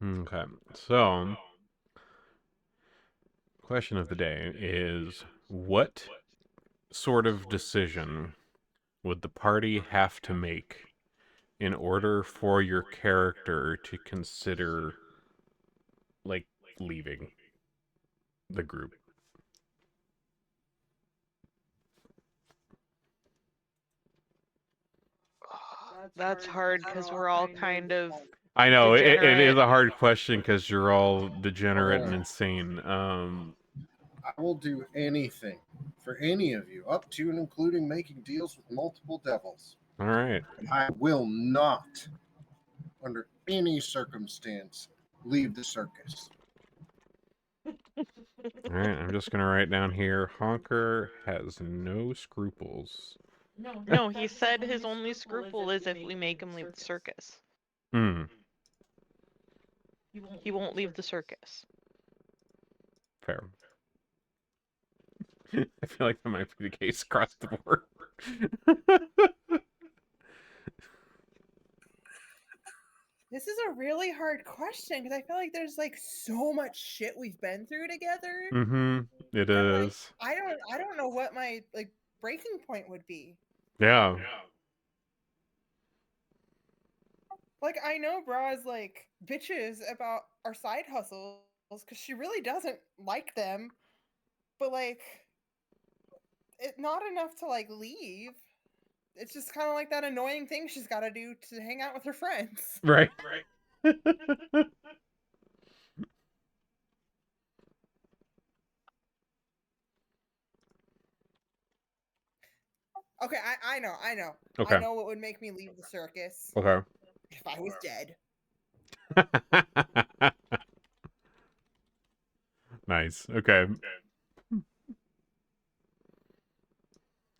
Okay, so question of the day is what sort of decision would the party have to make in order for your character to consider like leaving the group? That's hard because we're all kind of I know it is degenerate. a hard question because you're all degenerate and Oh, insane. I will do anything for any of you, up to and including making deals with multiple devils. All right, And I will not, under any circumstance, leave the circus. all right. I'm just gonna write down here. Honker has no scruples. No, he said his only scruple is if we make him leave the circus. Hmm. He won't leave the circus. Fair. I feel like that might be the case across the board. This is a really hard question because I feel like there's like so much shit we've been through together. Mm-hmm. It And like is. I don't know what my like breaking point would be. Yeah. Like I know Bra's like bitches about our side hustles because she really doesn't like them, but like it not enough to like leave. It's just kind of like that annoying thing she's got to do to hang out with her friends. Right. Okay, I know, I Okay. know what would make me leave the circus Okay. if I was dead. Nice. Okay.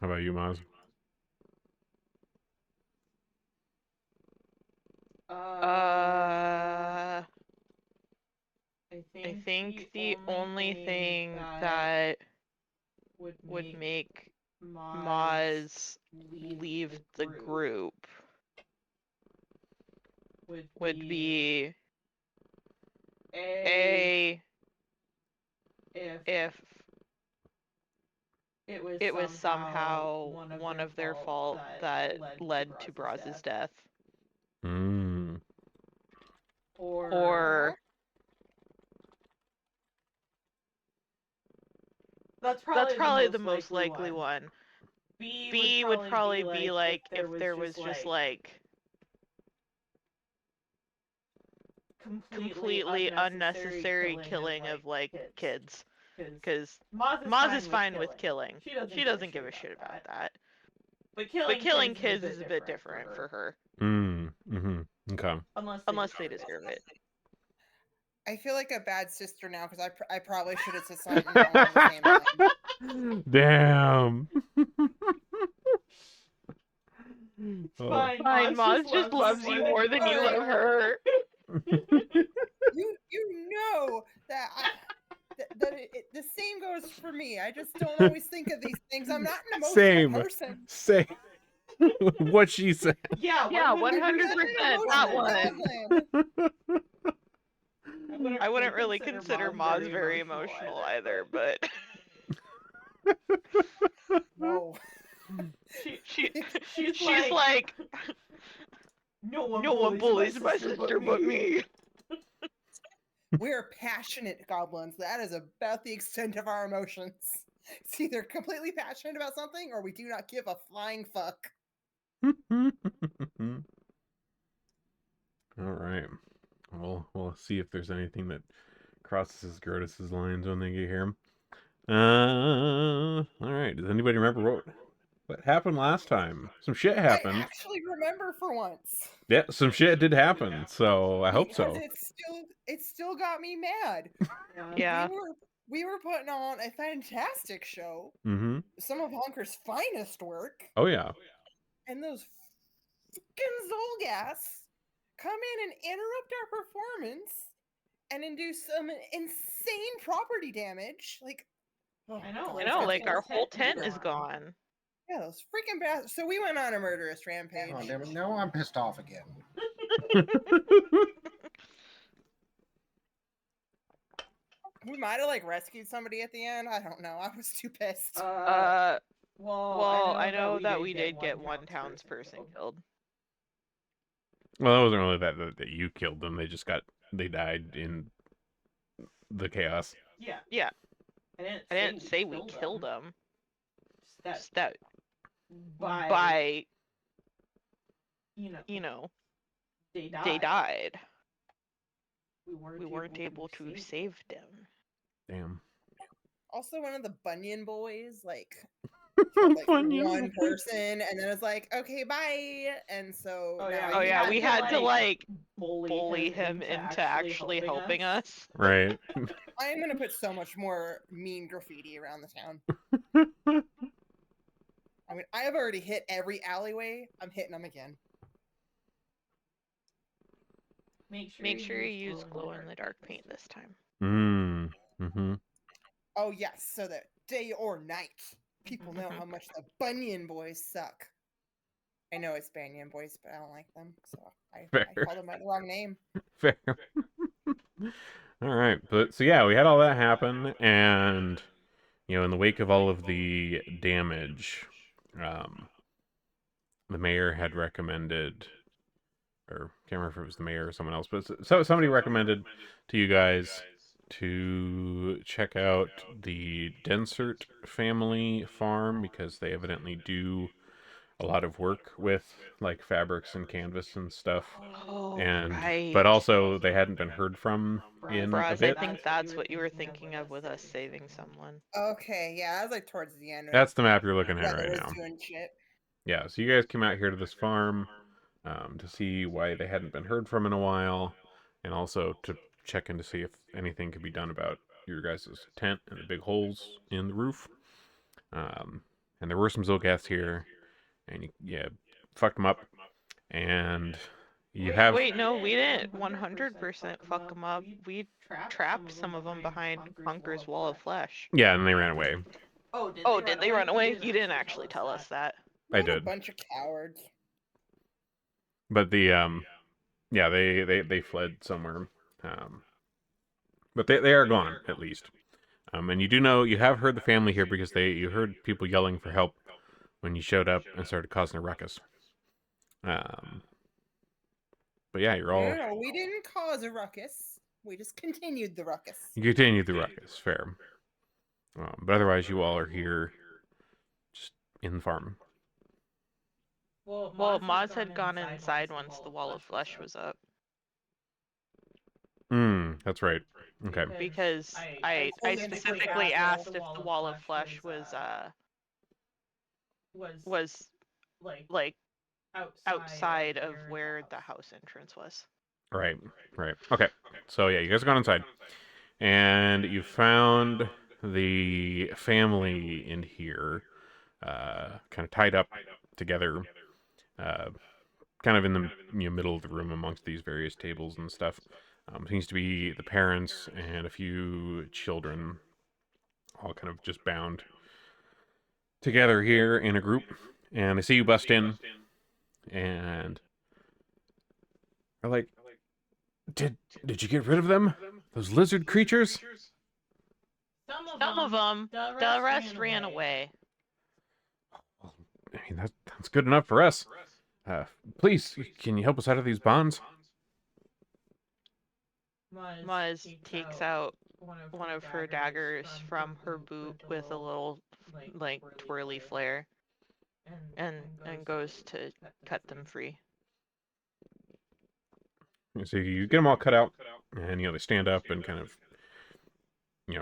How about you, Maz? Uh, I think the only thing that would make Maz leave the group would be A, if it was somehow one of their fault that led to Braz's death. Hmm. Or that's probably the most likely one. B would probably be like if there was just like completely unnecessary killing of like kids. Because Maz is fine with killing. She doesn't give a shit about that. But killing kids is a bit different for her. Mm-hmm. Okay. Unless they deserve it. I feel like a bad sister now because I probably should have said something along the same line. Damn. Oh. Fine, Maz just loves you more than you love her. You know that the same goes for me. I just don't always think of these things. I'm not an emotional Same. person. Same. What she said. Yeah, 100%. That one. I wouldn't really consider Maz very emotional either, but No. she's like no one bullies my sister but me. We're passionate goblins. That is about the extent of our emotions. It's either completely passionate about something or we do not give a flying fuck. All right. We'll see if there's anything that crosses Grotus's lines when they get here. All right. Does anybody remember what happened last time? Some shit happened. I actually remember for once. Yeah, some shit did happen. So I hope so. It still got me mad. Yeah. We were putting on a fantastic show. Mm-hmm. Some of Honker's finest work. Oh yeah. And those fucking Zolgas come in and interrupt our performance and induce some insane property damage. Like, oh, I know, like our whole tent is gone. Yeah, those freaking bastards. So we went on a murderous rampage. Oh, damn it. Now I'm pissed off again. might have like rescued somebody at the end. I don't know. I was too pissed. Well, I know that we did get one townsperson killed. Well, it wasn't really that you killed them. They died in the chaos. Yeah. I didn't say we killed them. Just that by they died. We weren't able to save them. Damn. Also, one of the Bunyan boys, like, killed, like Bunyan one boys. person, and then it was like, okay, bye. And so now Oh yeah, we had to like bully him into actually helping us. Right. I am gonna put so much more mean graffiti around the town. I mean, I have already hit every alleyway. I'm hitting them again. Make sure you use glow-in-the-dark paint this time. Mm-hmm. Oh yes, so that day or night, people know how much the Bunyan boys suck. I know it's Banyan boys, but I don't like them, so I call them by the wrong name. Fair. All right, but so yeah, we had all that happen, and in the wake of all of the damage, the mayor had recommended, or can't remember if it was the mayor or someone else, but so somebody recommended to you guys to check out the Densert family farm because they evidently do a lot of work with like fabrics and canvas and stuff. Oh, And right. but also they hadn't been heard from in a Braz, bit. I think that's what you were thinking of with us saving someone. Okay, yeah, I was like towards the end. That's the map you're looking at Weather right was now. doing shit. Yeah, so you guys came out here to this farm to see why they hadn't been heard from in a while, and also to check in to see if anything could be done about your guys' tent and the big holes in the roof. And there were some Zolgaths here, and you fucked them up, and you have... Wait, no, we didn't 100% fuck them up. We trapped some of them behind Hunker's wall of flesh. Yeah, and they ran away. Oh, did they run away? You didn't actually tell us that. I What a did. bunch of cowards. But yeah, they fled somewhere. But they are gone, at least. And you have heard the family here because you heard people yelling for help when you showed up and started causing a ruckus. But yeah, you're all... No, we didn't cause a ruckus. We just continued the ruckus. You continued the ruckus, fair. But otherwise, you all are here, just in the farm. Well, Maz had gone inside once the wall of flesh was up. That's right. Okay. Because I specifically asked if the wall of flesh was like outside of where the house entrance was. Right. Okay. So yeah, you guys have gone inside, and you found the family in here, kind of tied up together, kind of in the middle of the room amongst these various tables and stuff. Seems to be the parents and a few children, all kind of just bound together here in a group. And they see you bust in, and are like, Did you get rid of them? Those lizard creatures? Some of them. The rest ran away. Well, I mean, that's good enough for us. Please, can you help us out of these bonds? Maz takes out one of her daggers from her boot with a little, like, twirly flare, and goes to cut them free. So you get them all cut out, and they stand up and kind of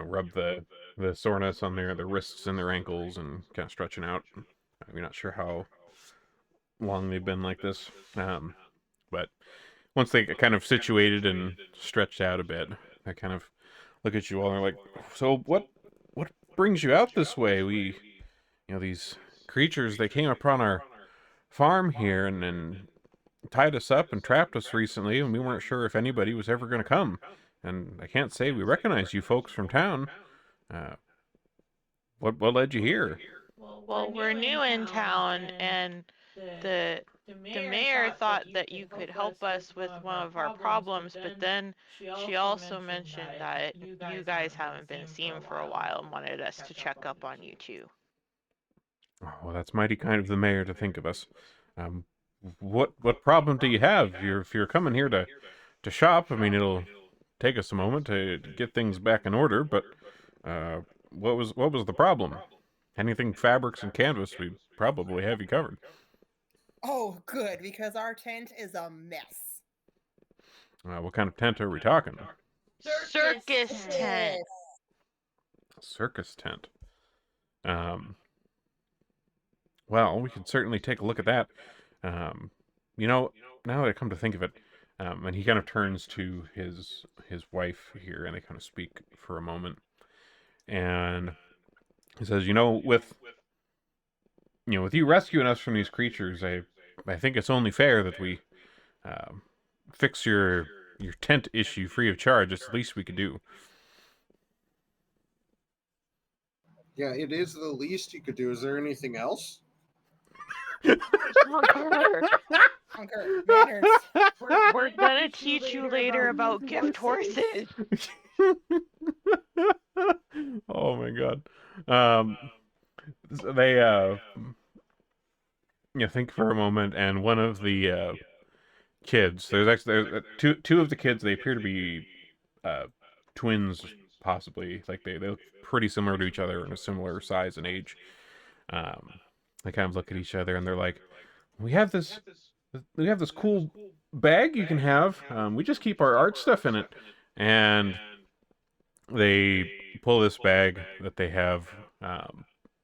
rub the soreness on their wrists and their ankles and kind of stretching out. You're not sure how long they've been like this, but once they get kind of situated and stretched out a bit, they kind of look at you all and they're like, "So what brings you out this way? We, these creatures, they came upon our farm here and tied us up and trapped us recently, and we weren't sure if anybody was ever going to come. And I can't say we recognize you folks from town. What led you here?" Well, we're new in town, and the mayor thought that you could help us with one of our problems, but then she also mentioned that you guys haven't been seen for a while and wanted us to check up on you too. Oh, well, that's mighty kind of the mayor to think of us. Um, what problem do you have? If you're coming here to shop, I mean, it'll take us a moment to get things back in order. But uh, what was the problem? Anything fabrics and canvas, we probably have you covered. Oh, good, because our tent is a mess. What kind of tent are we talking? Circus tent. Circus tent. Well, we could certainly take a look at that. Um, you know, now that I come to think of it, and he kind of turns to his wife here, and they kind of speak for a moment, and he says, with you rescuing us from these creatures, I think it's only fair that we um, fix your tent issue free of charge. It's the least we could do. Yeah, it is the least you could do. Is there anything else? Hunker, Hunker, manners. we're gonna teach you later about gift horses. Oh my god. They think for a moment, and one of the kids, there's two of the kids. They appear to be uh, twins, possibly. Like they look pretty similar to each other and a similar size and age. Um, they kind of look at each other and they're like, "We have this cool bag you can have. We just keep our art stuff in it." And they pull this bag that they have.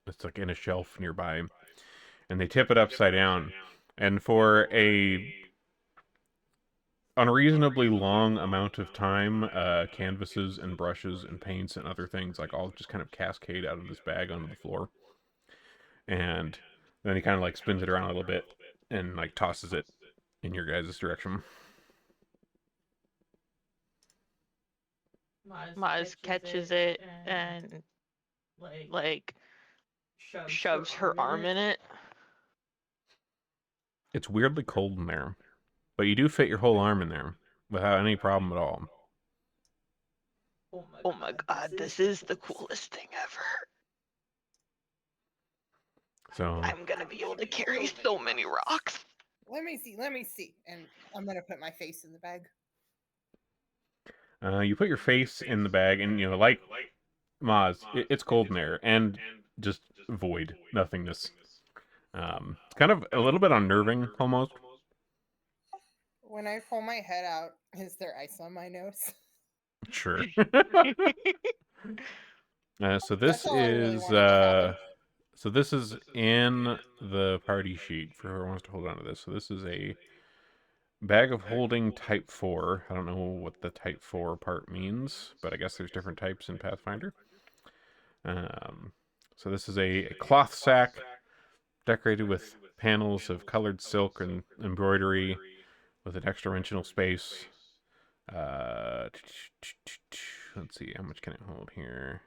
It's like in a shelf nearby, and they tip it upside down. And for a unreasonably long amount of time, canvases and brushes and paints and other things like all just kind of cascade out of this bag onto the floor. And then he kind of like spins it around a little bit and like tosses it in your guys' direction. Maz catches it and like shoves her arm in it. It's weirdly cold in there, but you do fit your whole arm in there without any problem at all. Oh my god, this is the coolest thing ever. So I'm gonna be able to carry so many rocks. Let me see. And I'm gonna put my face in the bag. you put your face in the bag, and like Maz, it's cold in there, and just void, nothingness. It's kind of a little bit unnerving, almost. When I pull my head out, is there ice on my nose? Sure. So this That's all I really is wanted to happen. so this is in the party sheet for whoever wants to hold on to this. So this is a bag of holding type 4. I don't know what the type 4 part means, but I guess there's different types in Pathfinder. So this is a cloth sack decorated with panels of colored silk and embroidery with an extra dimensional space. Let's see, how much can it hold here?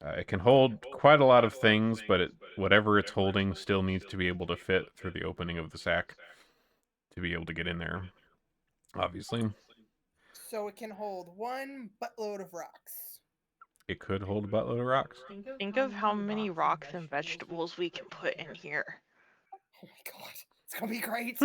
It can hold quite a lot of things, but whatever it's holding still needs to be able to fit through the opening of the sack to be able to get in there, obviously. So it can hold one buttload of rocks. It could hold a buttload of rocks. Think of how many rocks and vegetables we can put in here. Oh my god, it's gonna be great.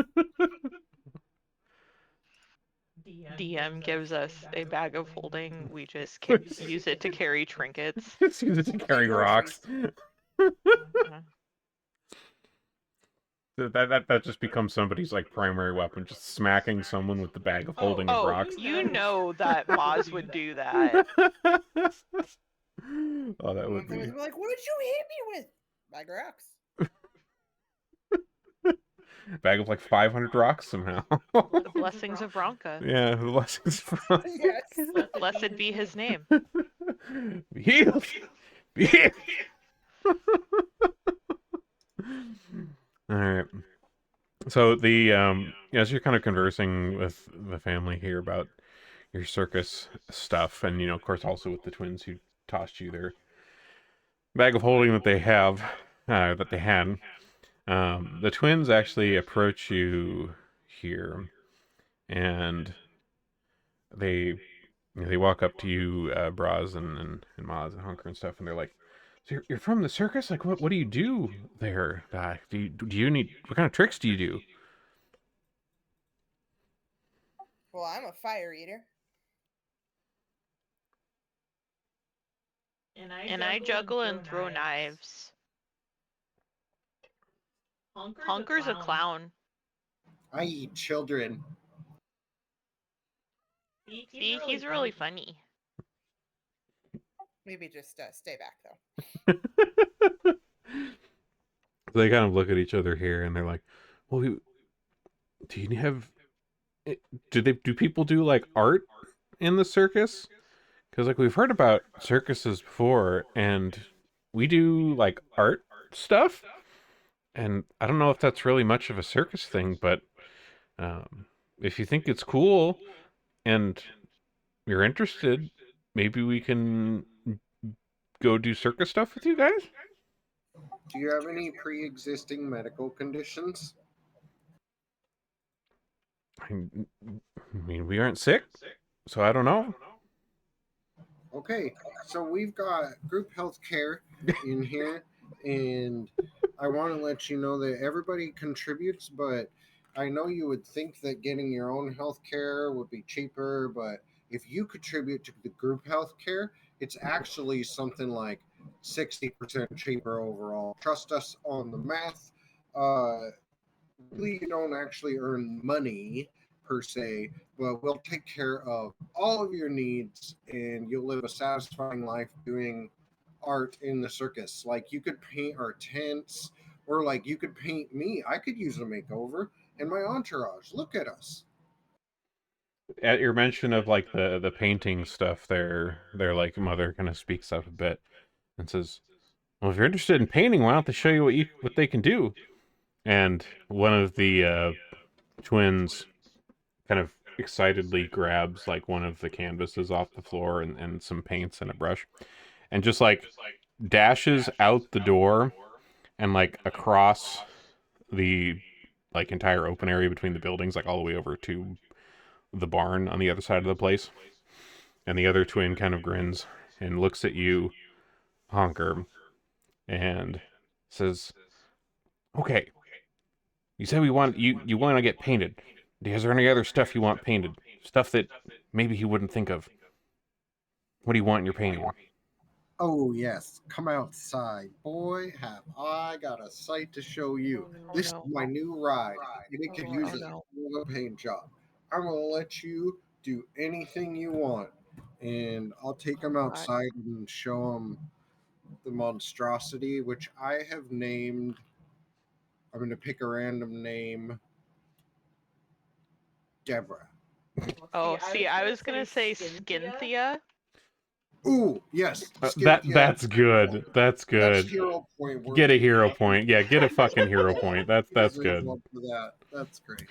DM gives us a bag of holding. We just can use it to carry trinkets. It's used to carry rocks. That just becomes somebody's like primary weapon, just smacking someone with the bag of holding of rocks. You know that Maz would do that. Oh, that would be. Like, what did you hit me with? Bag of rocks. Bag of like 500 rocks somehow. The blessings of Ronka. Yeah, the blessings of Ronka. Yes. Blessed be his name. Be healed. Be healed. All right. So as you're kind of conversing with the family here about your circus stuff, and of course also with the twins who tossed you their bag of holding that they have, that they had. The twins actually approach you here, and they they walk up to you, Braz and Maz and Hunker and stuff, and they're like, "So you're from the circus? Like, what do you do there? Do you need what kind of tricks do you do?" Well, I'm a fire eater. And I juggle and throw knives. Hunker's a clown. I eat children. See, he's really funny. Maybe just stay back though. They kind of look at each other here, and they're like, "Well, do you have? Do people do like art in the circus? Because like we've heard about circuses before, and we do like art stuff, and I don't know if that's really much of a circus thing, but if you think it's cool and you're interested, maybe we can go do circus stuff with you guys." Do you have any pre-existing medical conditions? I mean, we aren't sick, so I don't know. Okay, so we've got group health care in here, and I want to let you know that everybody contributes, but I know you would think that getting your own health care would be cheaper, but if you contribute to the group health care, it's actually something like 60% cheaper overall. Trust us on the math. Really, you don't actually earn money per se, but we'll take care of all of your needs and you'll live a satisfying life doing art in the circus. Like you could paint our tents, or like you could paint me. I could use a makeover and my entourage. Look at us. At your mention of like the painting stuff, their like mother kind of speaks up a bit and says, "Well, if you're interested in painting, why don't they show you what they can do?" And one of the twins kind of excitedly grabs like one of the canvases off the floor and some paints and a brush, and just like dashes out the door and like across the like entire open area between the buildings, like all the way over to the barn on the other side of the place. And the other twin kind of grins and looks at you, Honker, and says, "Okay, you said you want to get painted. Is there any other stuff you want painted? Stuff that maybe he wouldn't think of. What do you want in your painting?" Oh, yes. Come outside. Boy, have I got a sight to show you. Oh This is no. my new ride, and it could use Oh a no. hell of a paint job. I'm going to let you do anything you want, and I'll take them Oh god. outside and show them the monstrosity, which I have named. I'm going to pick a random name Deborah. Oh, see, I was gonna say Skinthia. Ooh, yes. That's good. That's That's good. hero point Get a worthy. hero point. Yeah, get a fucking hero point. That's Raise good. one for that. That's great.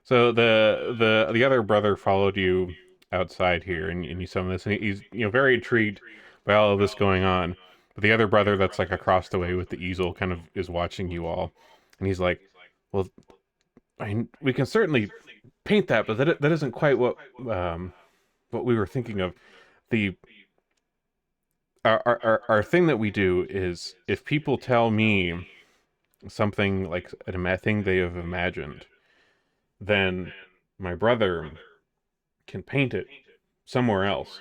So the other brother followed you outside here, and you saw this, and he's very intrigued by all of this going on. But the other brother that's like across the way with the easel kind of is watching you all, and he's like, "Well, I mean, we can certainly paint that, but that isn't quite what we were thinking of. The our thing that we do is if people tell me something like a thing they have imagined, then my brother can paint it somewhere else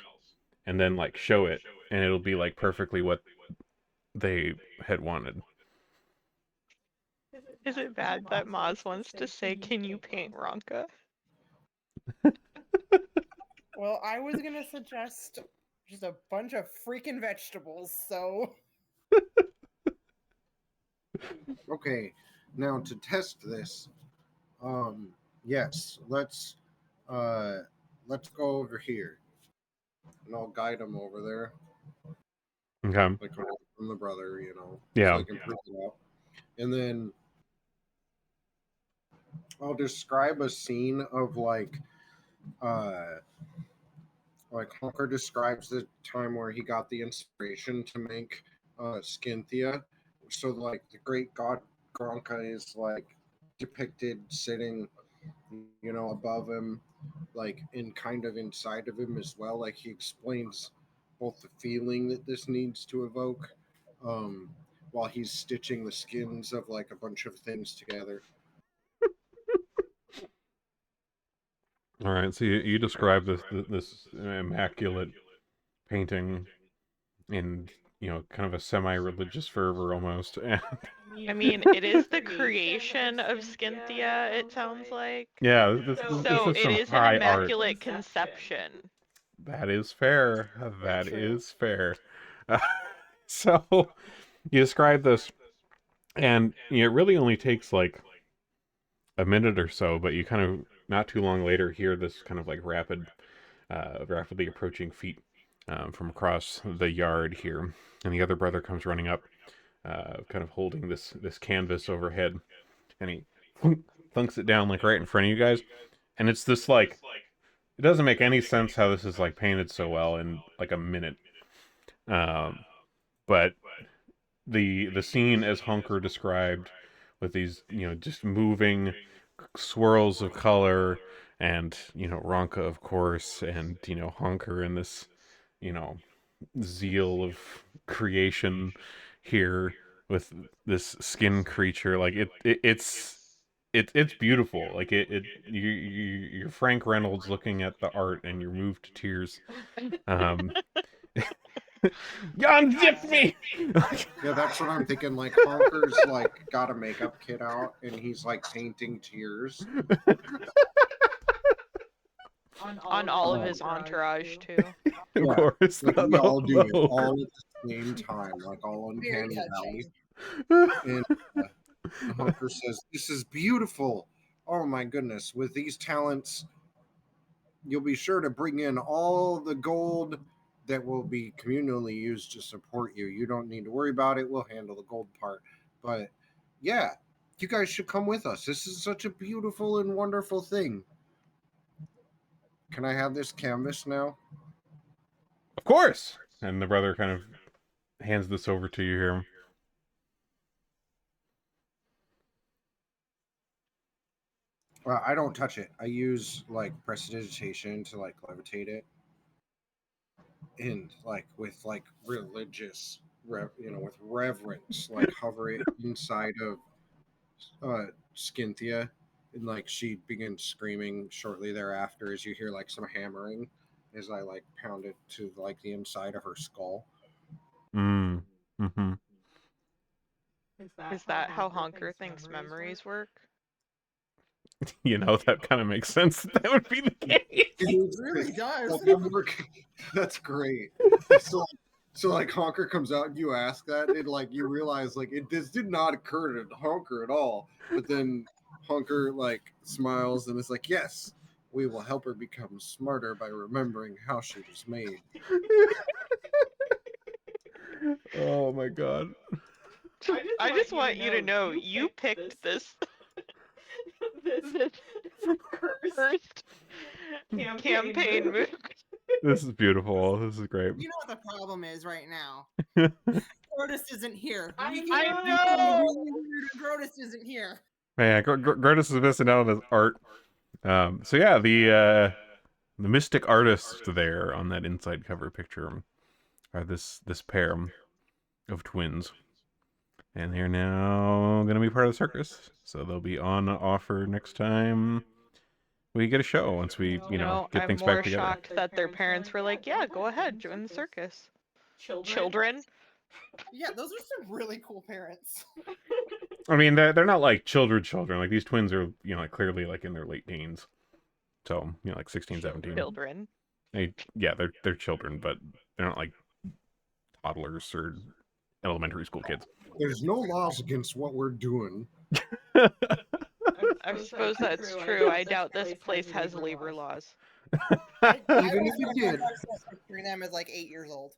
and then like show it, and it'll be like perfectly what they had wanted." Is it bad that Maz wants to say, "Can you paint Ronka?" Well, I was gonna suggest just a bunch of freaking vegetables, so Okay, now to test this, yes, uh let's go over here, and I'll guide them over there, Okay. like from the brother, so Yeah. they can print it out, and then I'll describe a scene of uh like Hunker describes the time where he got the inspiration to make Skinthia. So like the great god Gronka is like depicted sitting, above him, like in kind of inside of him as well. Like he explains both the feeling that this needs to evoke, um, while he's stitching the skins of like a bunch of things together. All right, so you describe this immaculate painting in kind of a semi-religious fervor almost. I mean, it is the creation of Skinthia, it sounds like. Yeah, this So is it some is an high art. immaculate conception. That is fair. That true. is fair. Uh, so you describe this, and it really only takes like a minute or so, but you kind of not too long later hear this kind of like rapidly approaching feet from across the yard here, and the other brother comes running up, kind of holding this canvas overhead, and he thunks it down like right in front of you guys, and it's this like it doesn't make any sense how this is like painted so well in like a minute, but the scene as Hunker described with these just moving swirls of color and Ronka of course and Hunker and this you know zeal of creation here with this skin creature like it's beautiful like you're Frank Reynolds looking at the art and you're moved to tears. You unzip me. Yeah, that's what I'm thinking. Like Honker's like got a makeup kit out and he's like painting tears. On all of his entourage, too. Of Yeah, course, like we all do it the all at the same time, like all Very uncanny valley. touching. And Hunker says, "This is beautiful. Oh my goodness! With these talents, you'll be sure to bring in all the gold that will be communally used to support you. You don't need to worry about it. We'll handle the gold part. But yeah, you guys should come with us. This is such a beautiful and wonderful thing. Can I have this canvas now?" Of course. And the brother kind of hands this over to you here. I don't touch it. I use like prestidigitation to like levitate it, and like with like religious, with reverence, like hover it inside of Skinthia, and like she begins screaming shortly thereafter as you hear like some hammering as I like pound it to like the inside of her skull. Mm. Mm-hmm. Is that how Honker thinks memories work? That kind of makes sense. That would be the case. It really does. Like, I'm working. That's great. So like Honker comes out and you ask that and like you realize like this did not occur to Honker at all. But then Honker like smiles and is like, "Yes, we will help her become smarter by remembering how she was made." Oh my god. I just want you to know you picked this this first campaign move. This is beautiful. This is great. You know what the problem is right now? Grotus isn't here. I know. know. Grotus isn't here. Man, Gertis is missing out on his art. So yeah, the mystic artists there on that inside cover picture are this pair of twins, and they're now gonna be part of the circus. So they'll be on offer next time we get a show. Once we get I'm things more back together. shocked that their parents were like, "Yeah, go ahead, join the circus." Children? Yeah, those are some really cool parents. I mean, they're not like children. Like these twins are like clearly like in their late teens. So like 16, 17. Children. They're children, but they're not like toddlers or elementary school kids. There's no laws against what we're doing. I suppose that's true. I doubt this place has labor laws. Even if it did, picturing them as like 8 years old.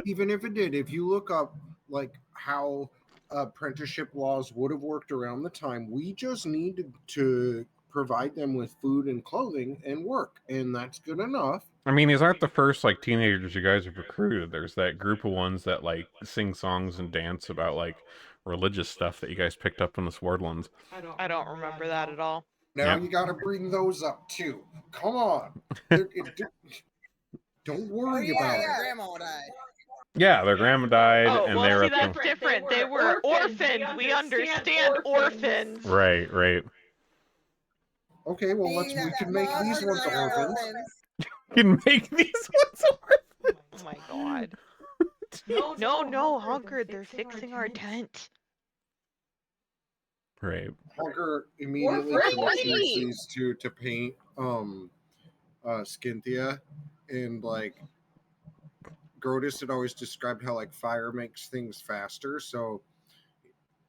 even if it did, if you look up like how apprenticeship laws would have worked around the time, we just need to provide them with food and clothing and work, and that's good enough. I mean, these aren't the first like teenagers you guys have recruited. There's that group of ones that like sing songs and dance about like religious stuff that you guys picked up in the Swordlands. I don't remember that at all. Now Yep. you got to bring those up too. Come on. Don't worry about their it. grandma died. Yeah, their grandma died, Oh, and well, they're see, up to... that's different. They were orphaned. We understand orphans. Right, right. Okay, well, Being we that can make Mom these and ones I are orphans. You can make these ones orphans. Oh my god. No, Hunkard, they're fixing our tent. Right. Hunker immediately We're commissions free! these two to paint Skinthia, and like Grotus had always described how like fire makes things faster, so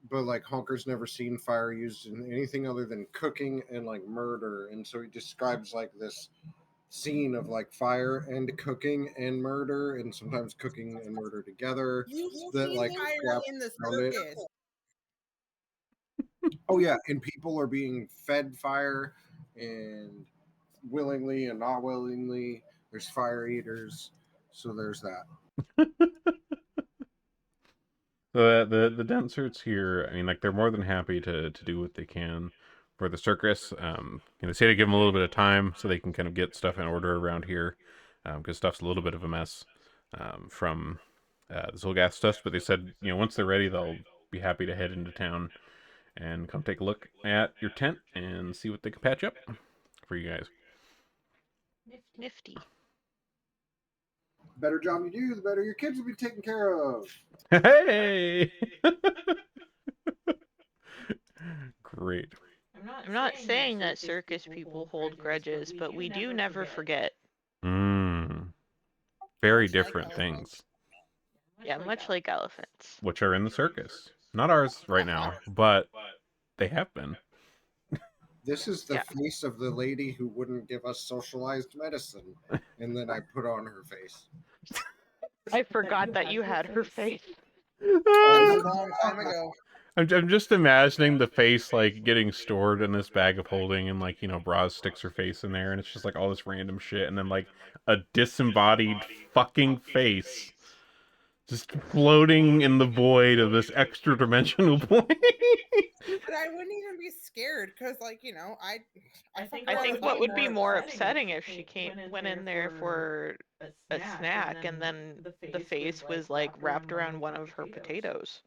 but like Honker's never seen fire used in anything other than cooking and like murder, and so he describes like this scene of like fire and cooking and murder, and sometimes cooking and murder together. You've That seen like fire in the around it. circus. Oh yeah, and people are being fed fire, and willingly and not willingly. There's fire eaters, so there's that. So the Denserts here, I mean, like they're more than happy to do what they can for the circus. They say to give them a little bit of time so they can kind of get stuff in order around here, because stuff's a little bit of a mess from the Zolgath stuff. But they said, once they're ready, they'll be happy to head into town and come take a look at your tent and see what they can patch up for you guys. Nifty. The better job you do, the better your kids will be taken care of. Hey! Great. I'm not saying that circus people hold grudges, but we do never forget. Very Much like different elephants. things, Yeah, much like elephants. which are in the circus. Not ours right now, but they have been. This is the Yeah. face of the lady who wouldn't give us socialized medicine, and then I put on her face. I forgot that you had her face. That was a long time ago. I'm just imagining the face like getting stored in this bag of holding, and like Braz sticks her face in there, and it's just like all this random shit, and then like a disembodied fucking face just floating in the void of this extra dimensional plane. But I wouldn't even be scared because, like, I I think what would be more upsetting if she went in there for a snack and then the face was like wrapped around one of her potatoes.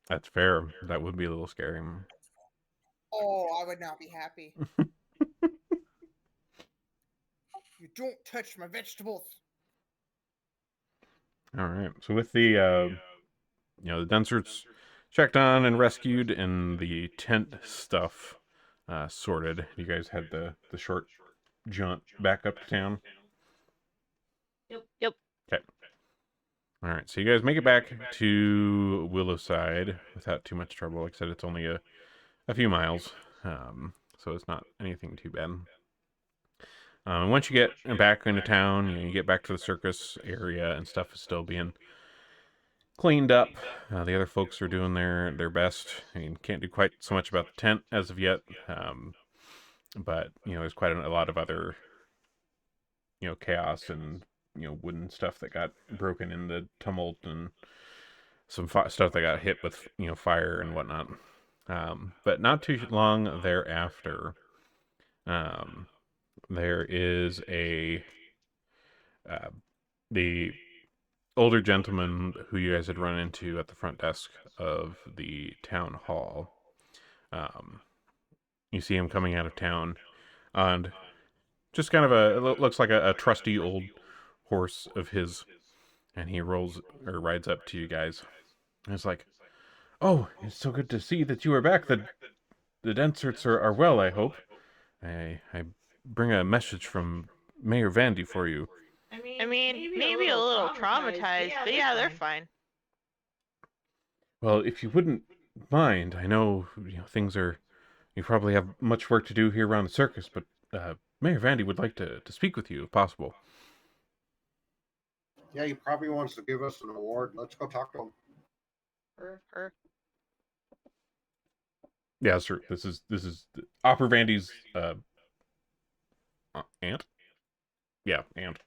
That's fair. That would be a little scary. Oh, I would not be happy. You don't touch my vegetables. All right. So with the the Denserts checked on and rescued, and the tent stuff sorted, you guys had the short jaunt back up to town. Yep. Okay. All right. So you guys make it back to Willowside without too much trouble. Like I said, it's only a few miles, so it's not anything too bad. Once you get back into town, you get back to the circus area, and stuff is still being cleaned up. The other folks are doing their best. I mean, can't do quite so much about the tent as of yet, but there's quite a lot of other chaos and wooden stuff that got broken in the tumult, and some stuff that got hit with fire and whatnot. But not too long thereafter, there is the older gentleman who you guys had run into at the front desk of the town hall. You see him coming out of town, and just kind of it looks like a trusty old horse of his, and he rides up to you guys, and it's like, "Oh, it's so good to see that you are back. The Denserts are well, I hope. I bring a message from Mayor Vandy for you." I mean, maybe a little traumatized, but yeah, they're fine. Well, if you wouldn't mind, I know things are. You probably have much work to do here around the circus, but Mayor Vandy would like to speak with you if possible. Yeah, he probably wants to give us an award. Let's go talk to him. Her. Yeah, sure. This is Opera Vandy's aunt. Yeah, aunt.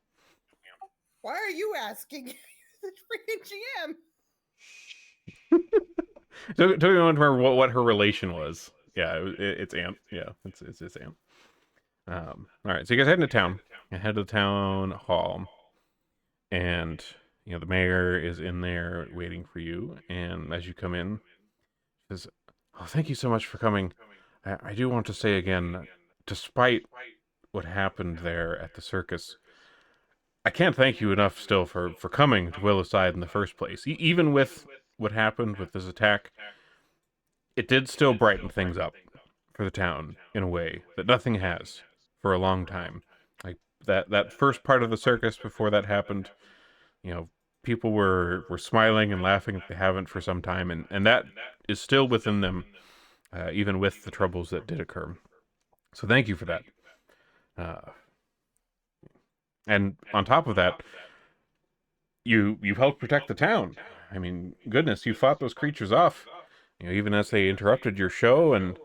Why are you asking? The freaking GM. So, don't even remember what her relation was. Yeah, it's aunt. Yeah, it's aunt. All right, so you guys head into town. You head to the town hall, and the mayor is in there waiting for you. And as you come in, she says, "Oh, thank you so much for coming. I do want to say again, despite what happened there at the circus, I can't thank you enough still for coming to Willowside in the first place. Even with what happened with this attack, it did still brighten things up for the town in a way that nothing has for a long time. Like that first part of the circus before that happened, you know, people were smiling and laughing like they haven't for some time, and that is still within them, even with the troubles that did occur. So thank you for that. Uh, and on top of that, you've helped protect the town. I mean, goodness, you fought those creatures off. Even as they interrupted your show, and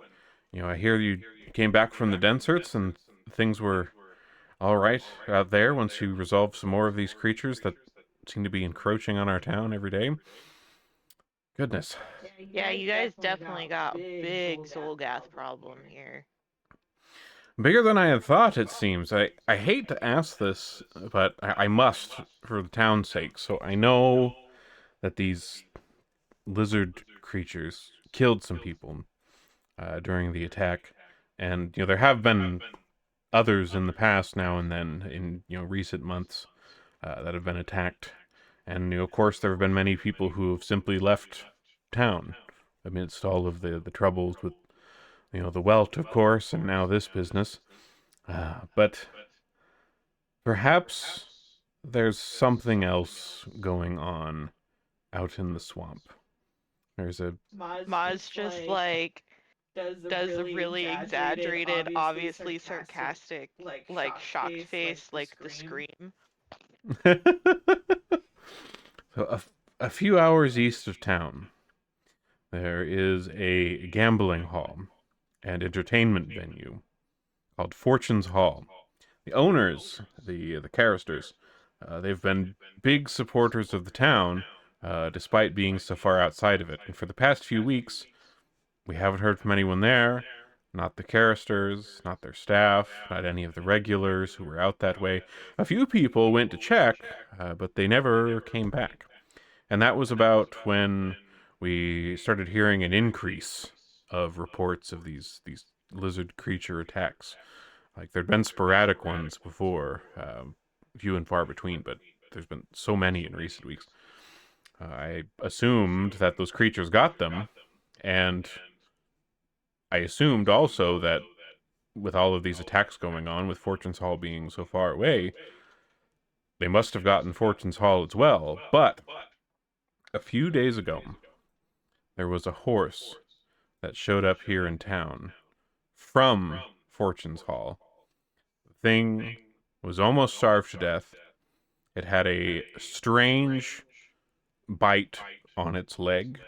I hear you came back from the deserts and things were all right out there once you resolved some more of these creatures that seem to be encroaching on our town every day. Goodness. Yeah, you guys definitely got a big Zolgath problem here. Bigger than I had thought, it seems. I hate to ask this, but I must for the town's sake. So I know that these lizard creatures killed some people during the attack. And, there have been others in the past now and then in, recent months that have been attacked. And, of course, there have been many people who have simply left town amidst all of the troubles with, the Welt, of course, and now this business. But perhaps there's something else going on out in the swamp. There's a Maz just like does a really exaggerated, obviously sarcastic, like shocked face, like the scream. So a few hours east of town, there is a gambling hall and entertainment venue called Fortune's Hall. The owners, the Carristers, they've been big supporters of the town, despite being so far outside of it. And for the past few weeks, we haven't heard from anyone there. Not the Carristers, not their staff, not any of the regulars who were out that way. A few people went to check, but they never came back. And that was about when we started hearing an increase of reports of these lizard creature attacks. Like there'd been sporadic ones before, few and far between, but there's been so many in recent weeks. I assumed that those creatures got them, and I assumed also that with all of these attacks going on, with Fortune's Hall being so far away, they must have gotten Fortune's Hall as well. But a few days ago, there was a horse that showed up here in town from Fortune's Hall. The thing was almost starved to death. It had a strange bite on its leg,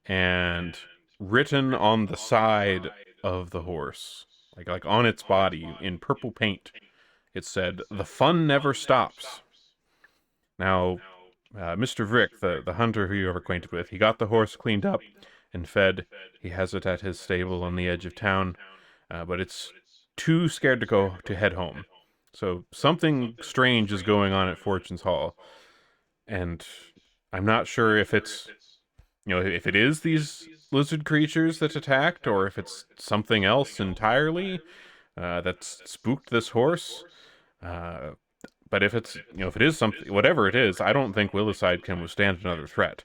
and written on the side of the horse, like on its body in purple paint, it said, "The fun never stops." Now, Mr. Vrick, the hunter who you're acquainted with, he got the horse cleaned up and fed. He has it at his stable on the edge of town, but it's too scared to go to head home. So something strange is going on at Fortune's Hall, and I'm not sure if it's, if it is these lizard creatures that attacked, or if it's something else entirely that's spooked this horse. But if it's, if it is something, whatever it is, I don't think Willowside can withstand another threat.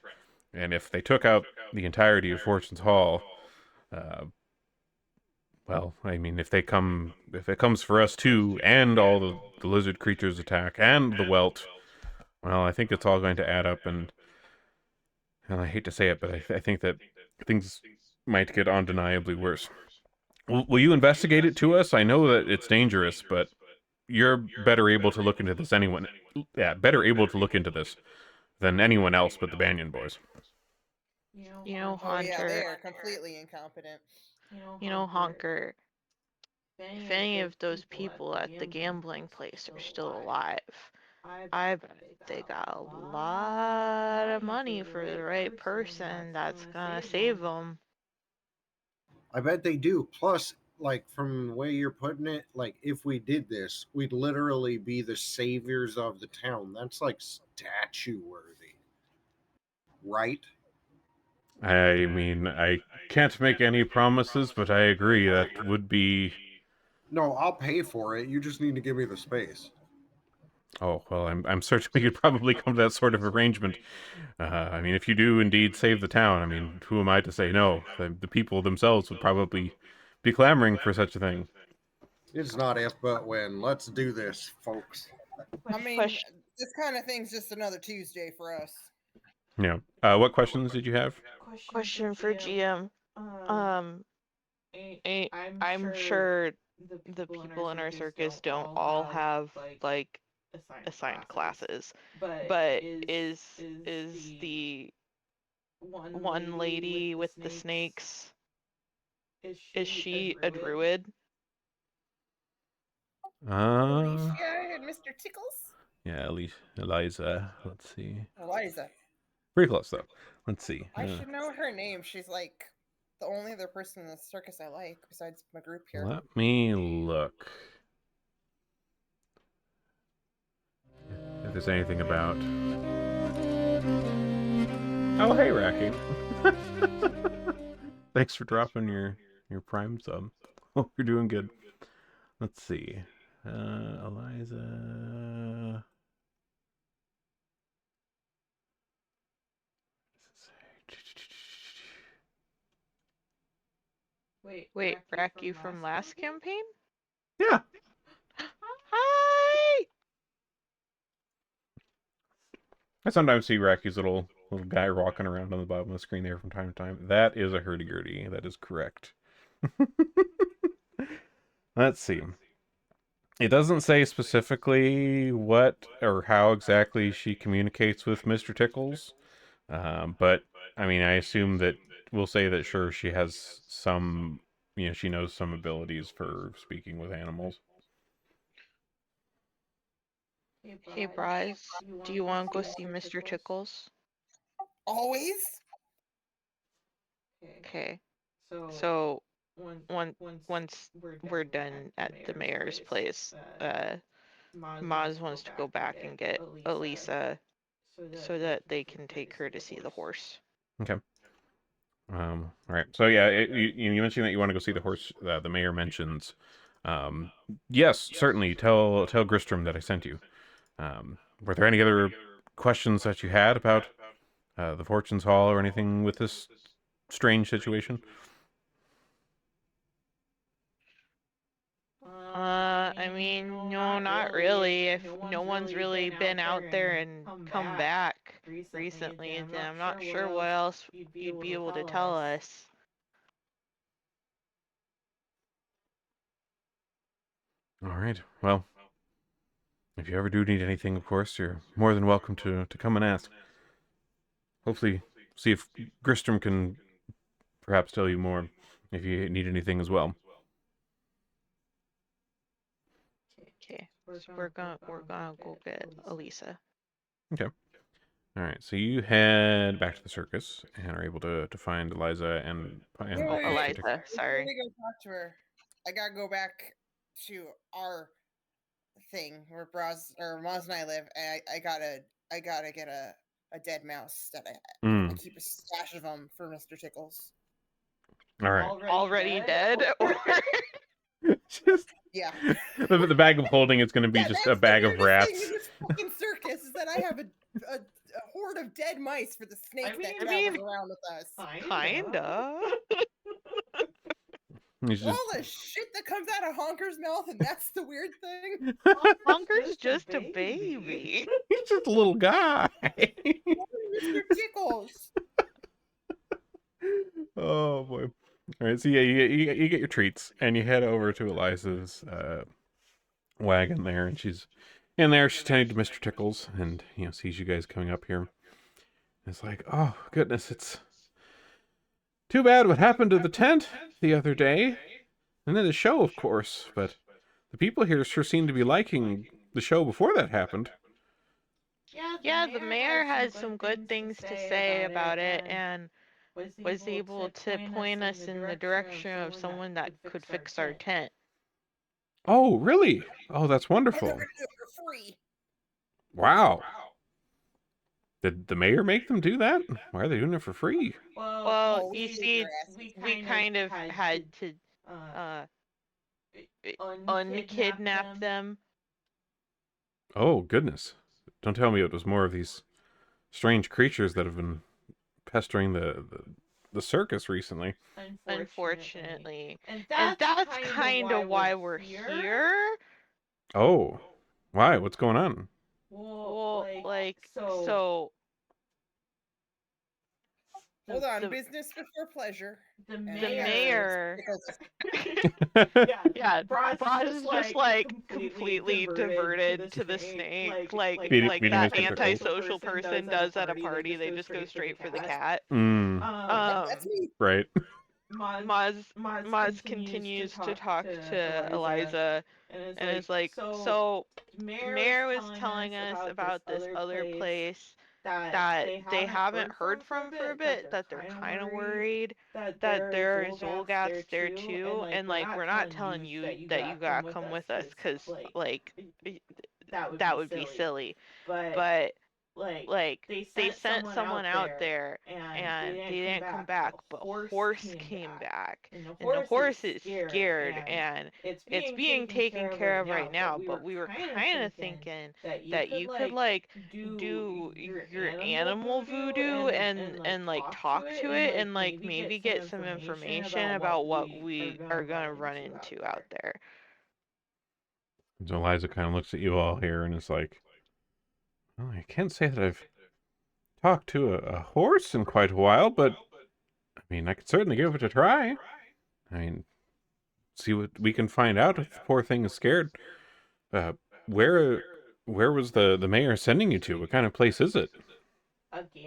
And if they took out the entirety of Fortune's Hall, well, I mean, if it comes for us too, and all the lizard creatures attack, and the Welt, well, I think it's all going to add up, and I hate to say it, but I think that things might get undeniably worse. Will you investigate it to us? I know that it's dangerous, but you're better able to look into this better able to look into this than anyone else but the Banyan boys. Oh yeah, they Hunter, are completely incompetent. Honker, if any of those people at the gambling place are still alive, I bet they got a lot of money for the right person that's gonna save them. I bet they do. Plus, like from the way you're putting it, like if we did this, we'd literally be the saviors of the town. That's like statue worthy, right? I mean, I can't make any promises, but I agree that would be. No, I'll pay for it. You just need to give me the space. Oh well, I'm certain we could probably come to that sort of arrangement. I mean, if you do indeed save the town, I mean, who am I to say no? The people themselves would probably be clamoring for such a thing. It's not if but when. Let's do this, folks. I mean, Question, this kind of thing's just another Tuesday for us. Yeah. What questions did you have? question for GM. Um, I'm sure the people in our circus don't all have like assigned classes, but is the one lady with the snakes, is she a druid? Uh, Alicia and Mr. Tickles? Yeah, at least Eliza. Let's see. Eliza. Pretty close though. Let's see. I should know her name. She's like the only other person in the circus I like besides my group here. Let me look if there's anything about. Oh, hey, Racky. Thanks for dropping your Prime sub. Hope you're doing good. Let's see. Eliza. Wait, Racky from last campaign? Yeah. Hi! I sometimes see Racky's little guy walking around on the bottom of the screen there from time to time. That is a hurdy-gurdy. That is correct. Let's see. It doesn't say specifically what or how exactly she communicates with Mr. Tickles, but I mean, I assume that we'll say that sure she has some, she knows some abilities for speaking with animals. Hey, Bryce, do you want to go see Mr. Tickles? Always? Okay. So, once we're done at the mayor's place, Maz wants to go back and get Elisa so that they can take her to see the horse. Okay. All right. So yeah, you mentioned that you want to go see the horse. The mayor mentions. Yes, certainly. Tell Gristrom that I sent you. Were there any other questions that you had about the Fortune's Hall or anything with this strange situation? I mean, no, not really. If no one's really been out there and come back recently, then I'm not sure what else you'd be able to tell us. All right. Well, if you ever do need anything, of course, you're more than welcome to come and ask. Hopefully, see if Gristrom can perhaps tell you more if you need anything as well. Okay, so we're gonna go get Elisa. Okay. All right. So you head back to the circus and are able to find Eliza and Wait, Mr. Tick. Eliza, sorry. Before we go talk to her, I gotta go back to our thing where Braz or Maz and I live, and I gotta get a dead mouse that I keep a stash of them for Mr. Tickles. All right. Already dead? Or Just Yeah. the bag of holding is going to be just a That's the bag of weirdest thing rats. in this fucking circus is that I have a horde of dead mice for the snake that I travels mean, around with us. kinda. He's just All the shit that comes out of Honker's mouth, and that's the weird thing. Honker's just a baby. he's just a little guy. Mr. Tickles. Oh boy. All right. So yeah, you get your treats and you head over to Eliza's wagon there, and she's in there. She's tending to Mr. Tickles, and sees you guys coming up here. It's like, oh goodness, Too bad what happened to the tent the other day. And then the show, of course, but the people here sure seem to be liking the show before that happened. Yeah, the mayor has some good things to say about it and was able to point us in the direction of someone that could fix our tent. Oh, really? Oh, that's And they're wonderful. gonna do it for free. Wow. Did the mayor make them do that? Why are they doing it for free? Well, Oh, you he see, your ass. we kind of had to uh unkidnap them. Oh, goodness. Don't tell me it was more of these strange creatures that have been pestering the circus recently. Unfortunately. And that's kind of why we're here. Oh, why? What's going on? Well, like, so Hold on, the business before pleasure. the And mayor, yeah, Braz is just like completely diverted to the snake, like Feeding that us the pickles. antisocial person does at a party. They just go straight for the cat. Mm, That's me. right. Maz continues to talk to Eliza and is like, so Mayor was telling us about this other place that they haven't heard from for a bit, that they're kind of worried that there are Zolgaths there too, and like we're not telling you that you gotta come with us, cause like that would be silly, but like they sent someone out there and they didn't come back, but Horse came back, and the horse is scared and it's being taken care of right now, but we were kind of thinking that you could like do your animal voodoo and like talk to it and like maybe get some information about what we are gonna run into out there. So Eliza kind of looks at you all here and is like, well, I can't say that I've talked to a horse in quite a while, but I mean, I could certainly give it a try. I mean, see what we can find out if the poor thing is scared. Uh, where where was the mayor sending you to? What kind of place is it?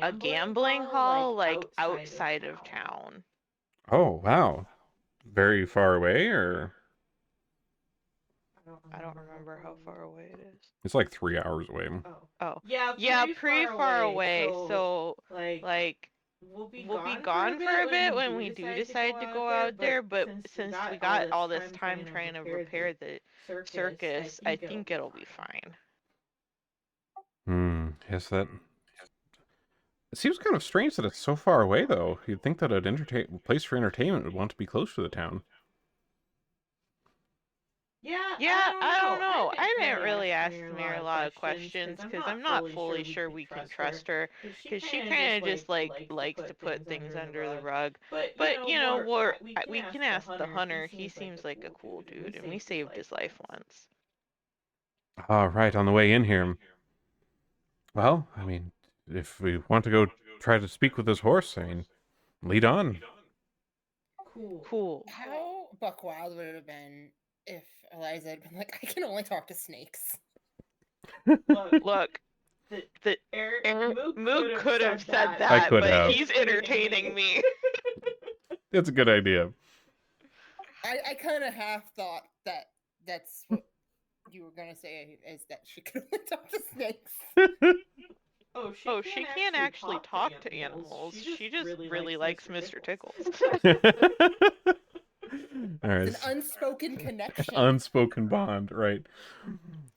A gambling hall like outside of town. Oh, wow. Very far away, or I don't remember how far away it is. it's like 3 hours away. Oh, yeah, pretty far away. So, like, we'll be gone for a bit when we do decide to go out there, but since we got all this time trying to repair the circus, I think it'll be fine. Yes, that. It seems kind of strange that it's so far away, though. You'd think that an place for entertainment would want to be close to the town. Yeah, I don't know. I didn't really ask the mayor a lot of questions because I'm not fully sure we can trust her because she kind of just like likes to put things under the rug. But you know, we can ask the hunter. He seems like a cool dude, and we saved his life once. Ah, right, on the way in here. Well, I mean, if we want to go try to speak with this horse, I mean, lead on. Cool. How buck wild would it have been if Eliza had been like, I can only talk to snakes? Look, the Mook could have said that, I could but have. he's entertaining me. It's a good idea. I kind of half thought that that's what you were gonna say, is that she could only talk to snakes. Oh, she can't actually talk to animals. She just really likes Mr. Tickles. All right. It's an unspoken connection. Unspoken bond, right?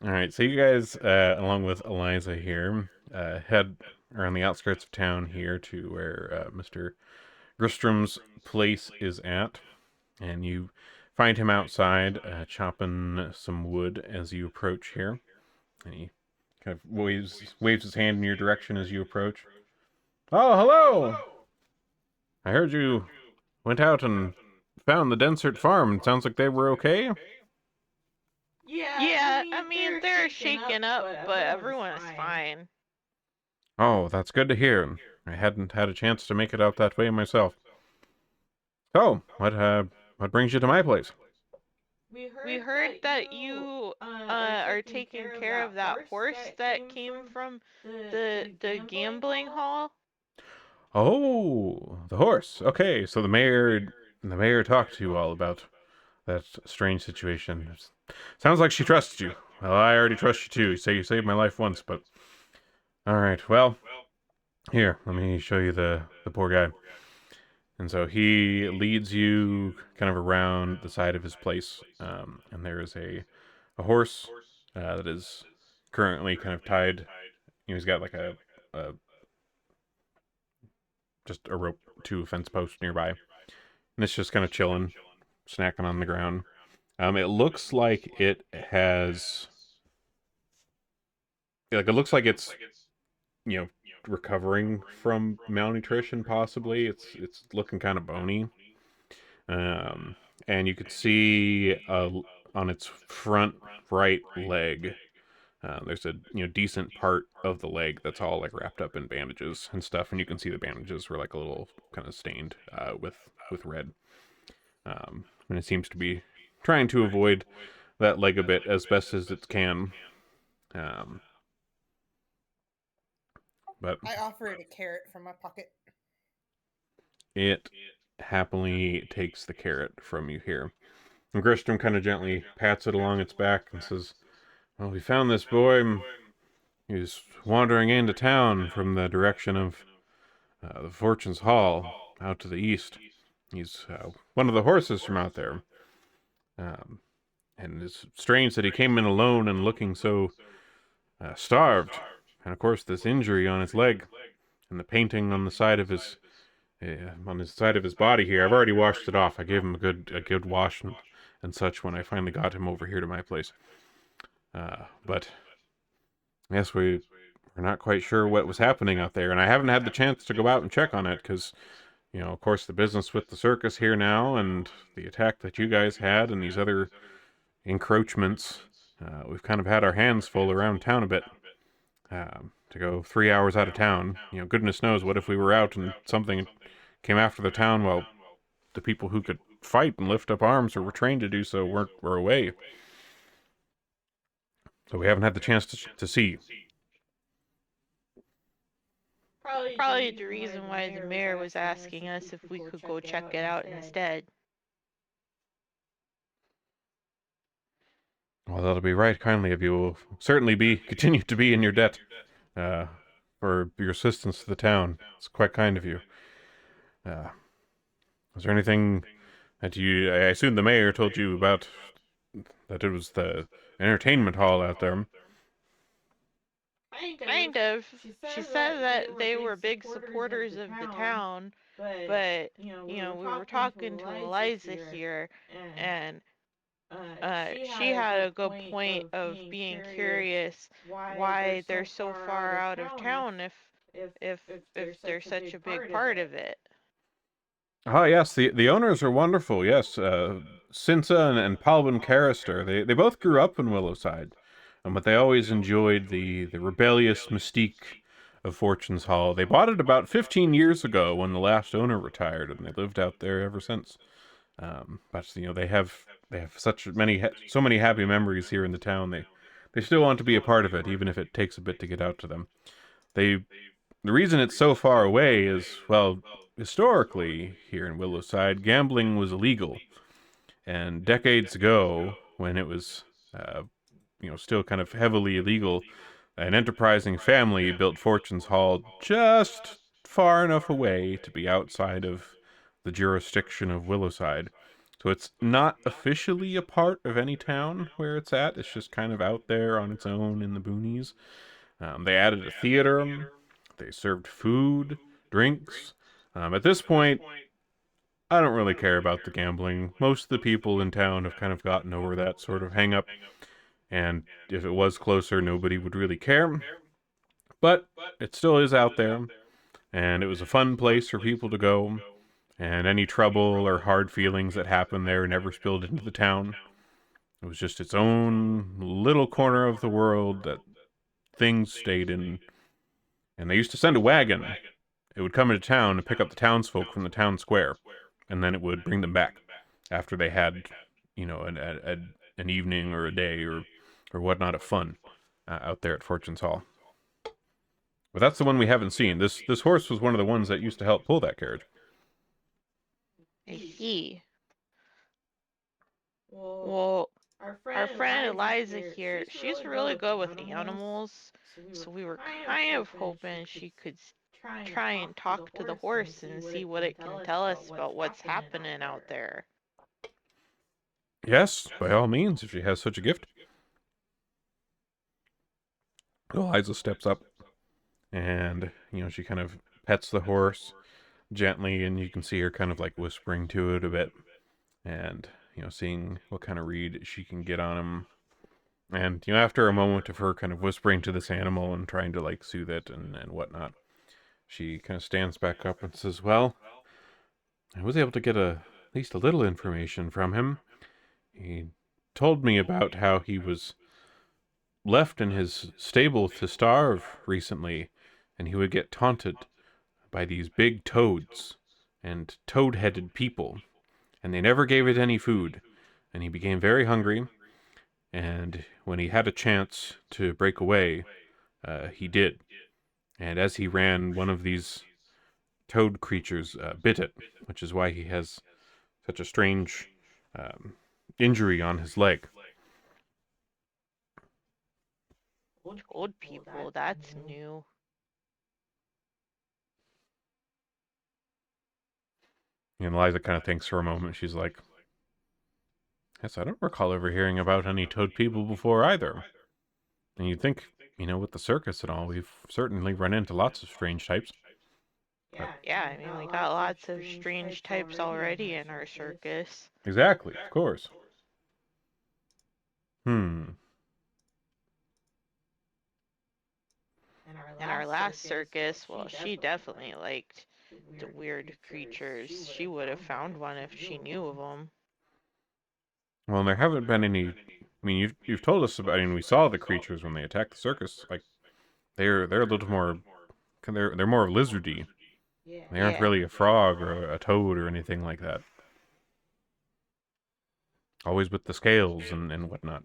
All right. So you guys, along with Eliza here, head around the outskirts of town here to where Mr. Gristram's place is at, and you find him outside chopping some wood as you approach here, and he kind of waves his hand in your direction as you approach. Oh, hello! I heard you went out and found the Densert farm. Sounds like they were okay. Yeah, I mean, they're shaken up, but everyone is fine. Oh, that's good to hear. I hadn't had a chance to make it out that way myself. So, what brings you to my place? We heard that you are taking care of that horse that came from the gambling hall. Oh, the horse. Okay, so the mayor talked to you all about that strange situation. Sounds like she trusts you. Well, I already trust you too. You say you saved my life once, but all right. Well, here, let me show you the poor guy. And so he leads you kind of around the side of his place, and there is a horse that is currently kind of tied. He's got like a just a rope to a fence post nearby, and it's just kind of chilling, snacking on the ground. It looks like it looks like it's you know recovering from malnutrition. Possibly, it's looking kind of bony. Um, and you could see on its front right leg, there's a decent part of the leg that's all like wrapped up in bandages and stuff, and you can see the bandages were like a little kind of stained with red. And it seems to be trying to avoid that leg a bit as best as it can. Um, but I offer it a carrot from my pocket. it happily takes the carrot from you here. And Grisham kind of gently pats it along its back and says, "Well, we found this boy. He was wandering into town from the direction of the Fortune's Hall out to the east. He's one of the horses from out there. Um, and it's strange that he came in alone and looking so starved. And of course, this injury on his leg and the painting on his side of his body here. I've already washed it off. I gave him a good wash and such when I finally got him over here to my place. But yes, we're not quite sure what was happening out there, and I haven't had the chance to go out and check on it because, of course, the business with the circus here now and the attack that you guys had and these other encroachments, we've kind of had our hands full around town a bit. To go 3 hours out of town, goodness knows what if we were out and something came after the town while the people who could fight and lift up arms or were trained to do so were away. So we haven't had the chance to see. Probably the reason why the mayor was asking us if we could go check it out instead. Well, that'll be right kindly of you. Will certainly continue to be in your debt for your assistance to the town. It's quite kind of you. Uh, is there anything that I assume the mayor told you about that it was the entertainment hall out there? Kind of. She said that they were big supporters of the town, but, we were talking to Eliza here, and she had a good point of being curious why they're so far out of town if if they're such a big part of it. Ah, yes, the owners are wonderful. Yes, Cinta and Palvin Carrister. They both grew up in Willowside, but they always enjoyed the rebellious mystique of Fortune's Hall. They bought it about 15 years ago when the last owner retired, and they lived out there ever since. But they have so many happy memories here in the town. They still want to be a part of it, even if it takes a bit to get out to them. They The reason it's so far away is, well, historically here in Willowside, gambling was illegal, and decades ago, when it was still kind of heavily illegal, an enterprising family built Fortune's Hall just far enough away to be outside of the jurisdiction of Willowside. So it's not officially a part of any town where it's at. It's just kind of out there on its own in the boonies. They added a theater. They served food, drinks. At this point, I don't really care about the gambling. Most of the people in town have kind of gotten over that sort of hang up. And if it was closer, nobody would really care. But it still is out there, and it was a fun place for people to go. And any trouble or hard feelings that happened there never spilled into the town. It was just its own little corner of the world that things stayed in. And they used to send a wagon. It would come into town and pick up the townsfolk from the town square, and then it would bring them back after they had, an evening or a day or whatnot of fun out there at Fortune's Hall. But that's the one we haven't seen. This horse was one of the ones that used to help pull that carriage. I see. Well, our friend Eliza here, she's really good with animals, so we were kind of hoping she could try and talk to the horse and see what it can tell us about what's happening out there. Yes, by all means, if she has such a gift. Eliza steps up and, she kind of pets the horse gently, and you can see her kind of like whispering to it a bit and, seeing what kind of read she can get on him. And, after a moment of her kind of whispering to this animal and trying to like soothe it and whatnot, she kind of stands back up and says, "Well, I was able to get at least a little information from him. He told me about how he was left in his stable to starve recently, and he would get taunted by these big toads and toad-headed people, and they never gave it any food, and he became very hungry, and when he had a chance to break away, he did. And as he ran, one of these toad creatures bit it, which is why he has such a strange um, injury on his leg." Toad people, that's new. And Eliza kind of thinks for a moment. She's like, "Yes, I don't recall ever hearing about any toad people before either. And you'd think, with the circus and all, we've certainly run into lots of strange types. But Yeah, I mean, we got lots of strange types already in our circus. exactly, of course. Hmm. In our last circus, well, she definitely liked the weird creatures. She would have found one if she knew of them. Well, there haven't been any. I mean, you've told us about. I mean, we saw the creatures when they attacked the circus. Like they're a little more. They're more lizardy. They aren't Yeah. really a frog or a toad or anything like that. Always with the scales and whatnot.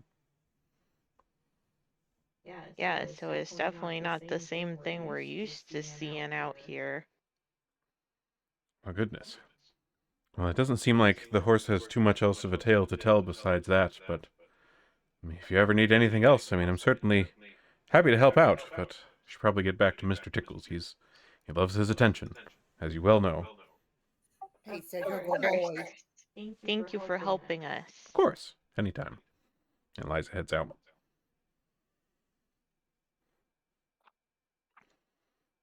Yeah, so it's definitely not the same thing we're used to seeing out here. Oh goodness. Well, it doesn't seem like the horse has too much else of a tale to tell besides that, but I mean, if you ever need anything else, I mean, I'm certainly happy to help out, but I should probably get back to Mr. Tickles. He loves his attention, as you well know. He said you're a good boy. Thank you for helping us. Of course, anytime. And Liza heads out.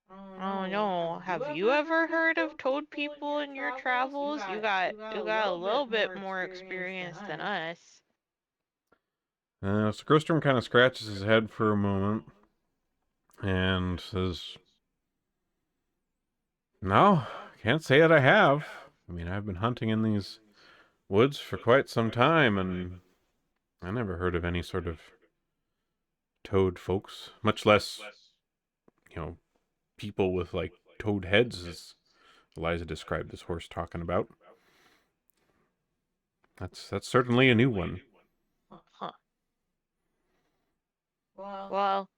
Oh no, have you ever heard of toad people in your travels? You got a little bit more experience than us. So Grostrom kind of scratches his head for a moment and says, "No, can't say that I have. I mean, I've been hunting in these woods for quite some time, and I never heard of any sort of toad folks, much less, people with like toad heads, as Eliza described this horse talking about. That's certainly a new one." Huh. Well,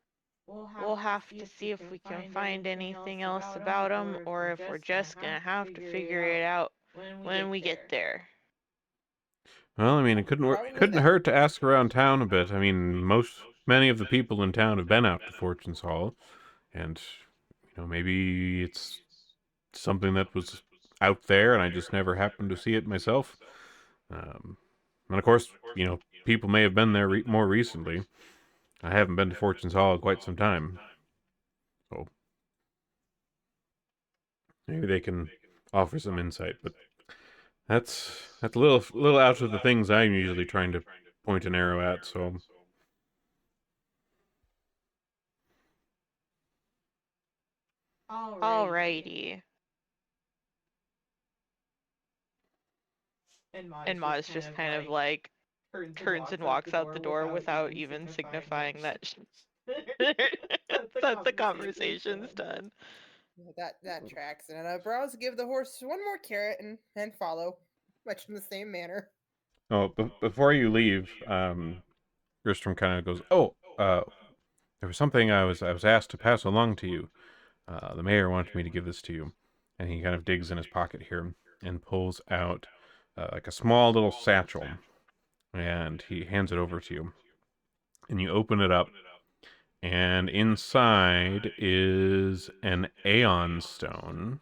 we'll have to see if we can find anything else about them, or if we're just gonna have to figure it out when we get there. Well, I mean, it Probably couldn't that. hurt to ask around town a bit. I mean, many of the people in town have been out to Fortune's Hall, and maybe it's something that was out there, and I just never happened to see it myself. And of course, people may have been there more recently. I haven't been to Fortune's Hall in quite some time, so maybe they can offer some insight. But that's a little out of the things I'm usually trying to point an arrow at. So Alrighty. And Ma's just kind of like turns and walks out the door without even signifying that that the conversation's done. That tracks. And Browse give the horse one more carrot and follow, much in the same manner. oh, before you leave, Gristrom kind of goes, "Oh, there was something I was asked to pass along to you. The mayor wanted me to give this to you. And he kind of digs in his pocket here and pulls out like a small little satchel. And he hands it over to you. And you open it up. And inside is an Aeon stone.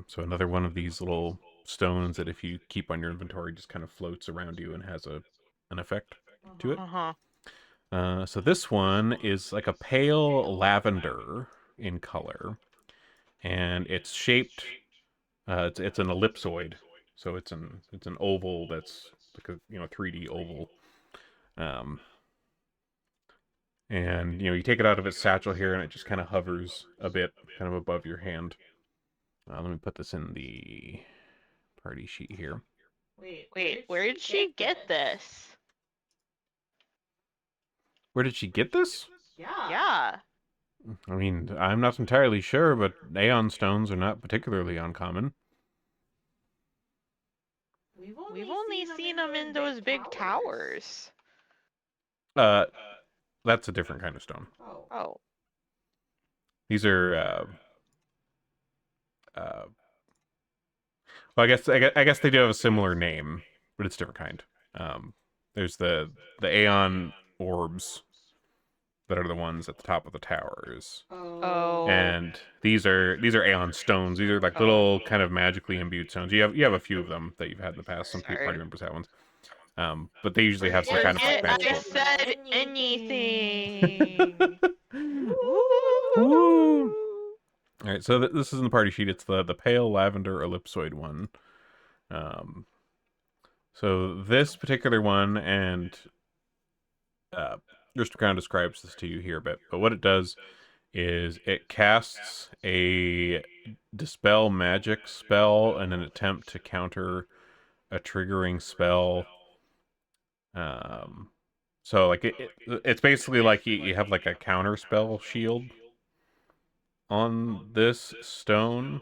So another one of these little stones that if you keep on your inventory just kind of floats around you and has an effect to it. So this one is like a pale lavender in color, and it's shaped. It's an ellipsoid, so it's an oval that's like a 3D oval. And you take it out of its satchel here, and it just kind of hovers a bit, kind of above your hand. Let me put this in the party sheet here. Wait, where did she get this? Where did she get this? Yeah. I mean, I'm not entirely sure, but Aeon stones are not particularly uncommon. We've only seen them in those big towers. That's a different kind of stone. Oh. These are, well, I guess they do have a similar name, but it's a different kind. There's the Aeon orbs that are the ones at the top of the towers. Oh. And these are Aeon stones. These are like little kind of magically imbued stones. You have a few of them that you've had in the past. Some Sorry. party members have ones. But they usually have some kind of like I magical. said anything. Woo! All right, so this is in the party sheet. It's the pale lavender ellipsoid one. So this particular one, and just kind of describes this to you here a bit. But what it does is it casts a dispel magic spell in an attempt to counter a triggering spell. So like it's basically like you have like a counter spell shield on this stone.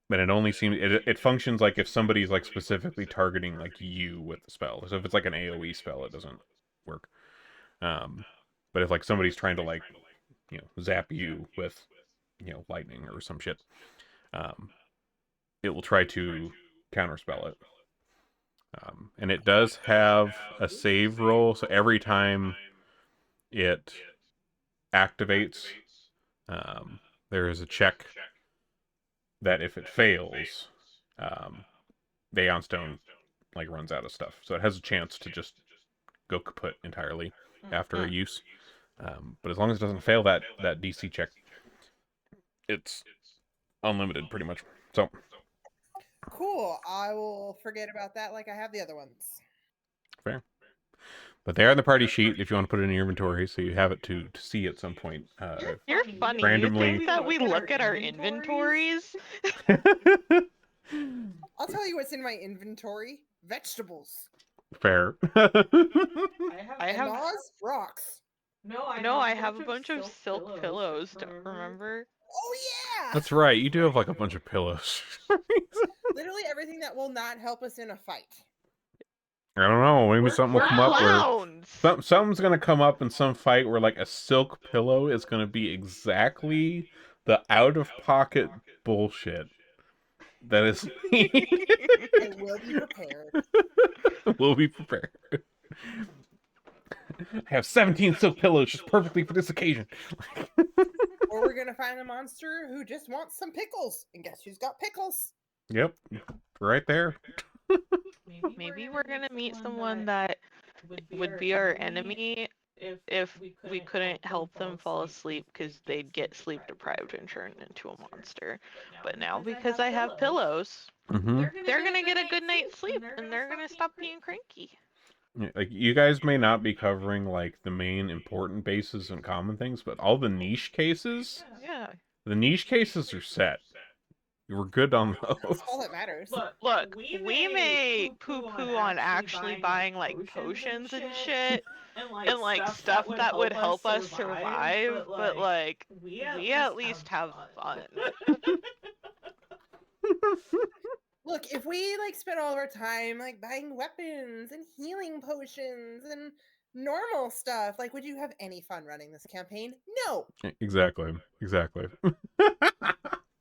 But it only seems it functions like if somebody's like specifically targeting like you with the spell. So if it's like an AoE spell, it doesn't work. But if like somebody's trying to like zap you with lightning or some shit, it will try to counterspell it. And it does have a save roll, so every time it activates, there is a check that if it fails, the Aeon Stone like runs out of stuff. So it has a chance to just go kaput entirely after a use. But as long as it doesn't fail that DC check, it's unlimited pretty much. So Cool. I will forget about that like I have the other ones. fair. But they are in the party sheet if you want to put it in your inventory, so you have it to see at some point. You're funny. Randomly. You think that we look at our inventories? I'll tell you what's in my inventory. Vegetables. Fair. I have Moss, rocks. No, I have a bunch of silk pillows. Remember? Oh yeah. That's right. You do have like a bunch of pillows. Literally everything that will not help us in a fight. I don't know. Maybe something will We're come up clowns. where something's gonna come up in some fight where like a silk pillow is gonna be exactly the out of pocket bullshit that is. I will be prepared. We'll be prepared. I have 17 silk pillows just perfectly for this occasion. Or we're gonna find a monster who just wants some pickles. And guess who's got pickles? Yep, right there. Maybe we're gonna meet someone that would be our enemy if we couldn't help them fall asleep because they'd get sleep deprived and turn into a monster. But now because I have pillows, they're gonna get a good night's sleep and they're gonna stop being cranky. Like you guys may not be covering like the main important bases and common things, but all the niche cases, the niche cases are set. You were good on those. That's all that matters. Look, we may poo-poo on actually buying like potions and shit and like stuff that would help us survive, but like we at least have fun. Look, if we like spend all of our time like buying weapons and healing potions and normal stuff. Like, would you have any fun running this campaign? No. Exactly.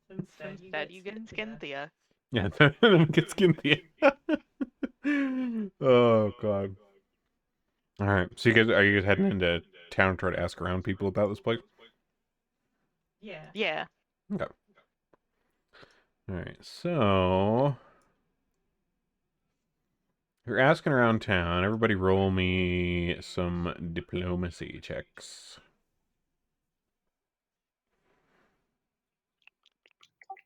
Instead, you get Skinthia. Yeah, then get Skimpy. Oh god. All right. So are you guys heading into town to try to ask around people about this place? Yeah. Okay. All right. So you're asking around town. Everybody, roll me some diplomacy checks.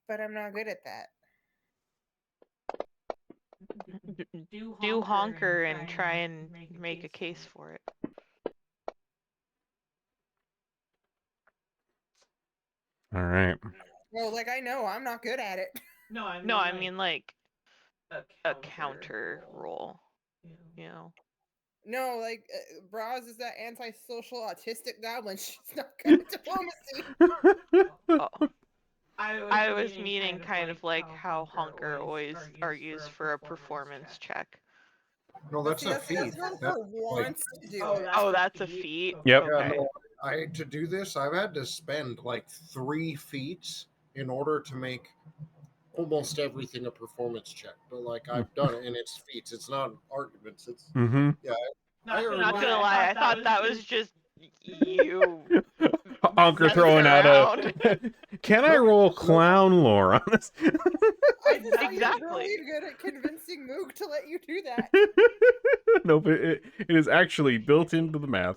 But I'm not good at that. Do honker and try and make a case for it. All right. Well, like, I know I'm not good at it. No, I mean like a counter roll. You know. No, like, Braz is that antisocial autistic goblin. She's not good at diplomacy. Oh. I was meaning kind of like how honker always argues for a performance check. No, that's a feat. That's not That, who wants to do it. Oh, that's a feat? Yep. yeah, Okay. no, to do this, I've had to spend like 3 feats in order to make almost everything a performance check. But like I've done it, and it's feats. It's not arguments. It's Mm-hmm. yeah. Not gonna lie, I thought that was just you. Honker messing throwing out around. a. Can I roll clown lore on this? I just think Exactly. you're really good at convincing Moog to let you do that. No, but it is actually built into the math.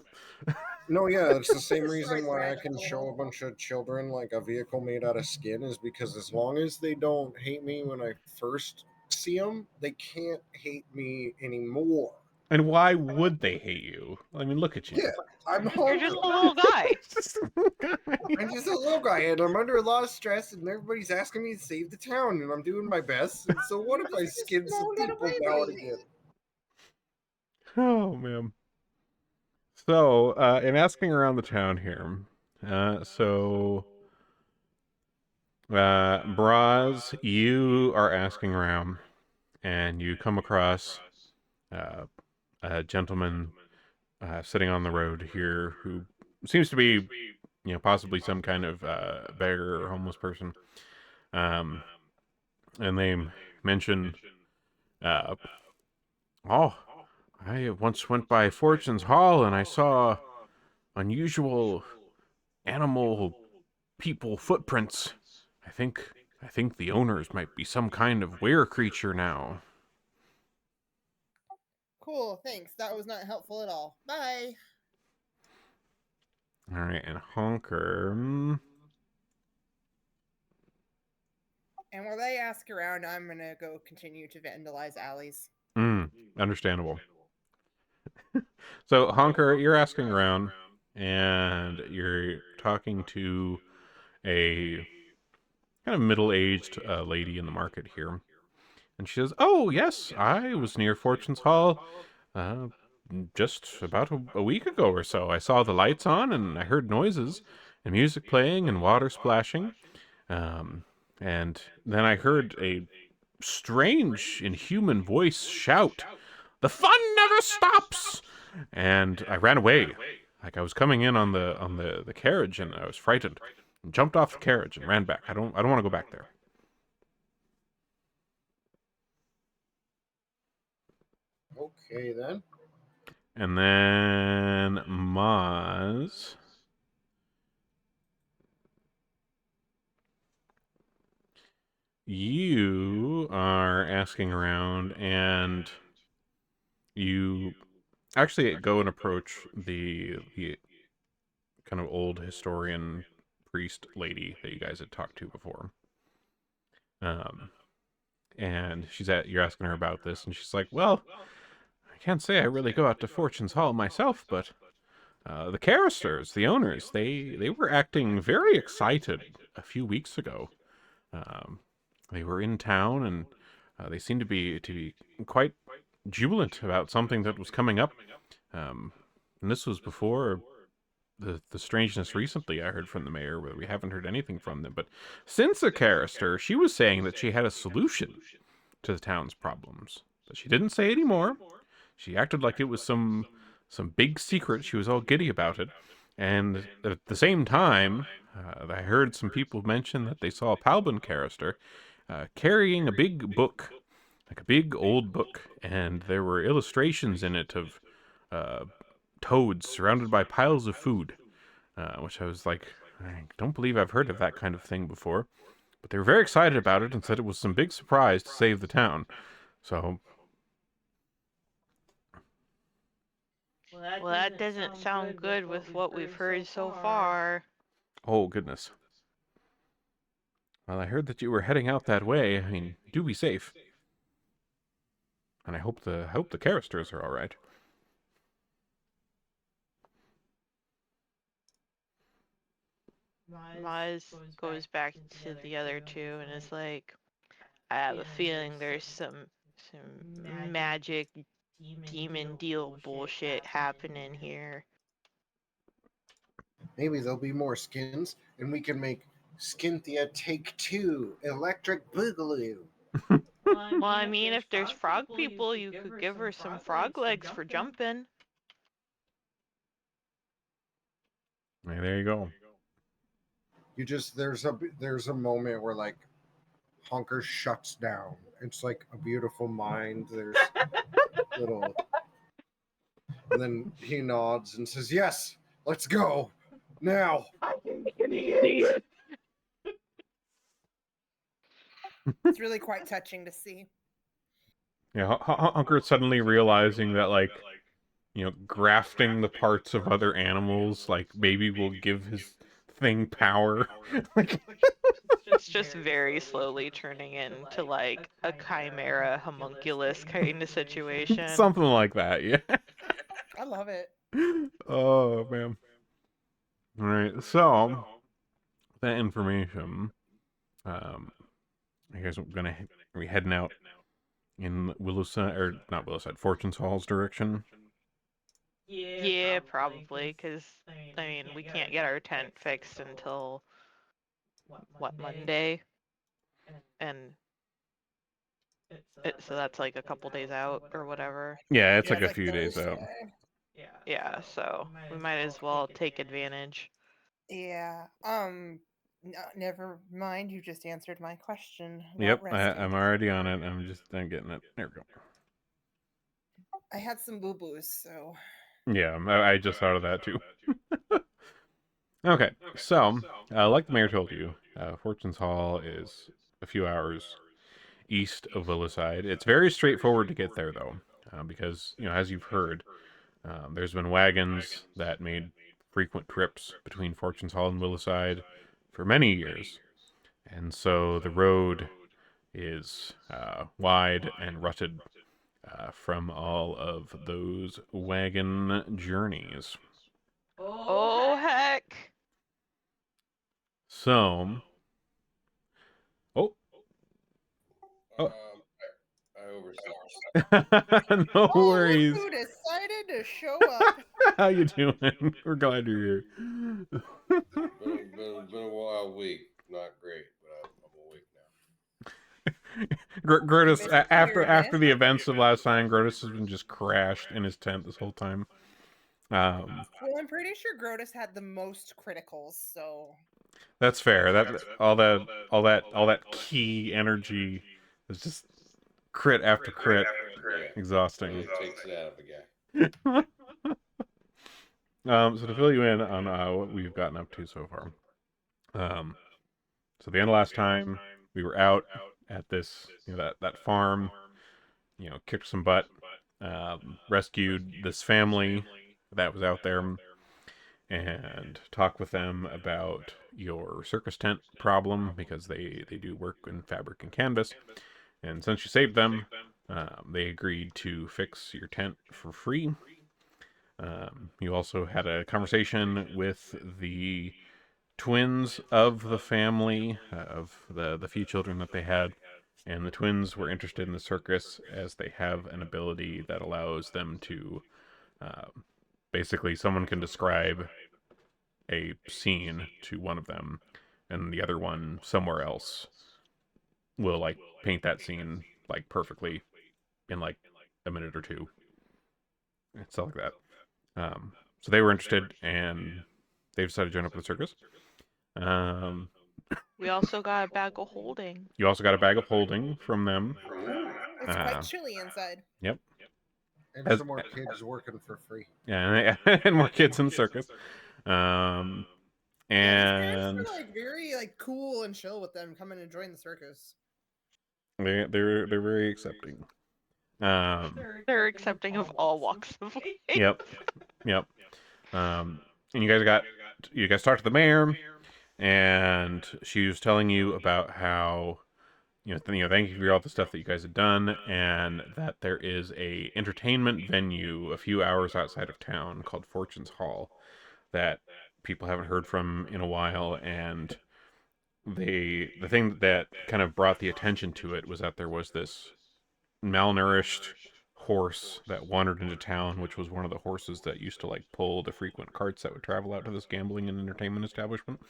No, yeah, it's the same It's reason like why I that. can show a bunch of children like a vehicle made out of skin is because as long as they don't hate me when I first see them, they can't hate me anymore. And why would they hate you? I mean, look at you. Yeah, I'm You're just a little guy. I'm just a little guy, and I'm under a lot of stress, and everybody's asking me to save the town, and I'm doing my best. And so, what if I skin some people now and again? Oh man. So, in asking around the town here, Braz, you are asking around, and you come across a gentleman sitting on the road here who seems to be, possibly some kind of beggar or homeless person. And they mention, oh, I once went by Fortune's Hall and I saw unusual animal people footprints. I think the owners might be some kind of were creature now. Cool, thanks. That was not helpful at all. Bye. All right, and Honker. And while they ask around, I'm gonna go continue to vandalize alleys. Understandable. So, Honker, you're asking around, and you're talking to a kind of middle-aged lady in the market here. And she says, "Oh, yes, I was near Fortune's Hall just about a week ago or so. I saw the lights on, and I heard noises, and music playing, and water splashing. And then I heard a strange, inhuman voice shout, 'The fun never stops!' And I ran away. Like I was coming in on the carriage, and I was frightened, and jumped off the carriage and ran back. I don't want to go back there." Okay, then. And then Maz. You are asking around, and you actually go and approach the kind of old historian priest lady that you guys had talked to before. And you're asking her about this, and she's like, "Well, I can't say I really go out to Fortune's Hall myself, but the Caristers, the owners, they were acting very excited a few weeks ago. They were in town, and they seemed to be quite jubilant about something that was coming up. And this was before the strangeness recently I heard from the mayor, where we haven't heard anything from them. But since a Carister, she was saying that she had a solution to the town's problems. But she didn't say any more. She acted like it was some some big secret. She was all giddy about it. And at the same time, I heard some people mention that they saw a Palbin carister carrying a big book, like a big old book, and there were illustrations in it of uh, toads surrounded by piles of food, which I was like, I don't believe I've heard of that kind of thing before. But they were very excited about it and said it was some big surprise to save the town. So, Well, that doesn't sound good with what we've heard so far. oh goodness. Well, I heard that you were heading out that way. I mean, do be safe. And I hope the caristers are all right. Maz goes back to the other two and is like, I have a feeling there's some magic demon deal bullshit happening here. Maybe there'll be more skins, and we can make Skinthia Take Two Electric Boogaloo. Well, I mean, if there's frog people, you could give her some frog legs for jumping. Hey, there you go. You just there's a moment where like Honker shuts down. It's like a beautiful mind. There's little, and then he nods and says, "Yes, let's go now." It's really quite touching to see. Yeah, Hunker suddenly realizing that, like, grafting the parts of other animals, like, maybe will give his thing power. Like, It's just very slowly turning into like a chimera homunculus kind of situation. something like that, yeah. I love it. Oh, man. All right, so, that information, I guess are we heading out in Willowside, or not Willowside, Fortune's Hall's direction? Yeah, probably, because, I mean, we can't get our tent fixed until, what, Monday? And so that's like a couple days out or whatever. Yeah, it's Yeah, like it's a few days out. Thursday. Yeah, so we might as well take advantage. Yeah. Never mind. You just answered my question. about Yep, resting. I'm already on it. I'm getting it. There we go. I had some boo boos, so. Yeah, I just thought of that too. Okay, so, like the mayor told you, Fortune's Hall is a few hours east of Willowside. It's very straightforward to get there, though, because, as you've heard, there's been wagons that made frequent trips between Fortune's Hall and Willowside for many years. And so the road is wide and rutted from all of those wagon journeys. Oh, heck! So, oh, oh, no worries. Who decided to show up? How you doing? We're glad you're here. Been a wild week. Not great, but I'm awake now. Grotus, You missed after the Spearmint? events of last time, Grotus has been just crashed in his tent this whole time. Well, I'm pretty sure Grotus had the most criticals, so. That's fair. All that key energy is just crit after crit, exhausting. It takes it out of the guy. So to fill you in on what we've gotten up to so far, so the end of last time we were out at this, that farm, kicked some butt, rescued this family that was out there, and talked with them about your circus tent problem because they do work in fabric and canvas, and since you saved them, they agreed to fix your tent for free. You also had a conversation with the twins of the family, of the few children that they had, and the twins were interested in the circus as they have an ability that allows them to, basically, someone can describe a scene to one of them, and the other one somewhere else will, like, paint that scene, like, perfectly in, like, a minute or two. It's stuff like that. So they were interested, and they decided to join up with the circus. We also got a bag of holding. You also got a bag of holding from them. Ooh. It's quite chilly inside. Yep. And As- some more kids working for free. Yeah, and more kids in the circus. Yeah, his parents And were like very like cool and chill with them coming to join the circus. they're very accepting. They're accepting of all walks of life. Yep. Yep. And you guys talked to the mayor, and she was telling you about how thank you for all the stuff that you guys had done, and that there is a entertainment venue a few hours outside of town called Fortune's Hall that people haven't heard from in a while, and the thing that kind of brought the attention to it was that there was this malnourished horse that wandered into town, which was one of the horses that used to like pull the frequent carts that would travel out to this gambling and entertainment establishment.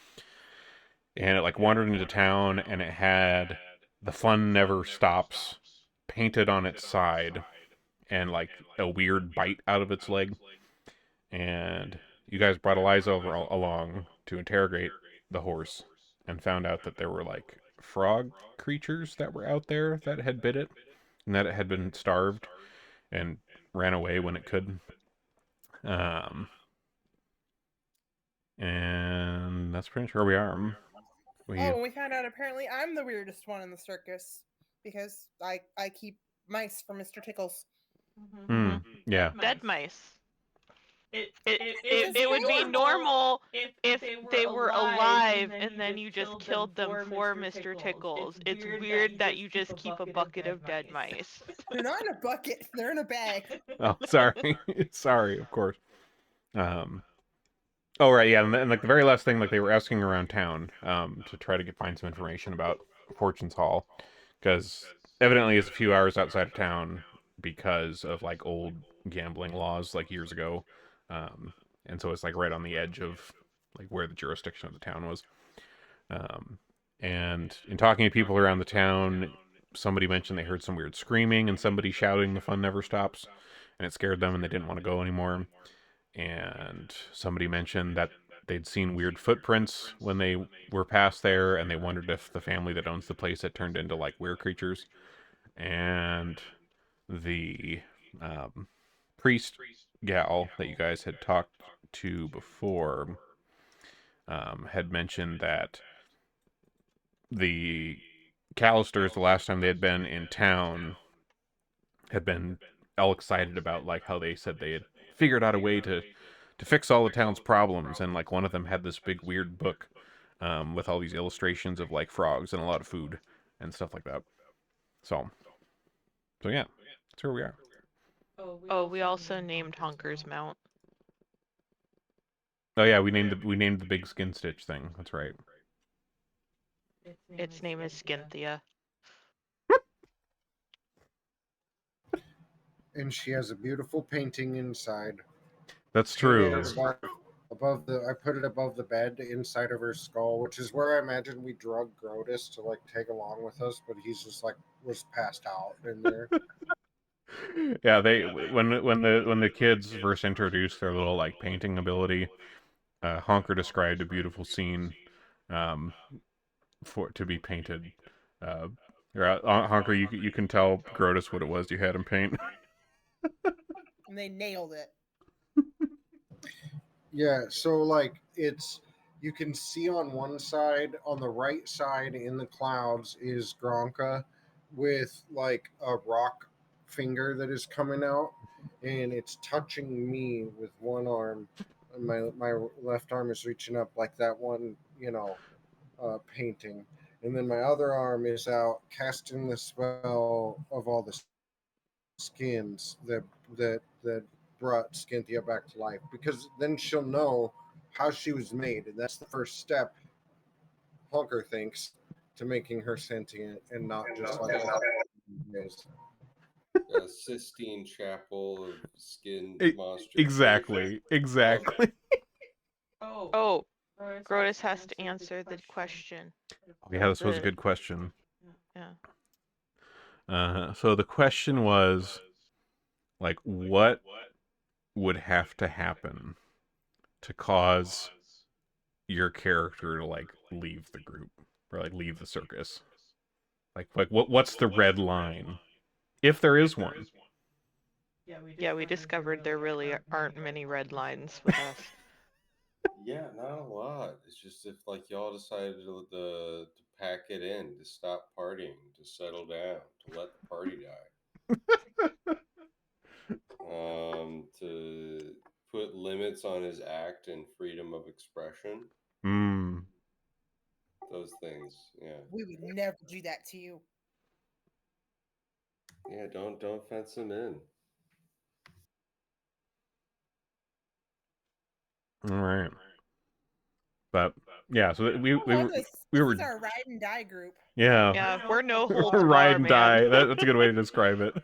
And it like wandered into town, and it had "The Fun Never Stops" painted on its side, and like a weird bite out of its leg. And you guys brought Eliza along to interrogate the horse, and found out that there were like frog creatures that were out there that had bit it, and that it had been starved and ran away when it could. And that's pretty much where we are. Oh, we found out apparently I'm the weirdest one in the circus because I keep mice for Mr. Tickles. Yeah. Dead mice. It It would be normal if they were alive and then you just killed them for Mr. Tickles. It's weird that you just keep a bucket of dead mice. They're not in a bucket. They're in a bag. Oh, sorry. Sorry, of course. Oh, right, yeah, and like the very last thing, like they were asking around town to try to find some information about Fortune's Hall, because evidently it's a few hours outside of town because of like old gambling laws like years ago, and so it's like right on the edge of like where the jurisdiction of the town was. And in talking to people around the town, somebody mentioned they heard some weird screaming and somebody shouting "The fun never stops," and it scared them and they didn't want to go anymore. And somebody mentioned that they'd seen weird footprints when they were past there, and they wondered if the family that owns the place had turned into like weird creatures. And the priest gal that you guys had talked to before had mentioned that the Callisters, the last time they had been in town, had been all excited about like how they said they had figured out a way to fix all the town's problems, and like one of them had this big weird book with all these illustrations of like frogs and a lot of food and stuff like that. So yeah, that's where we are. Oh, we also named Hunker's mount. Oh yeah, we named the big skin stitch thing. That's right. Its name is Skinthia. And she has a beautiful painting inside. That's true. I put it above the bed inside of her skull, which is where I imagine we drug Grotus to like take along with us, but he's just like was passed out in there. Yeah, they when the kids first introduced their little like painting ability, Honker described a beautiful scene for to be painted. Honker, you can tell Grotus what it was you had him paint. And they nailed it. Yeah, so like you can see on one side, on the right side in the clouds is Gronka with like a rock finger that is coming out, and it's touching me with one arm. And my left arm is reaching up like that one, painting. And then my other arm is out casting the spell of all the skins that brought Skinthia back to life, because then she'll know how she was made, and that's the first step. Honker thinks to making her sentient and not just like is. A Sistine Chapel of skin monsters. Exactly. Oh, Grotus has to answer the question. Yeah, this was a good question. Yeah. So the question was, like, what would have to happen to cause your character to like leave the group or like leave the circus? Like what's the red line, if there is one? Yeah, we discovered there really aren't many red lines with us. Yeah, not a lot. It's just if like y'all decided to pack it in, to stop partying, to settle down, to let the party die, to put limits on his act and freedom of expression. Hmm. Those things, yeah, We would never do that to you. yeah. Don't fence him in. All right. But yeah, so This we were is our ride and die group. yeah, Yeah, we're no holds ride bar, and man. die. That's a good way to describe it.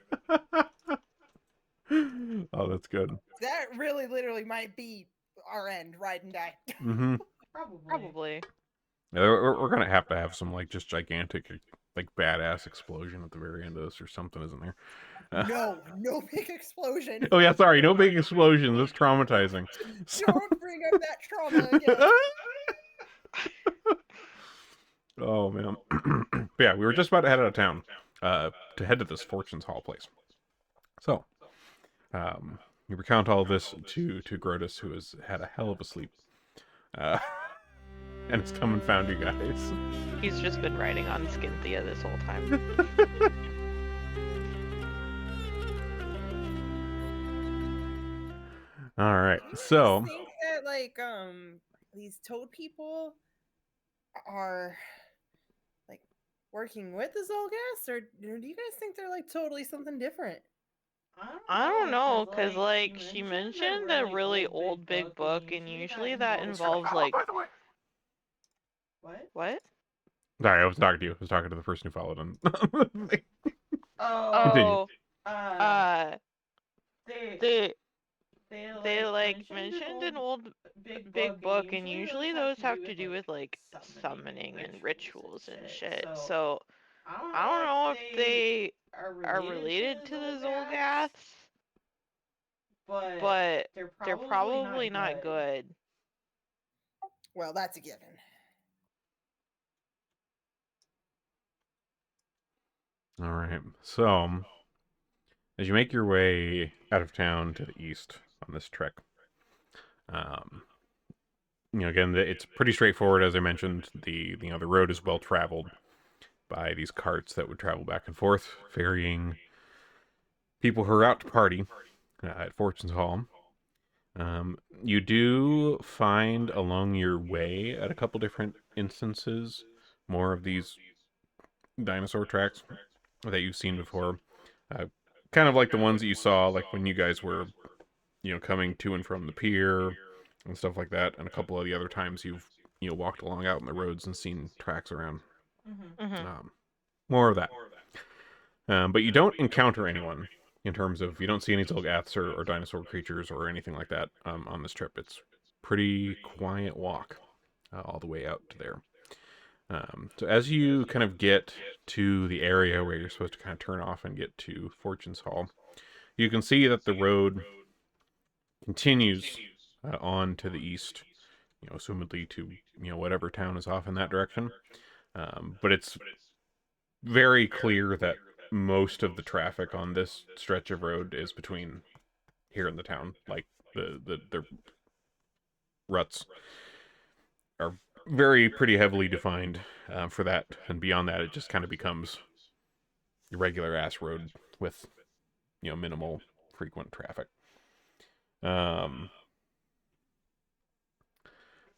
Oh, that's good. That really literally might be our end, ride and die. Mm-hmm. Probably. Yeah, we're gonna have to have some like just gigantic, like badass explosion at the very end of this or something, isn't there? No big explosion. Oh yeah, sorry, no big explosions. That's traumatizing. So... Don't bring up that trauma again. Oh man. But yeah, we were just about to head out of town, to head to this Fortune's Hall place. So, you recount all this to Grotus, who has had a hell of a sleep, uh, and has come and found you guys. He's just been riding on Skinthia this whole time. All right, Do you guys so think that like these toad people are like working with the Zolgas, or do you guys think they're like totally something different? I don't know, cause like she mentioned a really old big book, and usually that involves like what? sorry, I was talking to you. I was talking to the person who followed him. Continue. Oh, uh, they they like mentioned an old big book, and usually those have to do with like summoning and rituals and shit. So I don't know if they are related to the Zolgaths, but they're probably not good. Well, that's a given. All right, so as you make your way out of town to the east on this trek, again, it's pretty straightforward. As I mentioned, the road is well traveled by these carts that would travel back and forth, ferrying people who are out to party at Fortune's Hall. You do find along your way at a couple different instances more of these dinosaur tracks that you've seen before. Uh, kind of like the ones that you saw like when you guys were, coming to and from the pier and stuff like that, and a couple of the other times you've, walked along out in the roads and seen tracks around. Mm-hmm. More of that. But you don't encounter anyone in terms of, you don't see any Zolgaths or dinosaur creatures or anything like that on this trip. It's pretty quiet walk all the way out to there. So as you kind of get to the area where you're supposed to kind of turn off and get to Fortune's Hall, you can see that the road continues on to the east, assumedly to, whatever town is off in that direction. But it's very clear that most of the traffic on this stretch of road is between here and the town. Like the ruts are pretty heavily defined for that, and beyond that, it just kind of becomes a regular ass road with minimal frequent traffic.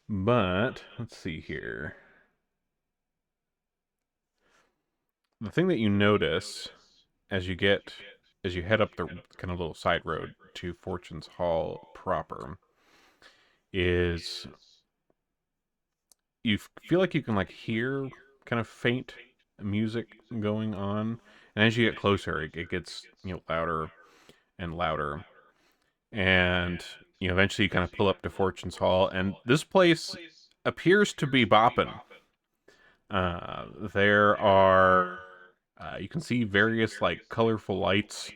But let's see here. The thing that you notice as you head up the kind of little side road to Fortune's Hall proper is you feel like you can like hear kind of faint music going on, and as you get closer, it gets louder and louder, and eventually you kind of pull up to Fortune's Hall, and this place appears to be bopping. There are you can see various like colorful lights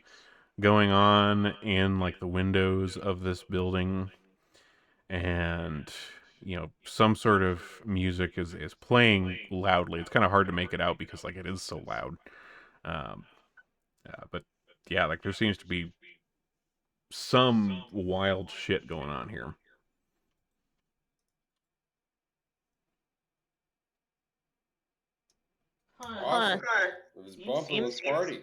going on in like the windows of this building, and some sort of music is playing loudly. It's kind of hard to make it out because like it is so loud. Um, but yeah, like there seems to be some wild shit going on here. Awesome. It was bumping. Let's party.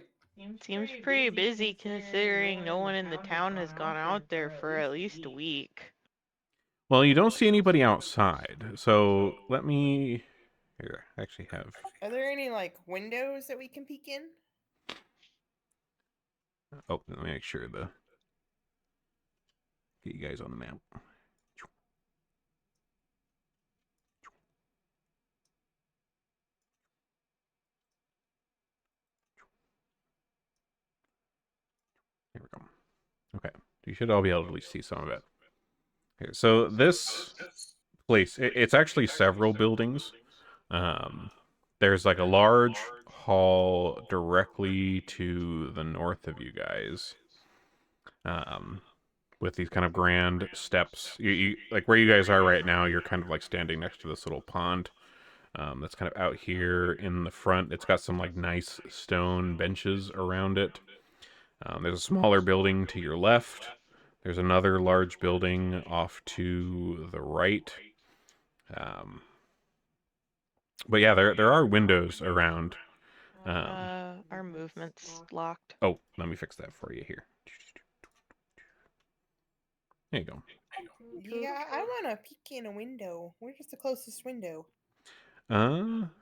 Seems pretty busy considering no one in the town has gone out there for at least a week. Well, you don't see anybody outside, so let me here. I actually have. Are there any like windows that we can peek in? Oh, let me make sure the get you guys on the map. Here we go. Okay, you should all be able to at least see some of it. Okay, so this place, it's actually several buildings. There's like a large hall directly to the north of you guys. With these kind of grand steps. You like where you guys are right now. You're kind of like standing next to this little pond. That's kind of out here in the front. It's got some like nice stone benches around it. There's a smaller building to your left. There's another large building off to the right. But yeah, there are windows around. Our movement's locked. Oh, let me fix that for you here. There you go. Yeah, I want to peek in a window. Where's the closest window?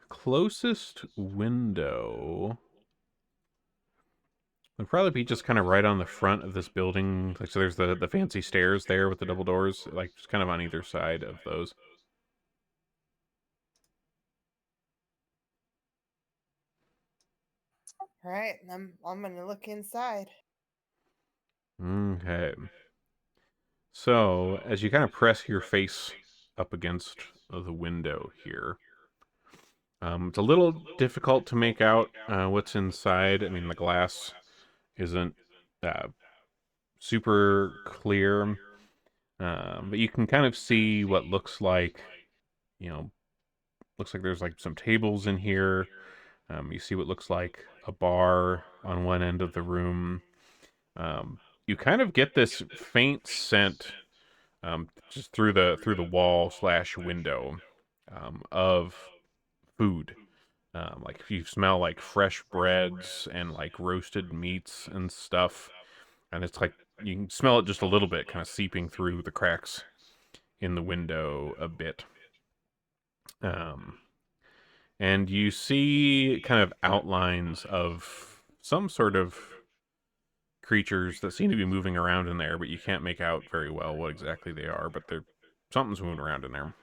Closest window would probably be just kind of right on the front of this building. Like, so there's the fancy stairs there with the double doors, like just kind of on either side of those. All right, I'm gonna look inside. Okay. So as you kind of press your face up against the window here, it's a little difficult to make out what's inside. I mean, the glass isn't uh, super clear, but you can kind of see what looks like, looks like there's like some tables in here. You see what looks like a bar on one end of the room. You kind of get this faint scent just through the wall slash window of food. Like you smell like fresh breads and like roasted meats and stuff, and it's like you can smell it just a little bit, kind of seeping through the cracks in the window a bit. And you see kind of outlines of some sort of creatures that seem to be moving around in there, but you can't make out very well what exactly they are. But something's moving around in there.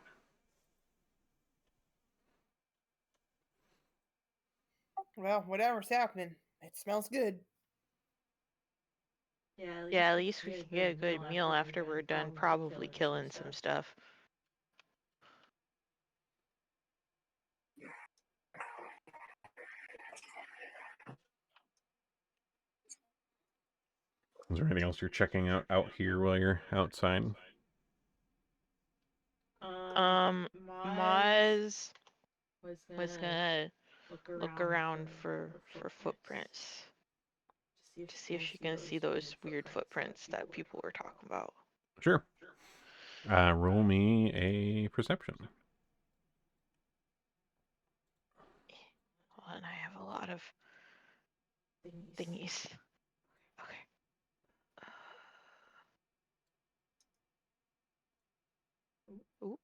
Well, whatever's happening, it smells good. Yeah, at least we can get a good meal after we're done probably killing some stuff. Is there anything else you're checking out here while you're outside? Maz was gonna look around for footprints to see if she can see those weird footprints that people were talking about. Sure. Roll me a perception. Well, and I have a lot of thingies. Okay. Ooh.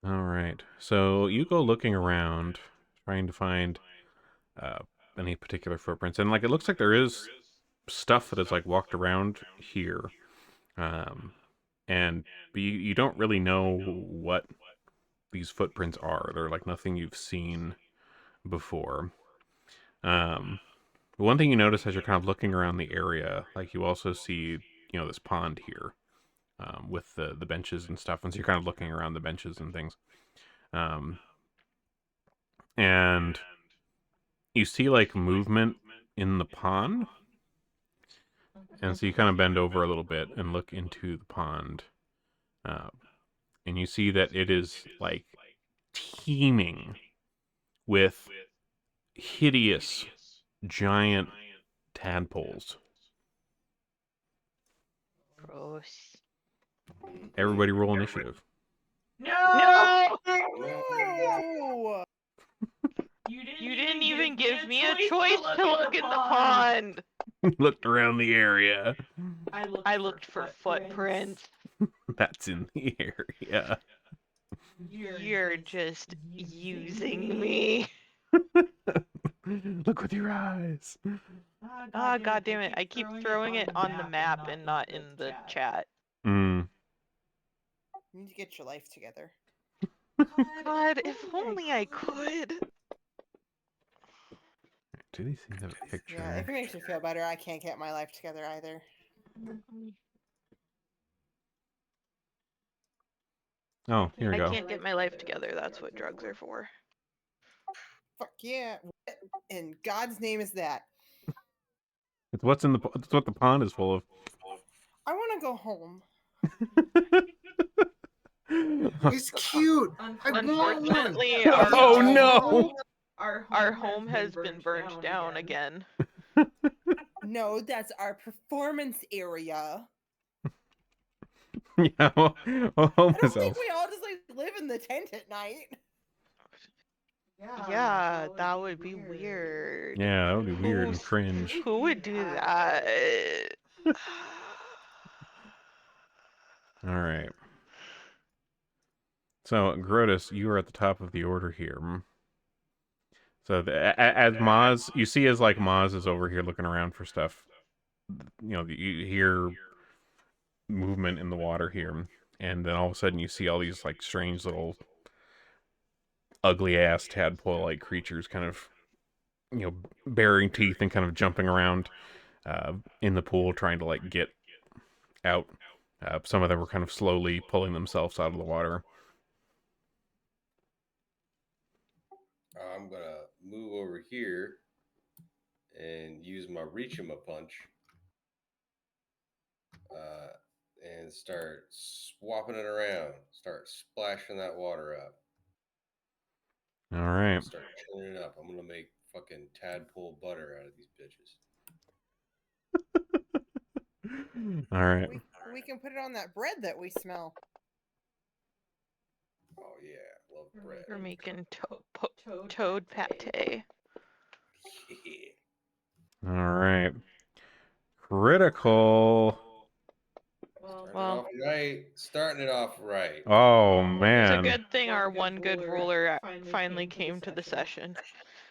All right. So you go looking around, trying to find uh, any particular footprints, and like it looks like there is stuff that is like walked around here, um, and but you don't really know what these footprints are. They're like nothing you've seen before. Um, but one thing you notice as you're kind of looking around the area, like you also see, this pond here. with the benches and stuff. And so you're kind of looking around the benches and things. And you see like movement in the pond. And so you kind of bend over a little bit and look into the pond. And you see that it is like teeming with hideous giant tadpoles. Gross. Everybody roll initiative. No! No! You didn't even give me a choice to look in the pond. Looked around the area. I looked for footprints. That's in the area. You're just using me. Look with your eyes. Ah, God damn it. I keep throwing it on the map and not in the chat. Mm. You need to get your life together. God, if only I could. Do these things have a picture? Yeah, if it makes you feel better, I can't get my life together either. Oh, here we I go. can't get my life together. That's what drugs are for. Fuck yeah. What in God's name is that? It's what's in the. It's what the pond is full of. I want to go home. It's cute. I want one. Unfortunately, Oh no! our home has been burned down again. No, that's our performance area. Yeah, home I don't is think elf. we all just like live in the tent at night. Yeah, that would be weird. Yeah, that would be weird and Who's- cringe. Who would do that? All right. So, Grotus, you are at the top of the order here. So, as Maz, you see as like Maz is over here looking around for stuff. You know, you hear movement in the water here, and then all of a sudden you see all these like strange little ugly ass tadpole-like creatures, kind of, you know, baring teeth and kind of jumping around in the pool, trying to like get out. Some of them were kind of slowly pulling themselves out of the water. I'm gonna move over here and use my reach 'em a punch, and start swapping it around. Start splashing that water up. All right. Start churning it up. I'm gonna make fucking tadpole butter out of these bitches. All right. We can put it on that bread that we smell. Oh yeah, love bread. We're making toad pate. Yeah. All right. Critical. Starting it off right. Oh It's a man. good thing our one good ruler finally came to the session.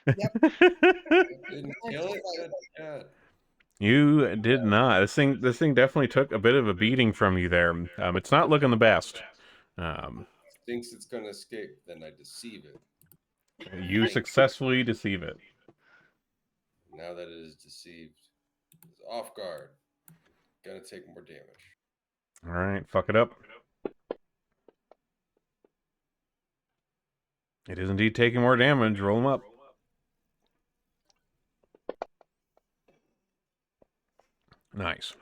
Didn't kill it. Good God. You did not. This thing definitely took a bit of a beating from you there. It's not looking the best. Thinks it's gonna escape, then I deceive it. You successfully deceive it. Now that it is deceived, it's off guard. Gonna take more damage. All right, fuck it up. It is indeed taking more damage. Roll them up. Nice.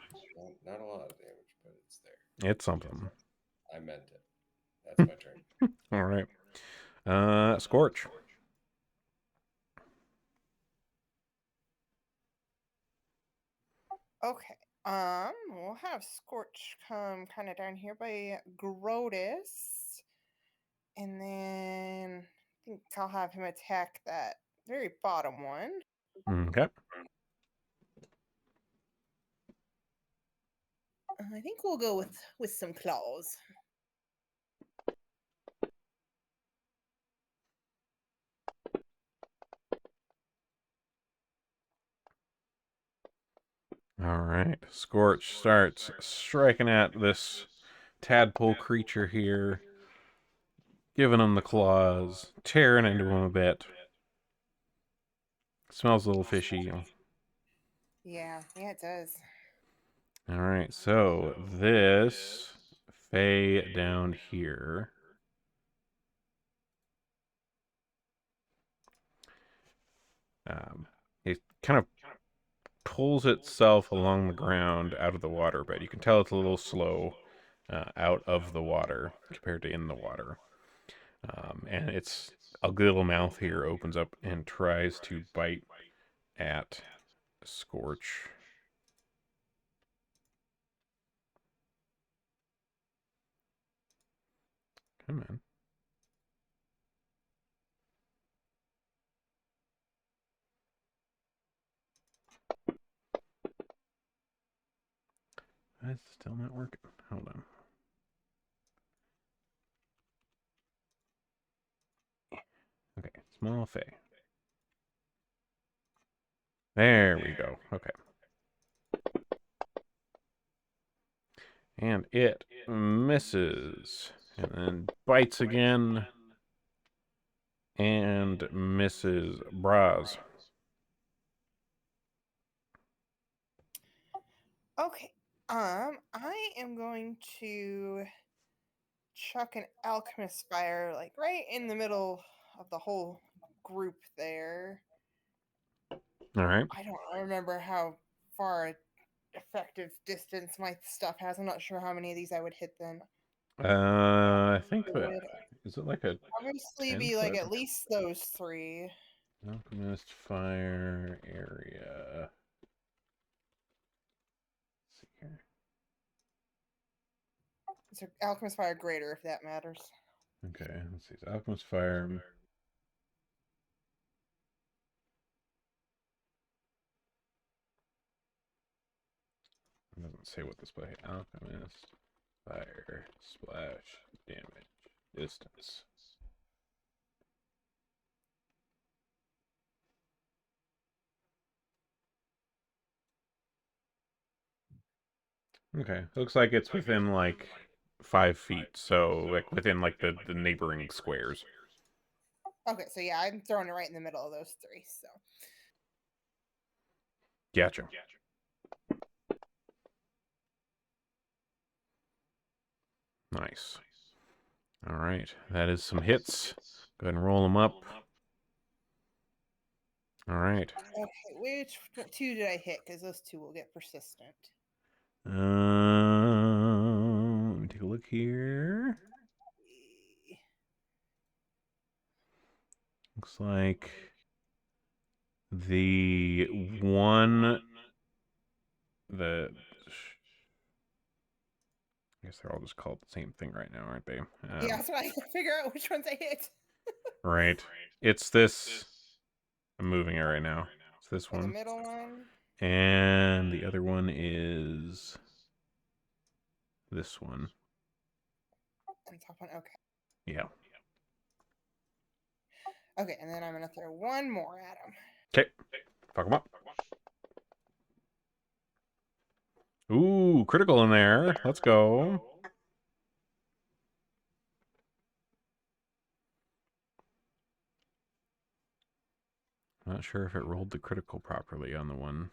Not a lot of damage, but it's there. It's something. I meant it. That's my turn. All right. Scorch. Okay. We'll have Scorch come kind of down here by Grotus. And then I think I'll have him attack that very bottom one. Okay. I think we'll go with some claws. All right. Scorch starts striking at this tadpole creature here, giving him the claws, tearing into him a bit. Smells a little fishy. Yeah, it does. All right, so this Faye down here. It kind of pulls itself along the ground out of the water, but you can tell it's a little slow out of the water compared to in the water. And its ugly little mouth here opens up and tries to bite at Scorch. Come on. That's still not working. Hold on. Okay, small Faye. There we go. Okay. And it misses. And then bites again. And misses. Braz. Okay. I am going to chuck an alchemist fire like right in the middle of the whole group there. All right. I don't remember how far effective distance my stuff has. I'm not sure how many of these I would hit then. I think It that would is it like a obviously 10 be like foot? at least those three. Alchemist fire area. Let's see here. So alchemist fire greater if that matters. Okay, let's see. So Alchemist fire. It doesn't say what this play. Alchemist fire splash damage distance. Okay, looks like it's within like 5 feet, so like within like the neighboring squares. Okay, so yeah, I'm throwing it right in the middle of those three. So Gotcha. Nice. All right, that is some hits. Go ahead and roll them up. All right. okay, which two did I hit? Because those two will get persistent. Let me take a look here. Looks like the one the I guess they're all just called the same thing right now, aren't they? Yeah, that's why I figure out which ones I hit. Right. It's this. I'm moving it right now. It's this For the one. middle one. And the other one is this one. And top one. Okay. Yeah. Okay, and then I'm gonna throw one more at him. Okay. Fuck them up. Ooh, critical in there. Let's go. Not sure if it rolled the critical properly on the one.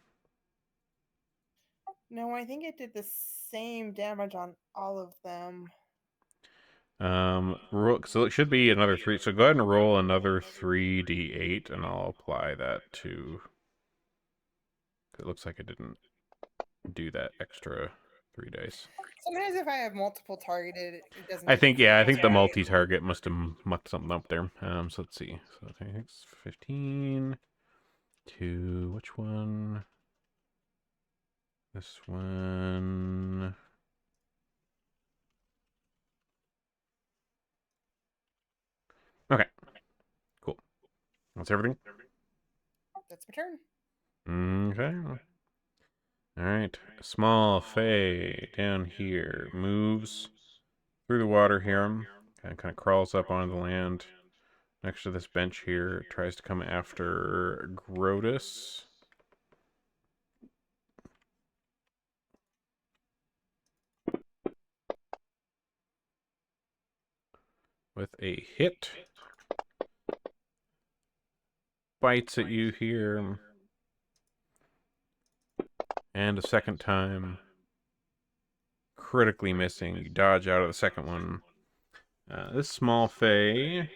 No, I think it did the same damage on all of them. So it should be another 3. So go ahead and roll another 3d8, and I'll apply that to. It looks like it didn't do that extra 3 dice. Sometimes if I have multiple targeted, it doesn't. I do think, the yeah, I critical think the damage. multi-target must have mucked something up there. So let's see. So I think it's 15 to which one? This one. Okay. Cool. That's everything. That's my turn. Okay. All right. Small Faye down here moves through the water here. And kind of crawls up onto the land next to this bench here. Tries to come after Grotus. With a hit. Bites at you here. And a second time. critically missing. You dodge out of the second one. This small Fey,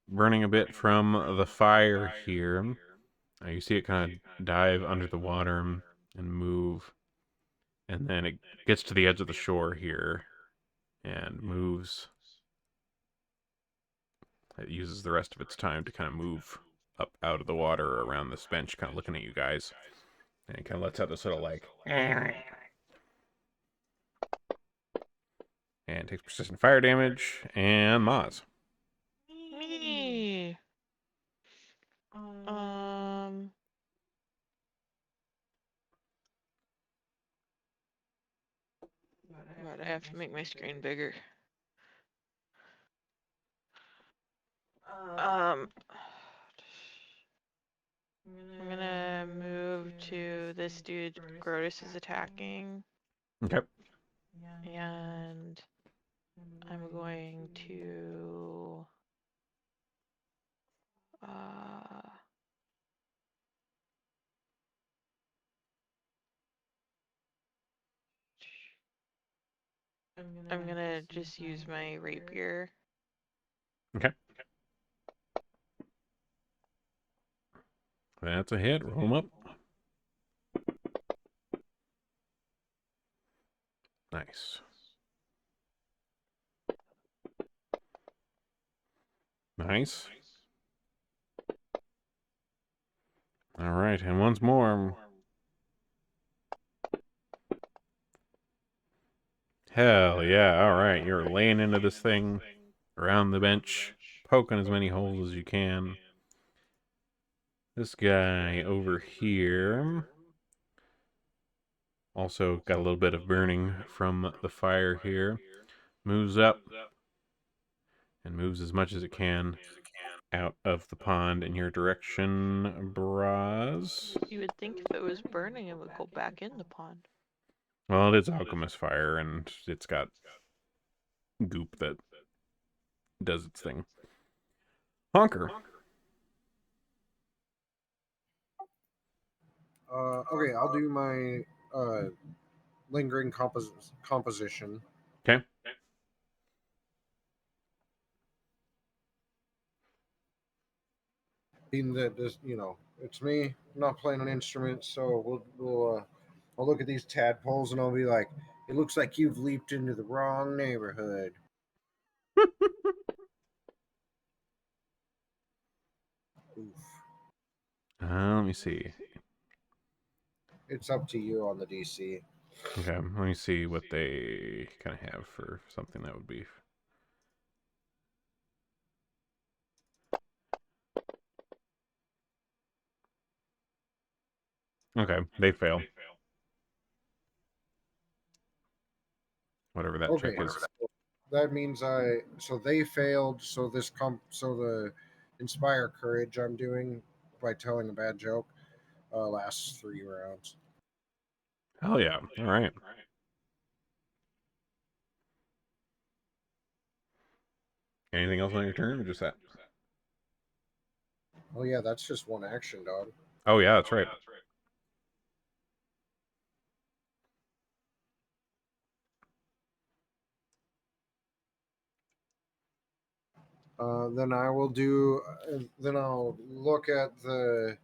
burning a bit from the fire here. You see it kind of dive under the water and move. And then it gets to the edge of the shore here and moves. It uses the rest of its time to kind of move up out of the water around this bench, kind of looking at you guys. And it kind of lets out this little like... And takes persistent fire damage. And Maz. Me. God, I have to make my screen bigger. I'm gonna move to this dude Grotus is attacking. Okay. And I'm going to I'm gonna just use my rapier. Okay. That's a hit. Roll them up. Nice. Nice. All right, and once more. Hell yeah, all right. You're laying into this thing around the bench, poking as many holes as you can. This guy over here also got a little bit of burning from the fire here. Moves up and moves as much as it can out of the pond in your direction, Braz. You would think if it was burning, it would go back in the pond. Well, it's alchemist fire, and it's got goop that does its thing. Honker. Okay, I'll do my lingering composition. Okay. Being that this, it's me. I'm not playing an instrument, so I'll look at these tadpoles and I'll be like, "It looks like you've leaped into the wrong neighborhood." Oof. Let me see. It's up to you on the DC. Okay, let me see what they kind of have for something that would be. Okay, they fail. Whatever that check is. That means so they failed. So the inspire courage I'm doing by telling a bad joke lasts 3 rounds. Hell yeah! All right. Anything else on your turn, or just that? Oh yeah, that's just one action, dog. Oh yeah, that's right. Then I will do. Then I'll look at the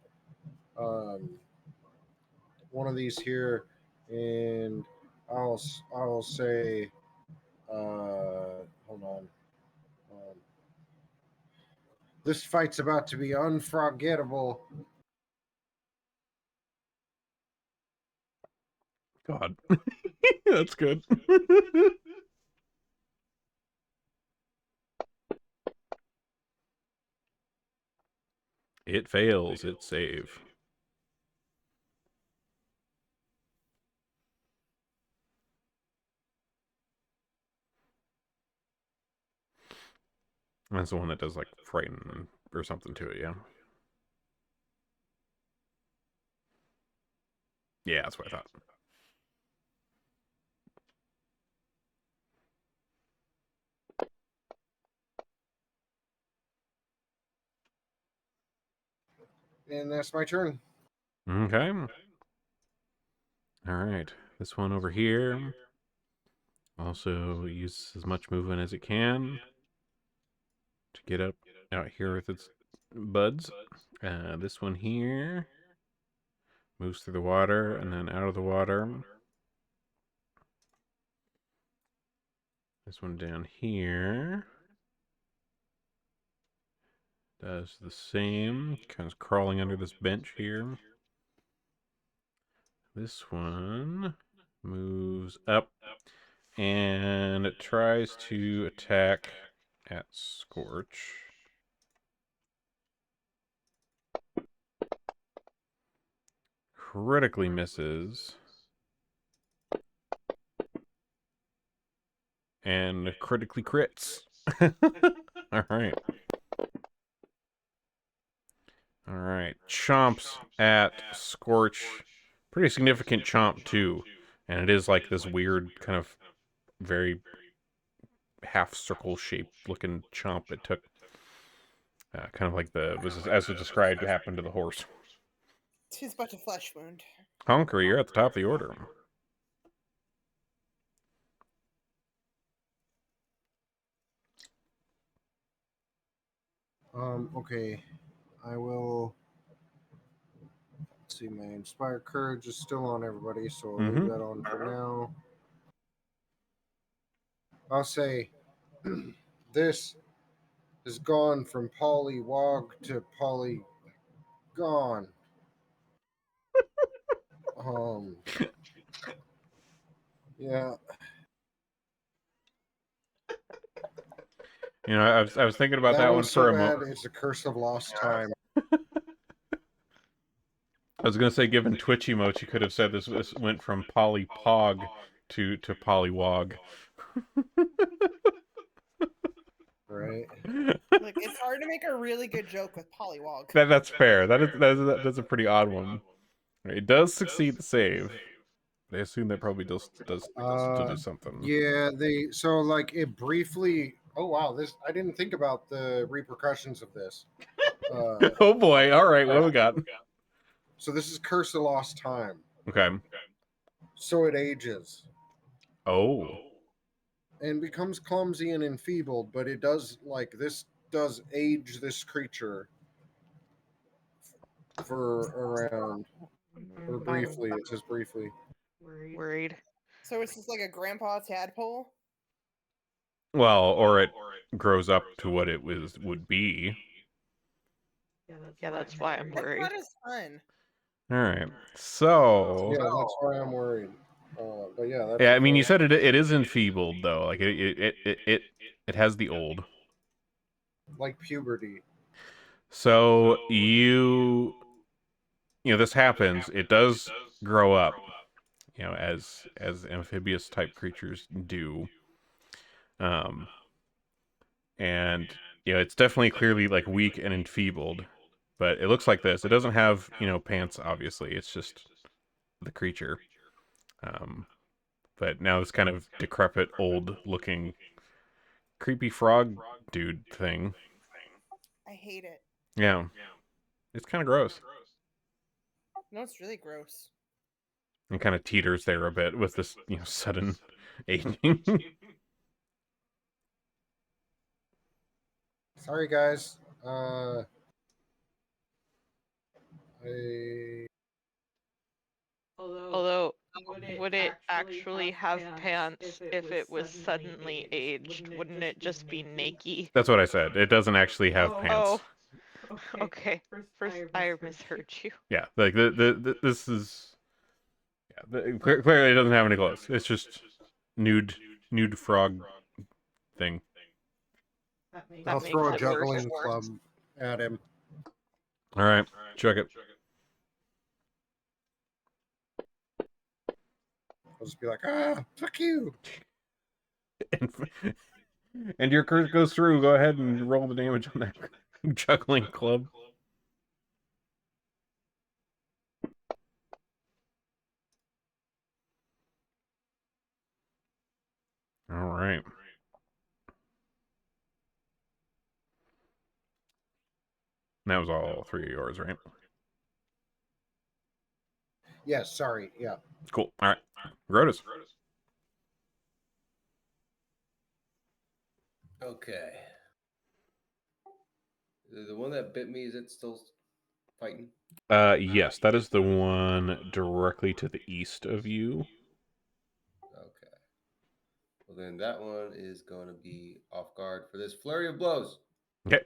one of these here, and I'll say, hold on. This fight's about to be unforgettable. God, that's good. It fails. It's save. That's the one that does like frighten or something to it, yeah. Yeah, that's what I thought. And that's my turn. Okay. All right. This one over here also uses as much movement as it can to get up out here with its buds. This one here moves through the water and then out of the water. This one down here does the same, kind of crawling under this bench here. This one moves up and it tries to attack at Scorch. Critically misses. And critically crits. Alright. Alright. Chomps at Scorch. Pretty significant chomp, too. And it is like this weird, kind of very half-circle shaped looking chomp it took. Kind of like as was described, happened to the horse. She's but a flesh wound. Honker, you're at the top of the order. Okay. I will. Let's see, my Inspired Courage is still on everybody, so I'll leave that on for now. I'll say this has gone from Polywog to Polygon. Yeah. You know, I was thinking about that one one's so for a bad. moment. It's a curse of lost time. I was gonna say, given Twitch emotes, you could have said this went from Polypog to Polywog. Right. Like, it's hard to make a really good joke with Polywog. That's fair. That's a pretty odd one. It does succeed the save. I assume that probably does still do something. Yeah, so like it briefly. Oh wow, this I didn't think about the repercussions of this. Oh boy! All right, what do we got? So this is Curse of Lost Time. Okay. So it ages. Oh. And becomes clumsy and enfeebled, but it does does age this creature for around or briefly. It says briefly. Worried. So it's just like a grandpa tadpole? Well, or it grows up to what it would be. Yeah, that's why I'm That's worried. not as fun. All right. So. Yeah, that's why I'm worried. But yeah, that's Yeah, I mean, you said it is enfeebled though. Like it has the old. like puberty. So you know this happens. It does grow up. You know, as amphibious type creatures do. And you know, it's definitely clearly like weak and enfeebled. But it looks like this. It doesn't have, you know, pants, obviously. It's just the creature. But now this kind of decrepit, old-looking, creepy frog dude thing. I hate it. Yeah. It's kind of gross. No, it's really gross. And kind of teeters there a bit with this, you know, sudden aging. Sorry, guys. Although, would it actually have pants if it was suddenly aged? Wouldn't it just be naked? That's what I said. It doesn't actually have pants. Oh, okay. First, I misheard you. Yeah, like this is. Yeah, clearly it doesn't have any clothes. It's just nude frog thing. I'll throw a juggling club at him. All right, chuck it. I'll just be like, fuck you. And your curse goes through. Go ahead and roll the damage on that juggling club. All right. And that was all three of yours, right? Yes, sorry. Yeah. Cool. All right. Grotus. Okay. The one that bit me, is it still fighting? Yes, that is the one directly to the east of you. Okay. Well, then that one is going to be off guard for this flurry of blows. Okay.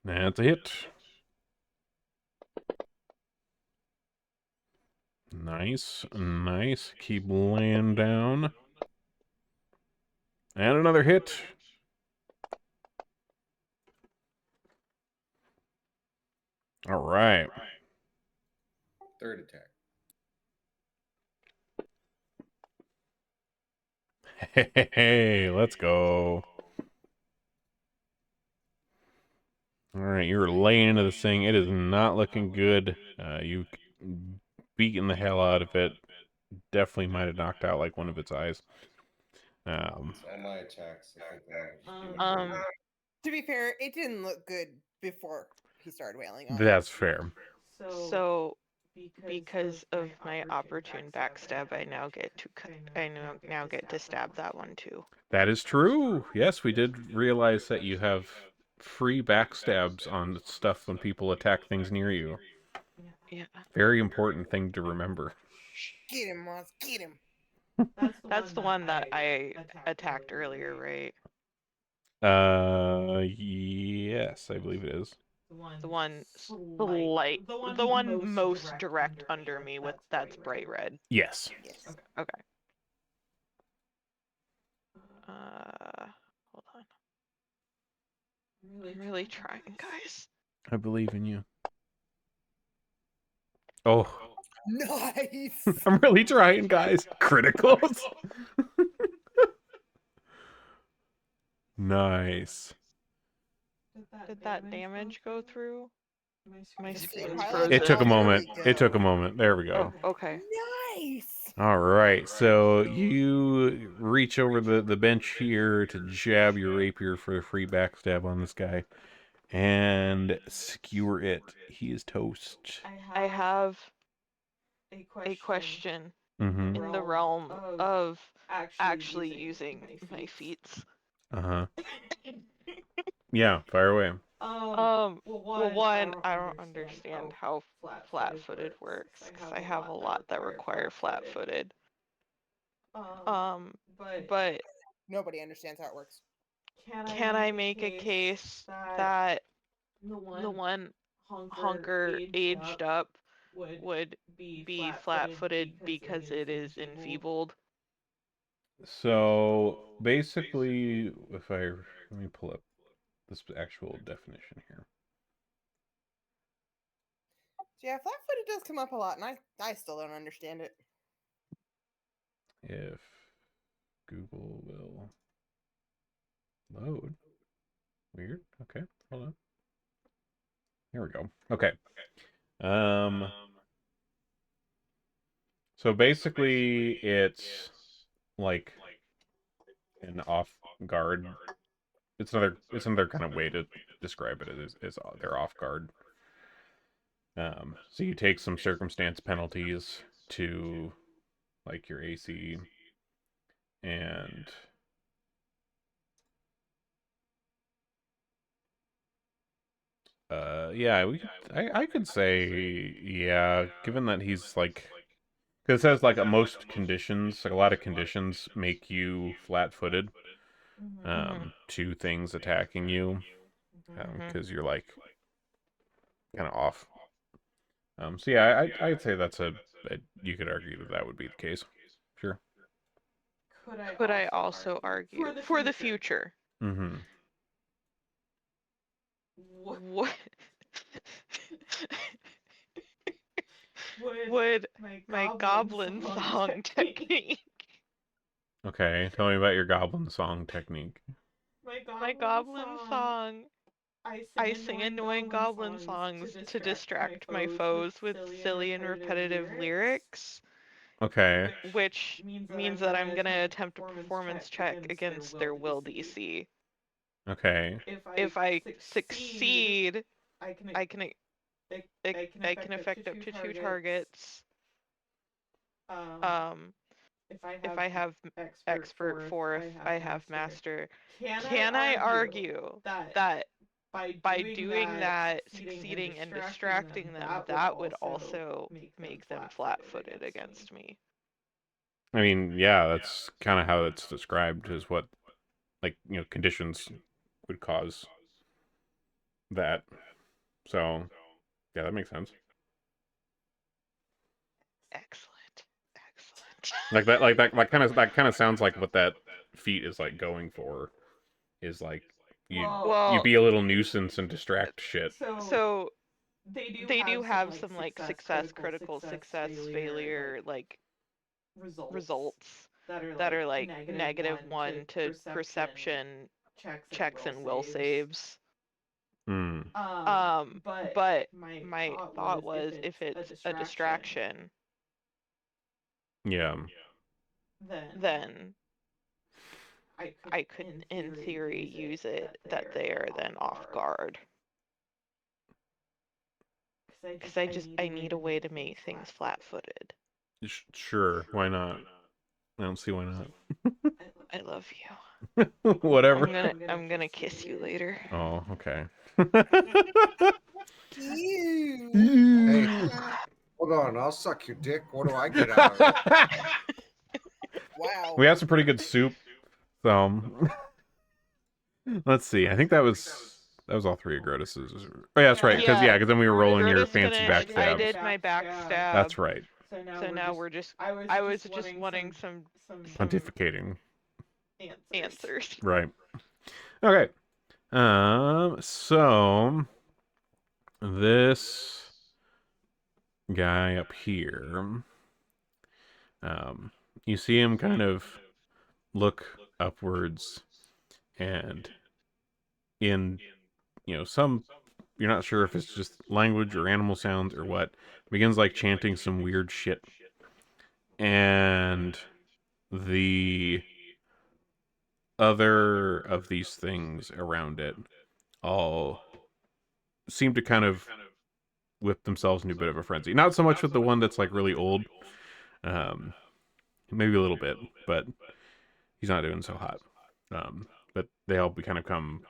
That's a hit. Nice, nice. Keep laying down. And another hit. All right. Third attack. Hey, let's go. All right, you're laying into this thing. It is not looking good. You beaten the hell out of it. Definitely might have knocked out like one of its eyes. It's all my attacks. I think I'm doing Um, pretty To be fair, it didn't look good before he started wailing on That's fair. so because of my opportune backstab, I now get to now get to stab that one too. That is true. Yes, we did realize that you have free backstabs on stuff when people attack things near you. Yeah. Very important thing to remember. it. Get him, Moss. Get him. That's the one that I attacked earlier, right? Yes, I believe it is. The one the one most direct under me with that's bright red. Yes. Yes. Okay. Hold on. I'm really trying, guys. I believe in you. Oh, Nice. I'm really trying, guys. Criticals. Nice. Did that damage go through? My The screen's highlights frozen. It took a There we moment. It took a go. moment. There we go. Oh, okay. Nice. All right. So you reach over the bench here to jab your rapier for a free backstab on this guy and skewer it. He is toast. I have a question Mm-hmm. in the realm of actually using my feats. Uh-huh. Yeah, fire away. Well, one, I don't understand how flat-footed works because I have a lot that require flat-footed. But Nobody understands how it works. can I make a case that the one hunker aged up would be flat-footed because it is enfeebled? So basically, let me pull up this actual definition here. So yeah, flat-footed does come up a lot, and I still don't understand it. If Google will load. Weird. Okay, hold on. Here we go. Okay. So basically, it's like an off guard. It's another kind of way to describe it is they're off guard. So you take some circumstance penalties to like your AC and yeah, I could say yeah, given that he's like because it says like most conditions, like a lot of conditions make you flat-footed to things attacking you because you're like kind of off. So yeah, I'd say that's you could argue that that would be the case. Sure. Could I also argue for the future? Mm-hmm. What would my goblin song technique? Okay, tell me about your goblin song technique. My goblin song. I sing annoying goblin songs to distract my foes with silly and repetitive lyrics, Okay. which means that I'm gonna attempt a performance check against their will DC. Okay. If I succeed, I can I can affect up to 2 targets. Um, if I have expert 4, if I have master, can I argue that by doing that, succeeding and distracting them, that would also make them flat-footed against me? I mean, yeah, that's kind of how it's described, is what, like, conditions would cause that. So, yeah, that makes sense. Excellent. Excellent. That kind of sounds like what that feat is like going for, is like you Well, be a little nuisance and distract shit. so they do have some like success, critical success, failure, like results that are like -1 to perception checks and will saves. Hmm. But my thought was, if it's a distraction, Yeah. then I could in theory use it that they are then off guard. Because I need a way to make things flat-footed. Sure. Why not? I don't see why not. I love you. Whatever. I'm gonna kiss you later. Oh, okay. Ew. Hey, hold on. I'll suck your dick. What do I get out of it? Wow. We have some pretty good soup. So, let's see. I think that was all 3 of Grotus's. Oh, yeah, that's right. Because Yeah, then we were rolling your Gerda's fancy finished. I backstabs. did my backstab. That's right. So now we're just. I was just wanting some Pontificating. answers. Right. Okay. So this guy up here, you see him kind of look upwards, and in some, you're not sure if it's just language or animal sounds or what, begins like chanting some weird shit, and the other of these things around it all seem to kind of whip themselves into a bit of a frenzy. Not so much with the one that's like really old, um, maybe a little bit, but he's not doing so hot. But they all kind of come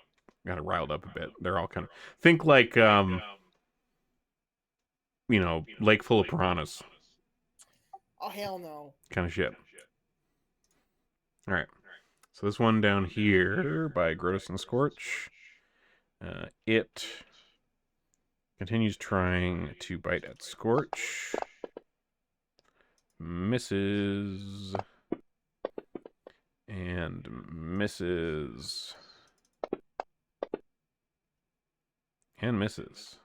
kind of riled up a bit. They're all kind of think like lake full of piranhas Oh hell no. kind of shit. All right. So this one down here by Grotus and Scorch, it continues trying to bite at Scorch. Misses. And misses. And misses.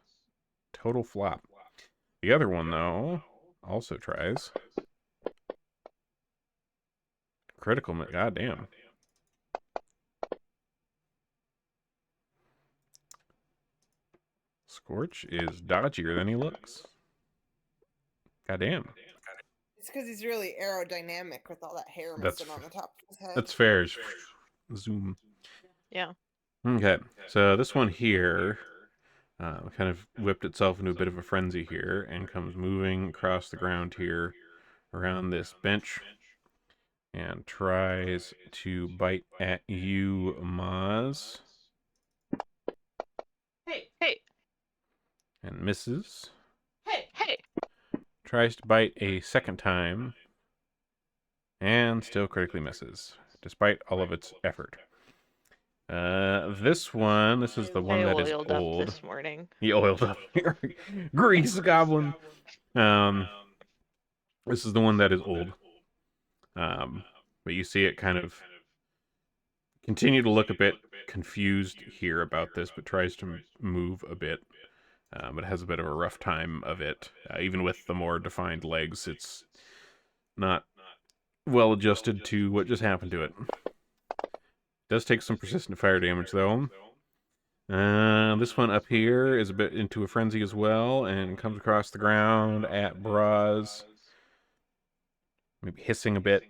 Total flop. The other one, though, also tries. Critical. Goddamn. Scorch is dodgier than he looks. Goddamn. It's because he's really aerodynamic with all that hair That's missing on the top of his head. That's fair. Zoom. Yeah. Okay. So this one here kind of whipped itself into a bit of a frenzy here and comes moving across the ground here around this bench and tries to bite at you, Maz. Hey. And misses. Hey. Tries to bite a second time and still critically misses, despite all of its effort. This is the one I that is oiled up old. this morning. He oiled up. Grease goblin. This is the one that is old. But you see it kind of continue to look a bit confused here about this, but tries to move a bit. But has a bit of a rough time of it. Even with the more defined legs, it's not well adjusted to what just happened to it. Does take some persistent fire damage, though. This one up here is a bit into a frenzy as well, and comes across the ground at Braz. Maybe hissing a bit.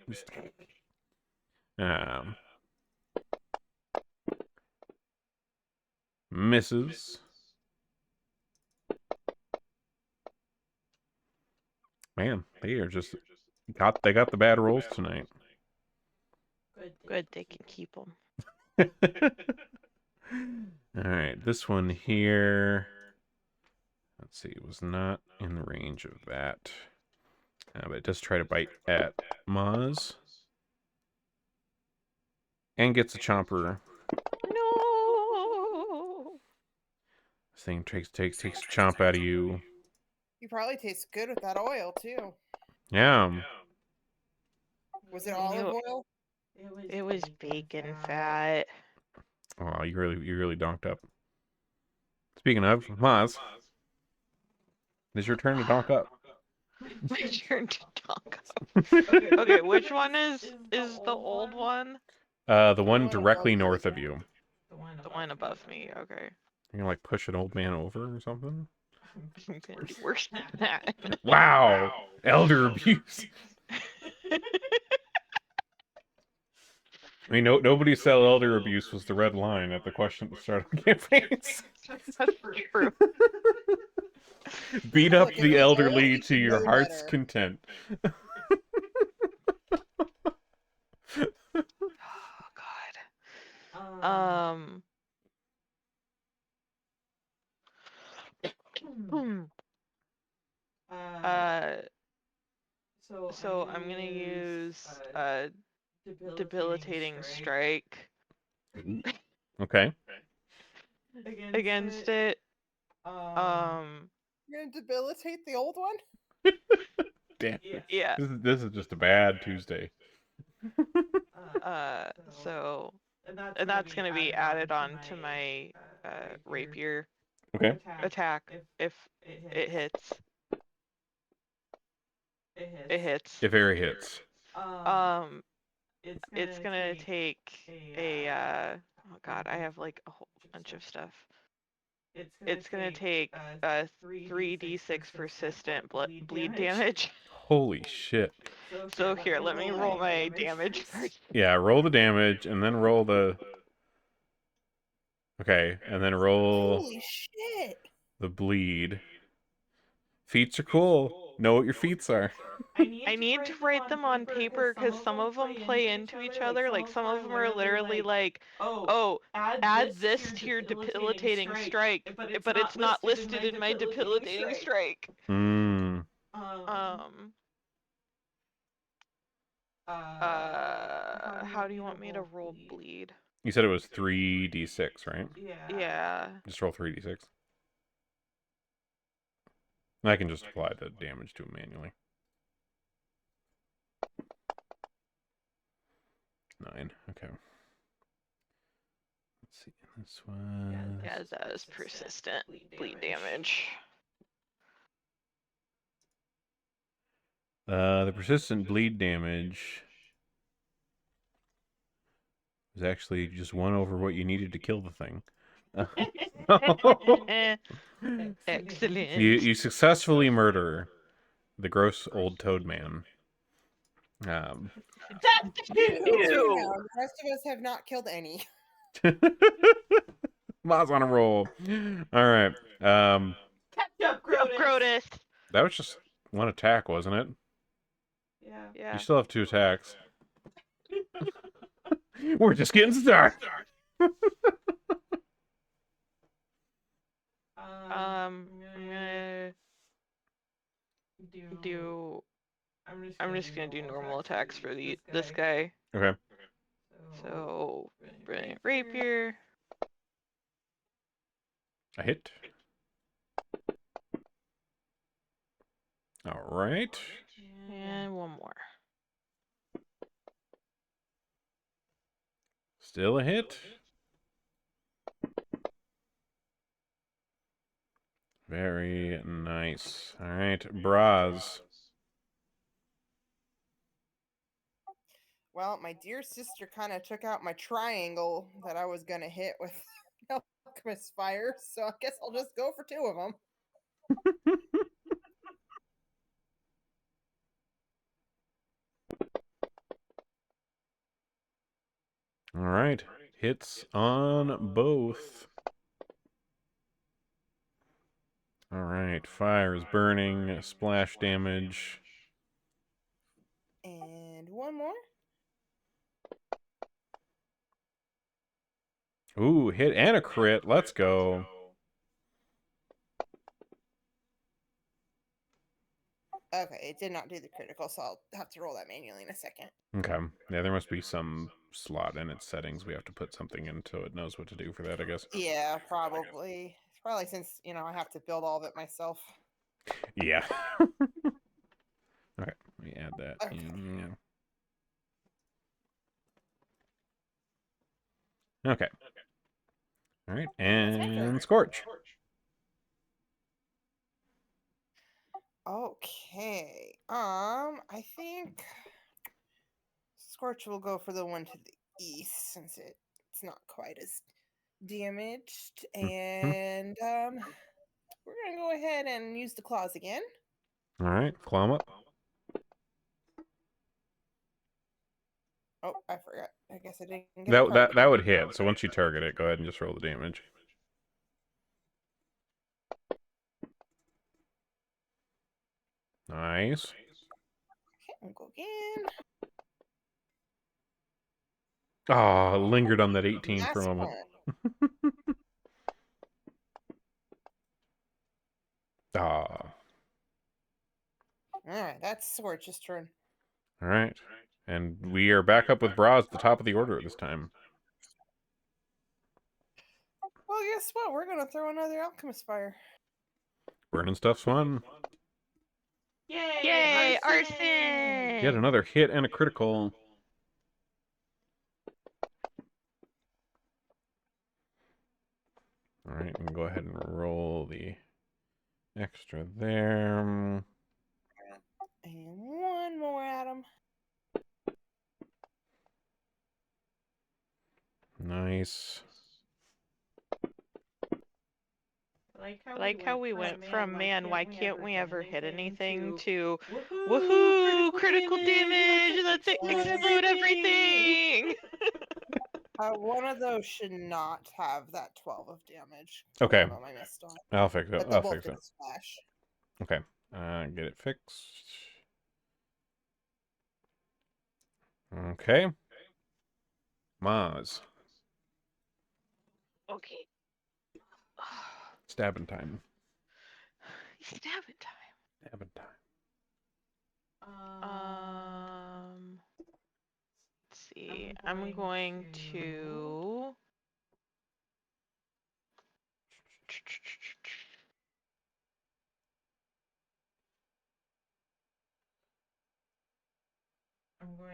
Misses. Man, they are just they got the bad rolls tonight. Good, they can keep them. All right, this one here. Let's see, it was not in the range of that. But it does try to bite at Maz. And gets a chomper. No. This thing takes a chomp out of you. You probably taste good with that oil too. Yeah. Was it olive oil? It was bacon fat. Oh, you really donked up. Speaking of, Maz, it's your turn to donk up. My turn to talk up. Okay, which one is the old one? The one directly north of you. The one above me. Okay. You're gonna like push an old man over or something? I'm gonna do worse than that. Wow! Elder abuse. I mean, nobody said elder abuse was the red line at the question at the start of the campaigns. That's true. Beat up Look, if the he's elderly old, to he your should know heart's better. content. Oh God. Uh. So I'm gonna use debilitating strike Okay. against it. You're gonna debilitate the old one? Damn. Yeah. This is just a bad Tuesday. So, and that's gonna be added on to my rapier Okay. attack if it hits. It hits. If area hits. It's gonna take a oh God, I have like a whole bunch of stuff. It's gonna take 3d6 persistent bleed damage. Holy shit. So here, let me roll my damage first. Yeah, roll the damage and then roll the. Okay, and then roll Holy shit! the bleed. Feats are cool. Know what your feats are. I need to write them on paper because some of them play into each other. Like some of them are literally like, oh, add this to your debilitating strike, but it's not listed in my debilitating strike. Hmm. How do you want me to roll bleed? You said it was 3d6, right? Yeah. Just roll 3d6. I can just apply the damage to it manually. 9. Okay. Let's see. This one. Yeah, that is persistent bleed damage. The persistent bleed damage is actually just 1 over what you needed to kill the thing. Excellent. You successfully murder the gross old toad man. Ew. The rest of us have not killed any. Ma's on a roll. All right. Grotus. That was just 1 attack, wasn't it? Yeah. You still have 2 attacks. We're just getting started. I'm gonna do. I'm just gonna do normal attacks for this guy. Okay. So, brilliant rapier. A hit. All right. And one more. Still a hit. Very nice. All right, Braz. Well, my dear sister kind of took out my triangle that I was gonna hit with alchemist fire, so I guess I'll just go for 2 of them. All right, hits on both. All right, fire is burning, splash damage. And one more. Ooh, hit and a crit. Let's go. Okay, it did not do the critical, so I'll have to roll that manually in a second. Okay. Yeah, there must be some slot in its settings. We have to put something in so it knows what to do for that, I guess. Yeah, probably. Probably since, I have to build all of it myself. Yeah. Alright, let me add that Okay. in. Okay. Alright, and Scorch. Okay. I think Scorch will go for the one to the east since it's not quite as damaged. And we're gonna go ahead and use the claws again. Alright, claw 'em up. Oh, I forgot. I guess I didn't get a target. That would hit, so once you target it, go ahead and just roll the damage. Nice. Okay, we'll go again. Ah, lingered on that 18 for a Last moment. one. Ah. Alright, that's Scorch's turn. Alright. And we are back up with Bras at the top of the order this time. Well, guess what? We're gonna throw another Alchemist Fire. Burning stuff's fun. Yay, arson! Get another hit and a critical. Alright, and go ahead and roll the extra there. And one more at him. Nice. I like how we went from, man, why can't we ever hit anything, to, woohoo, critical damage, let's explode everything! One of those should not have that 12 of damage. Okay. One of them I missed on. I'll fix it. But they'll I'll both fix get it. a splash. Okay. Get it fixed. Okay. Maz. Okay. Stabbing time. Stabbing time. Stabbing time. Let's see. I'm going to.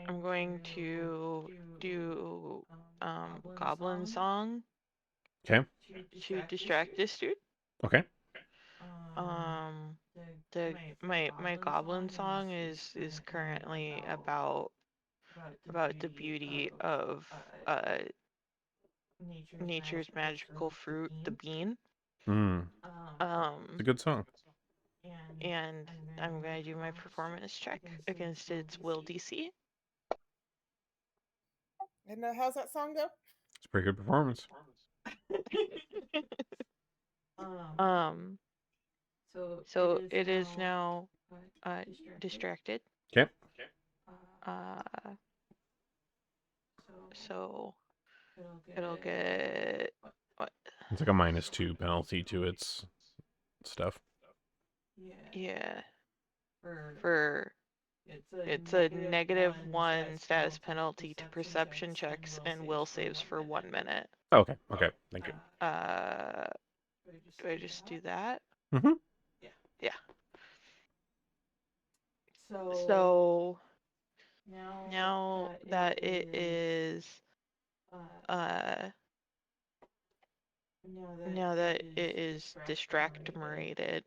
I'm going to do Goblin Song Okay. to distract this dude. Okay. My Goblin Song is currently about the beauty of nature's magical fruit, the bean. It's a good song. And I'm gonna do my performance check against its will DC. And how's that song go? It's a pretty good performance. So it is now distracted. Okay. So it'll get what? It's like a -2 penalty to its stuff. Yeah. It's a -1 status penalty to perception checks and will saves for 1 minute. Oh, okay. Okay. Thank you. Do I just do that? Mm-hmm. Yeah. So now that it is distractorated,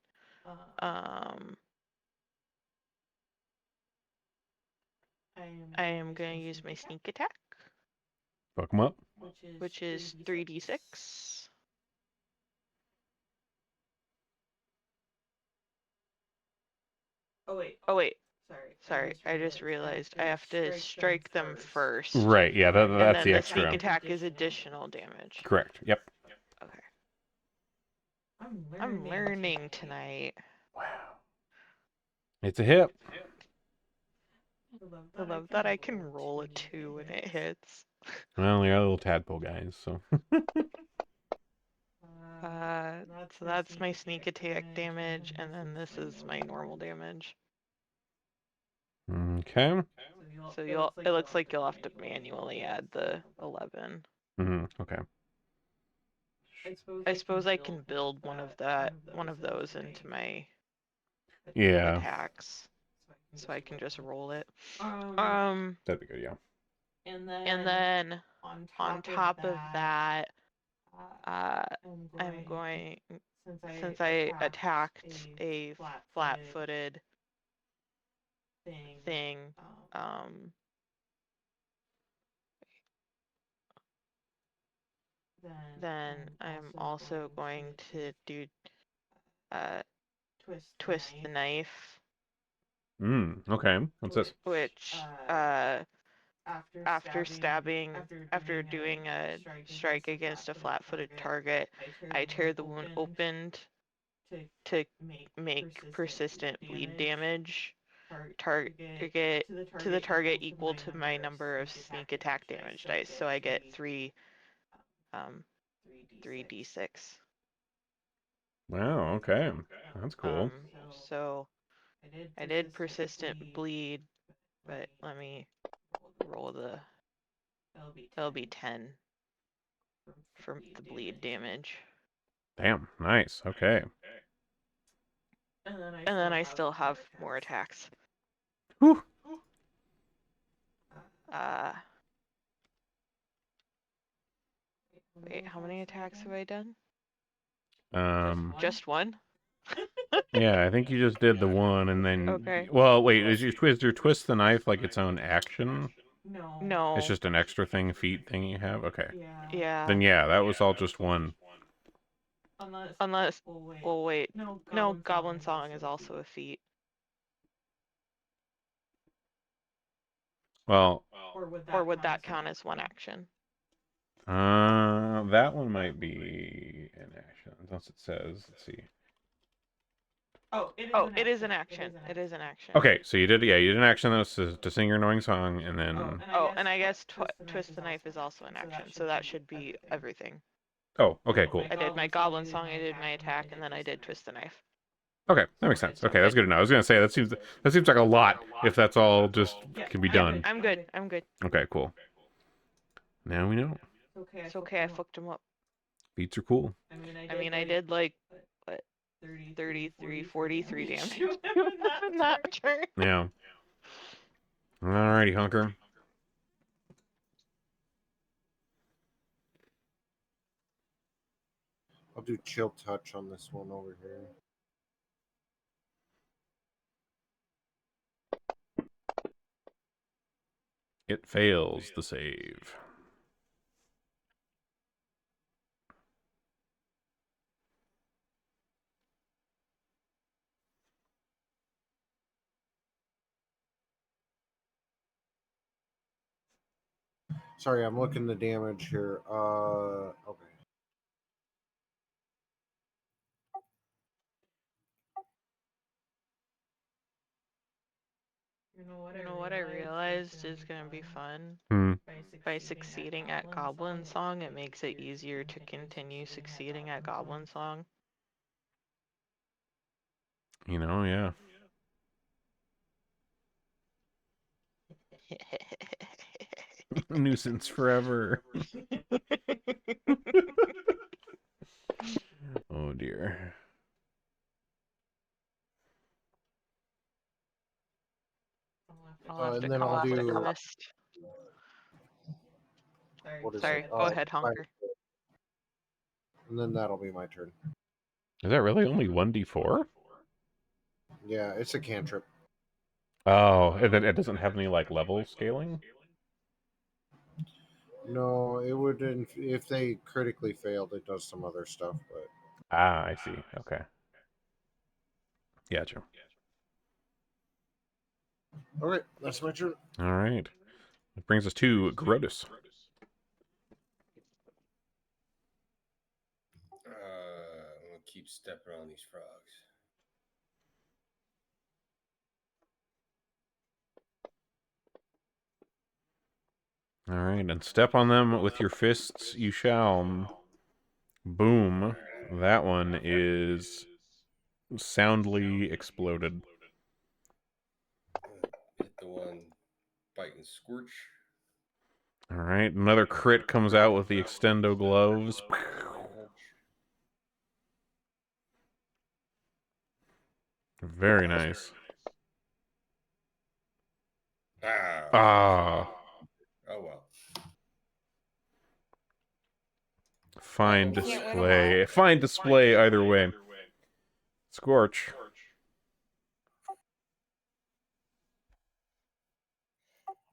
I am gonna use my sneak attack, Fuck them up. which is 3d6. Oh wait, sorry. I just realized I have to strike them first. Right. Yeah. And That's then the the extra. sneak attack is additional damage. Correct. Yep. Okay. I'm learning tonight. Wow. It's a hit. I love that I can roll a 2 when it hits. Well, you're little tadpole guys, so. So that's my sneak attack damage, and then this is my normal damage. Okay. So it looks like you'll have to manually add the 11. Okay. I suppose I can build one of those into my Yeah. attacks, so I can just roll it. That'd be good, yeah. And then on top of that, I'm going, since I attacked a flat-footed thing, then I'm also going to do twist the knife, Okay. What's this? which after doing a strike against a flat-footed target, I tear the wound open to make persistent bleed damage target to the target equal to my number of sneak attack damage dice. So I get 3d6. Wow, okay. That's cool. So I did persistent bleed, but let me roll that'll be 10 for the bleed damage. Damn, nice. Okay. And then I still have more attacks. Whew. Wait, how many attacks have I done? Just Just one? yeah, I think you just did the one, and then. Okay. Well, wait, is your twist the knife like its own action? No. It's just an extra feat thing you have? Okay. Yeah. Then yeah, that was all just one. Unless, well, wait. No, Goblin Song is also a feat. Well, Or would that count as one action? that one might be an action, unless it says. Let's see. Oh, it is an action. It is an action. Okay, so you did an action that was to sing your annoying song, and then. Oh, and I guess twist the knife is also an action, so that should be everything. Oh, okay, cool. I did my Goblin Song, I did my attack, and then I did twist the knife. Okay, that makes sense. Okay, that's good to know. I was gonna say that seems like a lot if that's all just can be done. I'm good. I'm good. Okay, cool. Now we know. It's okay. I fucked him up. Beats are cool. I mean, I did like what 33, 43 damage in that turn. Yeah. Alrighty, hunker. I'll do chill touch on this one over here. It fails the save. Sorry, I'm looking the damage here. Okay. You know what I realized is gonna be fun? By succeeding at Goblin Song, it makes it easier to continue succeeding at Goblin Song. You know, yeah. Nuisance forever. Oh dear. I'll have to And then come I'll off do. the mist. What is Sorry, it? go ahead, Honker. And then that'll be my turn. Is that really only 1d4? Yeah, it's a cantrip. Oh, and then it doesn't have any like level scaling? No, it would if they critically failed. It does some other stuff, but Ah, I see. Okay. Gotcha. okay, that's my turn. All right. That brings us to Grotus. I'm gonna keep stepping on these frogs. All right, and step on them with your fists you shall. Boom. That one is soundly exploded. Hit the one biting Scorch. All right, another crit comes out with the extendo gloves. Very nice. Ah. Oh well. Fine You can't win 'em display. all. Fine display either way. Scorch.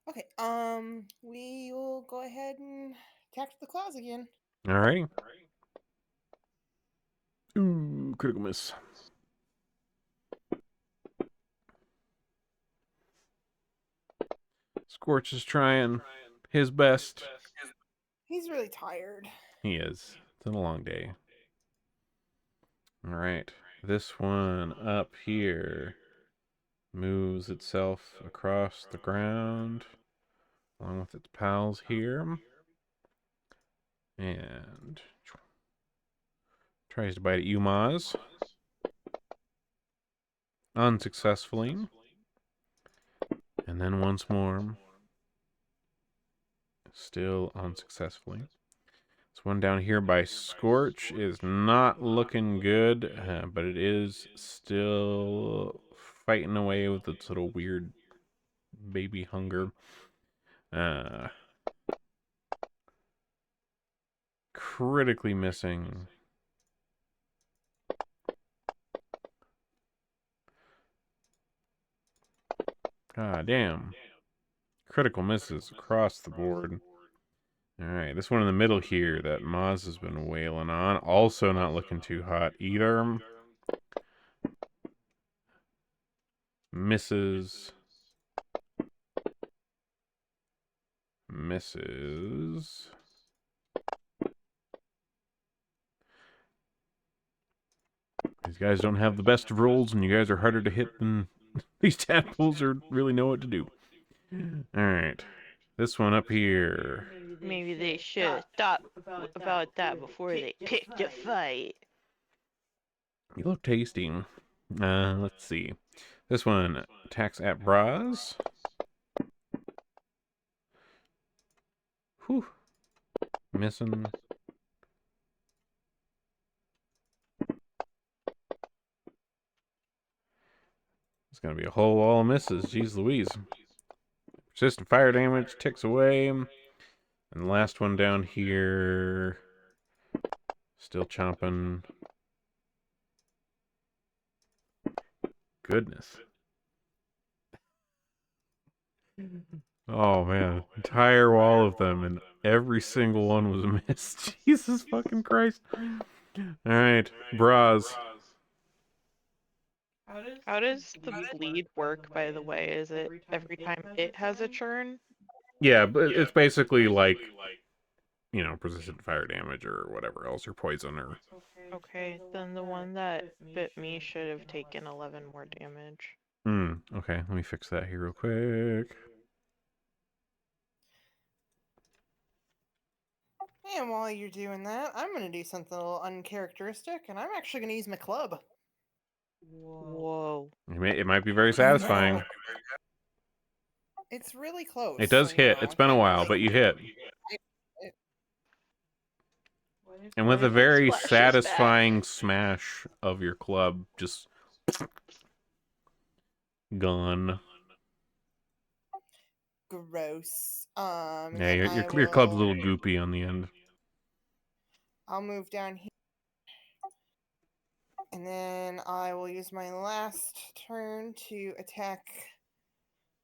Okay, we will go ahead and attack the claws again. All right. Ooh, critical miss. Scorch is trying his best. He's really tired. He is. It's been a long day. All right. This one up here moves itself across the ground along with its pals here. And tries to bite at you, Maz. Unsuccessfully. And then once more. Still unsuccessfully. This one down here by Scorch is not looking good, but it is still fighting away with its little weird baby hunger. Critically missing. God damn. Critical misses across the board. Alright, this one in the middle here that Maz has been wailing on. Also not looking too hot either. Misses. Misses. These guys don't have the best of rolls, and you guys are harder to hit than these tadpoles or really know what to do. Alright. This one up here. Maybe they should have thought about that before they picked a fight. You look tasty. Let's see. This one attacks at Braz. Whew. Missing. It's gonna be a whole wall of misses. Jeez Louise. Persistent fire damage ticks away. And the last one down here. Still chomping. Goodness. Oh man. Entire wall of them, and every single one was missed. Jesus fucking Christ. Alright, Braz. How does the bleed work, by the way? Is it every time it has a turn? Yeah, but it's basically like, persistent fire damage or whatever else, or poison or... Okay, then the one that bit me should have taken 11 more damage. Okay, let me fix that here real quick. And while you're doing that, I'm going to do something a little uncharacteristic, and I'm actually going to use my club. Whoa. It might be very satisfying. It's really close. It does hit. It's been a while, but you hit. And with What a if it very splashes satisfying back? smash of your club, just gone. Gross. Yeah, Then your club's a little goopy on the end. I'll move down here. And then I will use my last turn to attack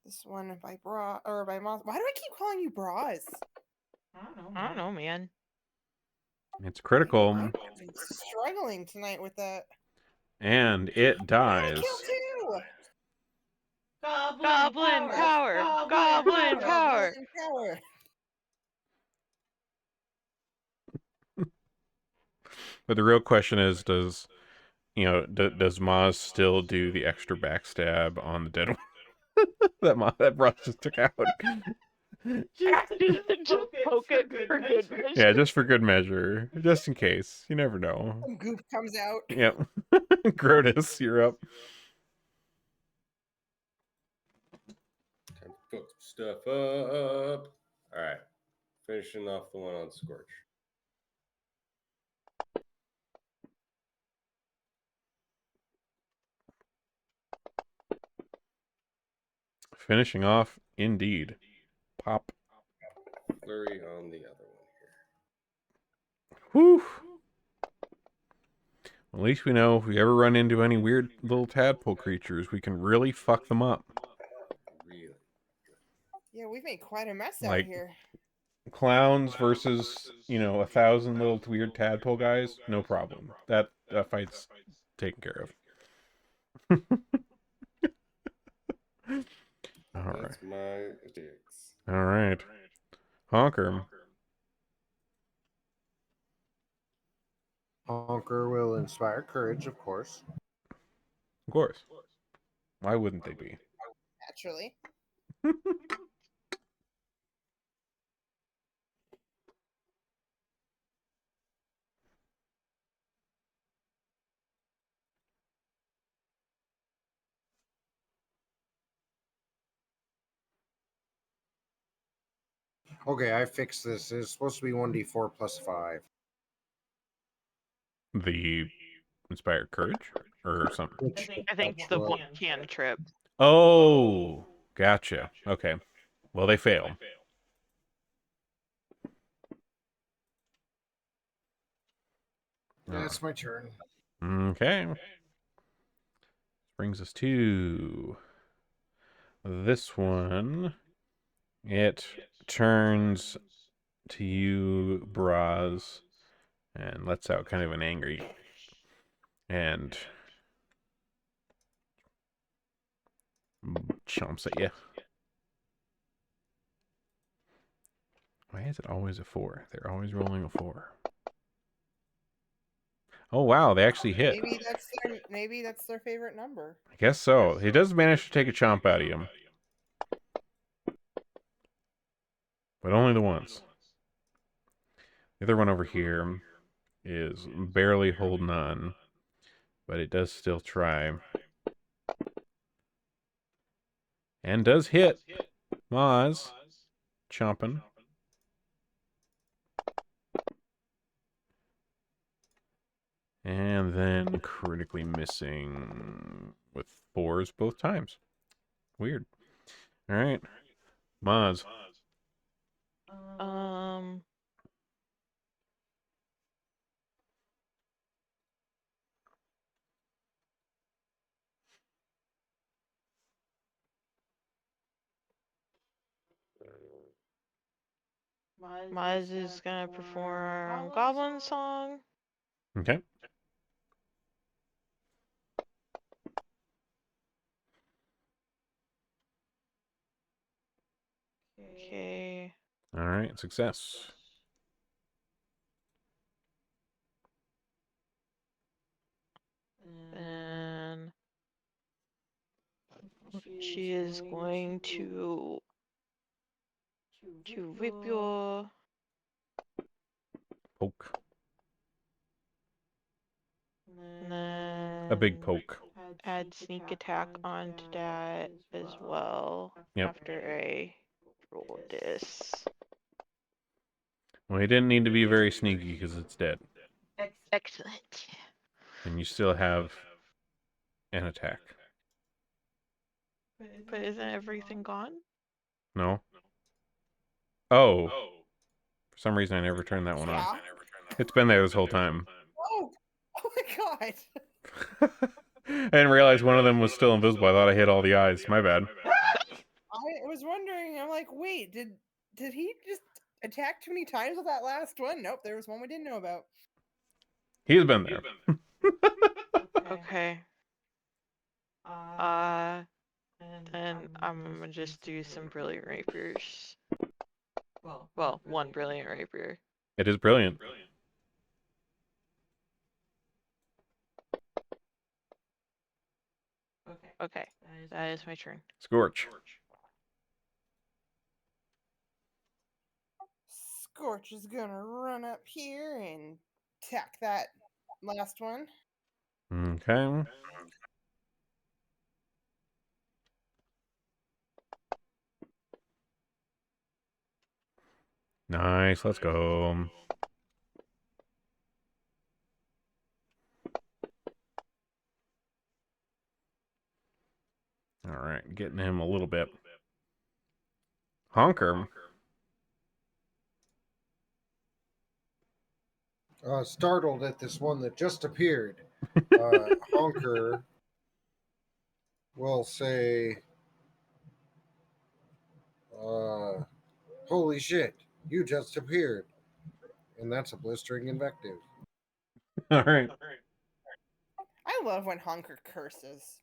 this one by by Moss. Why do I keep calling you Bras? I don't know, man. It's critical. I'm struggling tonight with that. And it dies. Kill two! Goblin power! Goblin power! Power! But the real question is, does does Maz still do the extra backstab on the dead one that Ross just took out? Just poke it for good measure. Yeah, just for good measure, just in case. You never know. Some goop comes out. Yep. Grotus, you're up. Time to cook some stuff up. All right. Finishing off the one on Scorch. Finishing off, indeed. Pop. Flurry on the other one here. Whew. At least we know if we ever run into any weird little tadpole creatures, we can really fuck them up. Really? Yeah, we've made quite a mess out Like- here. Clowns versus, 1,000 little weird tadpole guys, no problem. That fight's taken care of. All right. That's my digs. All right. Honker. Honker will inspire courage, of course. Of course. Why wouldn't they be? Naturally. Okay, I fixed this. It's supposed to be 1d4 plus 5. The inspired courage or something? Which, I think the well, one cantrip. Oh, gotcha. Okay. Well, they fail. yeah, it's my turn. Okay. Brings us to this one. It turns to you, Braz, and lets out kind of an angry and chomps at you. Why is it always a 4? They're always rolling a 4. Oh wow, they actually hit. Maybe that's their favorite number. I guess so. He does manage to take a chomp out of him. But only the once. The other one over here is barely holding on. But it does still try. And does hit. Maz. Chomping. And then critically missing with 4s both times. Weird. Alright. Maz. Maz is gonna perform Goblin Song. Okay. Okay. Alright, success. Then she is going to whip your Poke. and then A big poke. add sneak attack onto that as well. Yep. After I roll this. Well, he didn't need to be very sneaky because it's dead. Excellent. And you still have an attack. But isn't everything gone? No? Oh. For some reason, I never turned that one on. Yeah. It's been there this whole time. Oh my god. I didn't realize one of them was still invisible. I thought I hit all the eyes. My bad. I was wondering, I'm like, wait, did he just attack too many times with that last one? Nope, there was one we didn't know about. He's been there. Okay. And I'm gonna just do some brilliant rapiers. Well, one brilliant rapier. It is brilliant. Okay, that is my turn. Scorch. Scorch is gonna run up here and attack that last one. Okay. Nice. Let's go. All right, getting him a little bit. Honker. Startled at this one that just appeared, Honker will say, "Holy shit, you just appeared," and that's a blistering invective. All right. I love when Honker curses.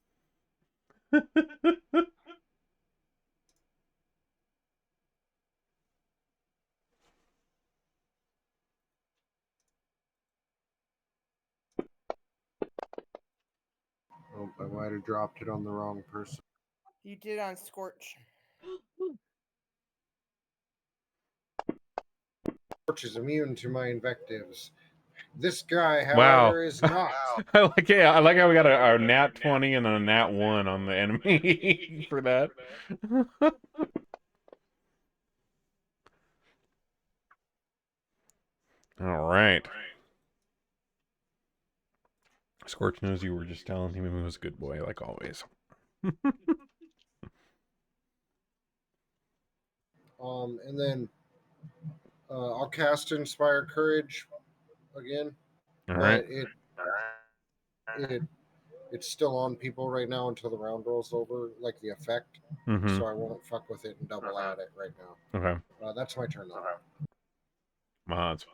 Oh, I might have dropped it on the wrong person. You did on Scorch. Scorch is immune to my invectives. This guy, Wow. however, is not. I like how we got a nat 20 and a nat 1 on the enemy for that. All right. Scorch knows you were just telling him he was a good boy, like always. And then I'll cast Inspire Courage again, All but right. it's still on people right now until the round rolls over, like the effect. Mm-hmm. So I won't fuck with it and double add it right now. Okay. That's my turn though. Mods.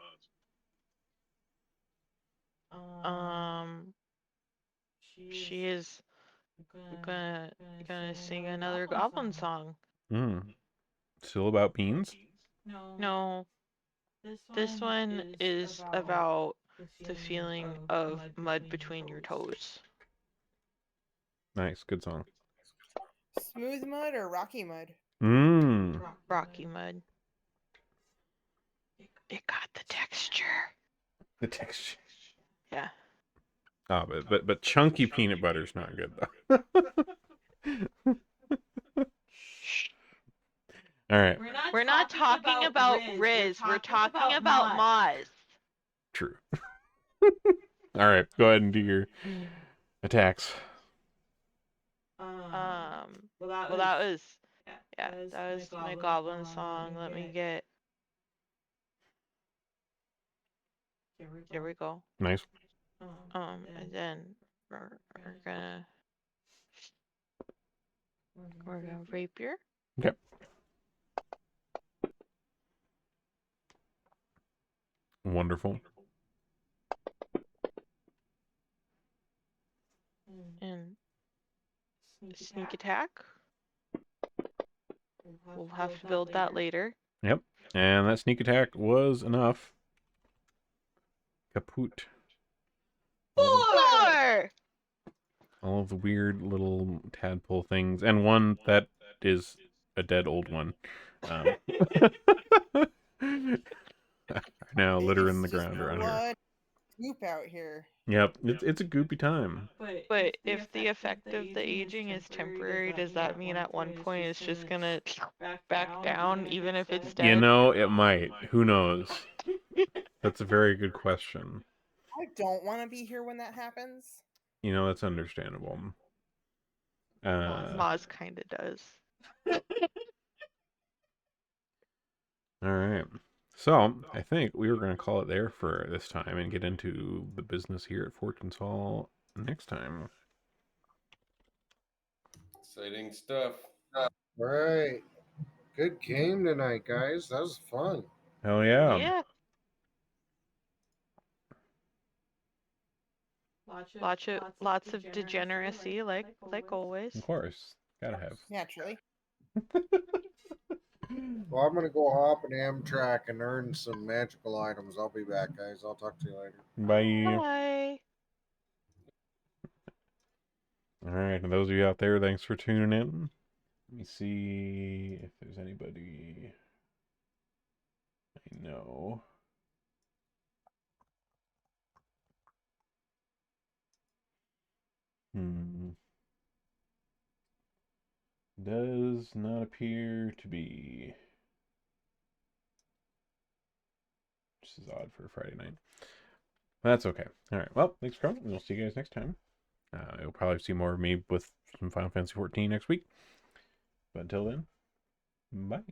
She is gonna sing another goblin song. Still about beans? No, this one is about the feeling of mud between your toes. Nice. Good song. Smooth mud or rocky mud? Rocky mud. It got the texture. The texture. Yeah. Oh, but chunky peanut butter's not good though. All right. We're not talking about Riz. We're talking about Moz. True. All right. Go ahead and do your attacks. Well, that was my goblin song. Let me get. Here we go. Nice. And then we're gonna rapier. Okay. Wonderful. And sneak attack. We'll have to build that later. Yep. And that sneak attack was enough. Kaput. 4! All of the weird little tadpole things, and one that is a dead old one. Now littering the ground around here. Goop out here. Yep, it's a goopy time. But if the effect of the aging is temporary, does that mean at one point it's just gonna back down, even if it's dead? You know, it might. Who knows? That's a very good question. I don't want to be here when that happens. You know, that's understandable. Moz kinda does. All right. So, I think we were going to call it there for this time and get into the business here at Fortune's Hall next time. Exciting stuff. All right. Good game tonight, guys. That was fun. Hell yeah. Yeah. Lots of degeneracy, like always. Of course. Gotta have. Naturally. Well, I'm gonna go hop an Amtrak and earn some magical items. I'll be back, guys. I'll talk to you later. Bye. Bye. All right, and those of you out there, thanks for tuning in. Let me see if there's anybody I know. Does not appear to be. Which is odd for a Friday night. That's okay. All right. Well, thanks for coming. We'll see you guys next time. You'll probably see more of me with some Final Fantasy 14 next week. But until then, bye.